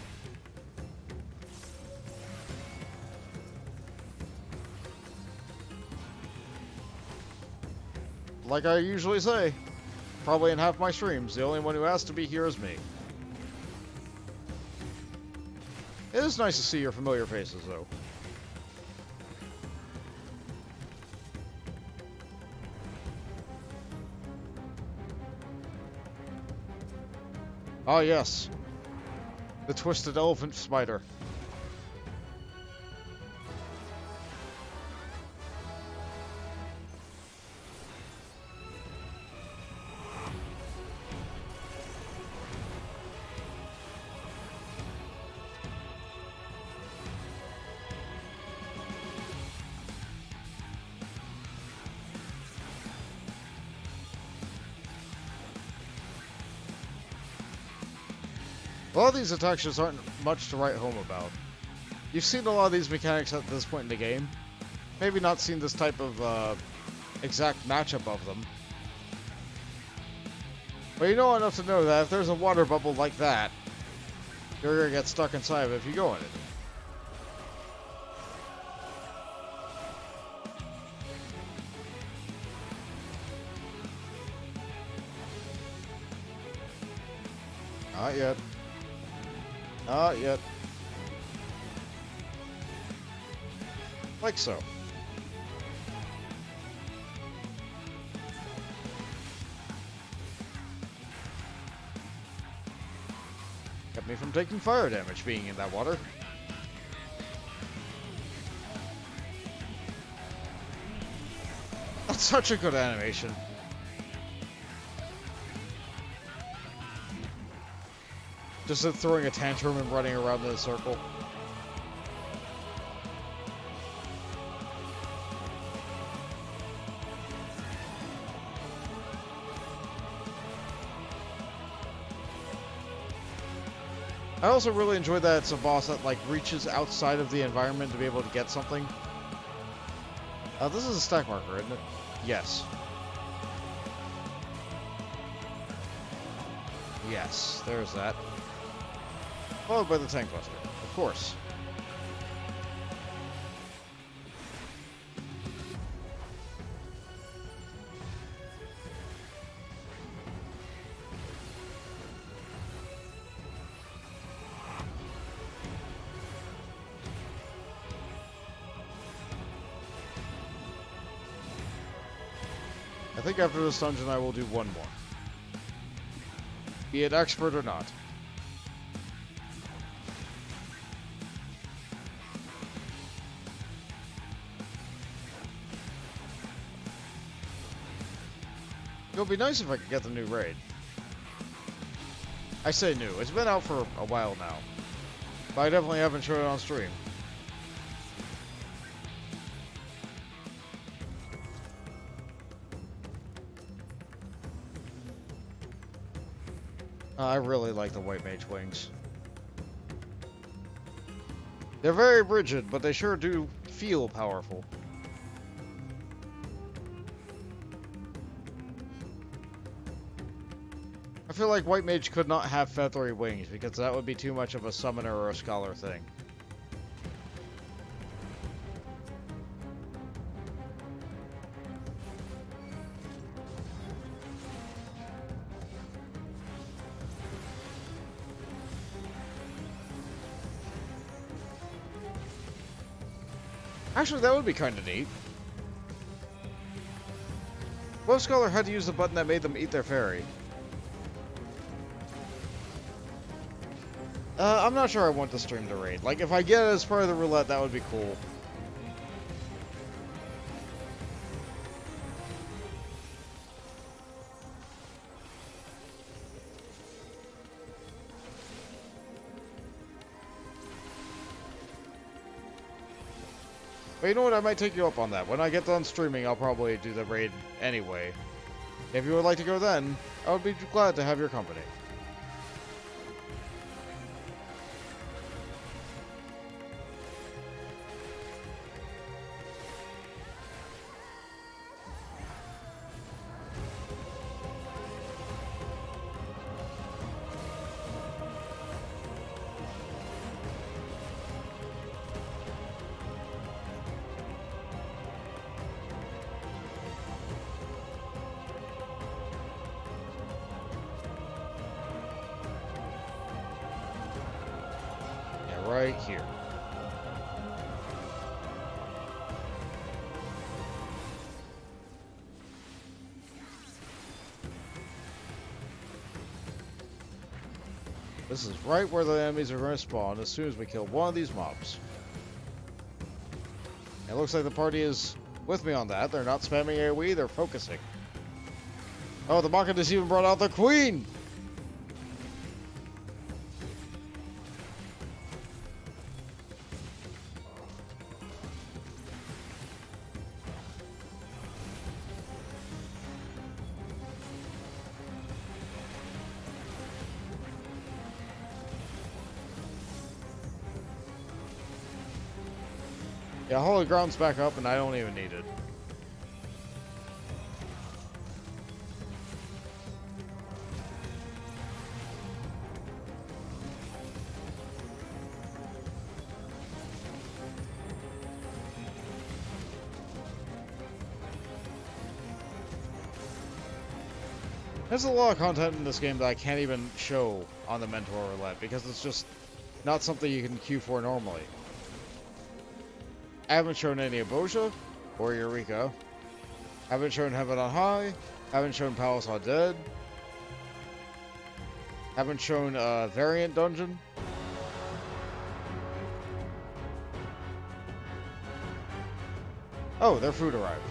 Like I usually say, probably in half my streams, the only one who has to be here is me. It is nice to see your familiar faces, though. Ah, yes. The twisted elephant spider. A lot of these attacks just aren't much to write home about. You've seen a lot of these mechanics at this point in the game. Maybe not seen this type of exact matchup of them. But you know enough to know that if there's a water bubble like that, you're gonna get stuck inside of it if you go in it. Not yet. Not yet. Like so. Kept me from taking fire damage being in that water. That's such a good animation. Just throwing a tantrum and running around in a circle. I also really enjoy that it's a boss that like reaches outside of the environment to be able to get something. This is a stack marker, isn't it? Yes. Yes, there's that. Followed by the tank buster, of course. I think after this dungeon I will do one more. Be it expert or not. It would be nice if I could get the new raid. I say new, it's been out for a while now. But I definitely haven't shown it on stream. I really like the white mage wings. They're very rigid, but they sure do feel powerful. I feel like white mage could not have feathery wings because that would be too much of a summoner or a scholar thing. Actually, that would be kind of neat. What if Scholar had to use the button that made them eat their fairy? I'm not sure I want to stream the raid. Like, if I get it as part of the roulette, that would be cool. But you know what, I might take you up on that. When I get done streaming, I'll probably do the raid anyway. If you would like to go then, I would be glad to have your company. Right here. This is right where the enemies are going to spawn as soon as we kill one of these mobs. It looks like the party is with me on that. They're not spamming AoE, they're focusing. Oh, the Maka just even brought out the Queen! Yeah, Holy Ground's back up and I don't even need it. There's a lot of content in this game that I can't even show on the Mentor Roulette because it's just not something you can queue for normally. I haven't shown any Abosia or Eureka. Haven't shown Heaven on High. Haven't shown Palace on Dead. Haven't shown Variant Dungeon. Oh, their food arrived.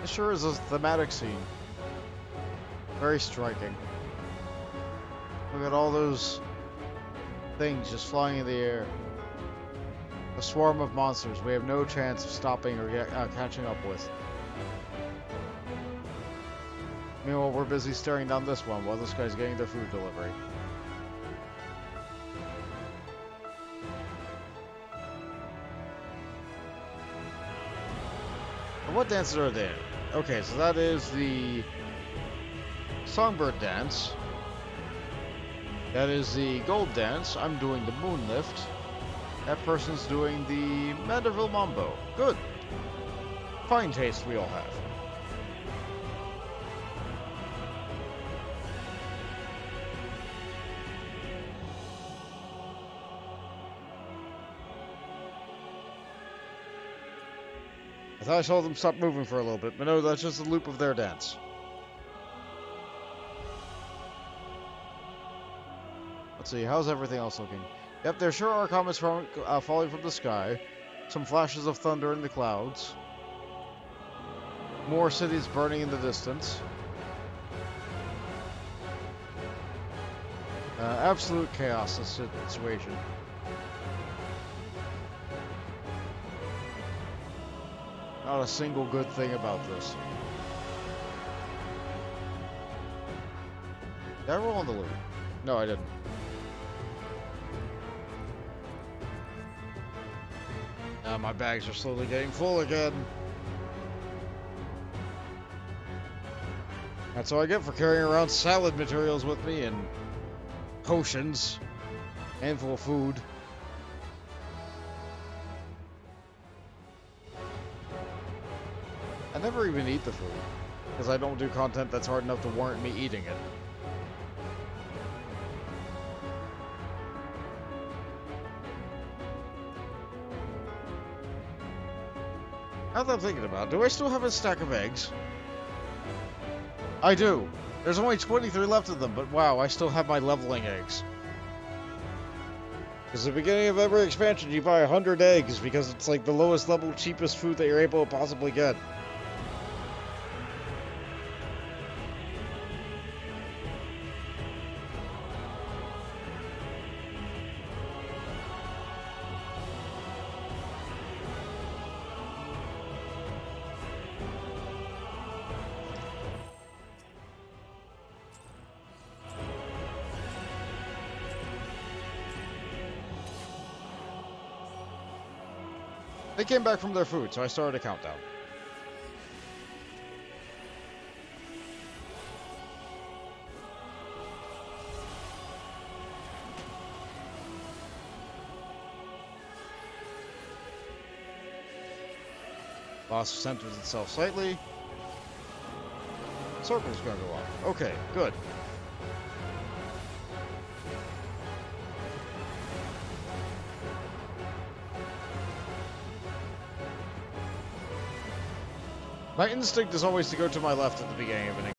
It sure is a thematic scene. Very striking. Look at all those things just flying in the air. A swarm of monsters we have no chance of stopping or catching up with. Meanwhile, we're busy staring down this one while this guy's getting their food delivery. And what dances are there? Okay, so that is the Songbird dance. That is the Gold dance. I'm doing the Moon lift. That person's doing the Mandeville Mambo. Good. Fine taste we all have. I thought I saw them stop moving for a little bit, but no, that's just the loop of their dance. Let's see, how's everything else looking? Yep, there sure are comets falling from the sky. Some flashes of thunder in the clouds. More cities burning in the distance. Absolute chaos, this situation. Not a single good thing about this. Did I roll on the loop? No, I didn't. My bags are slowly getting full again. That's what I get for carrying around salad materials with me and potions. Handful of food. I never even eat the food, because I don't do content that's hard enough to warrant me eating it. Now that I'm thinking about it, do I still have a stack of eggs? I do. There's only 23 left of them, but wow, I still have my leveling eggs. Because at the beginning of every expansion, you buy 100 eggs, because it's like the lowest level, cheapest food that you're able to possibly get. They came back from their food, so I started a countdown. Boss centers itself slightly. Circle's gonna go off. Okay, good. My instinct is always to go to my left at the beginning of an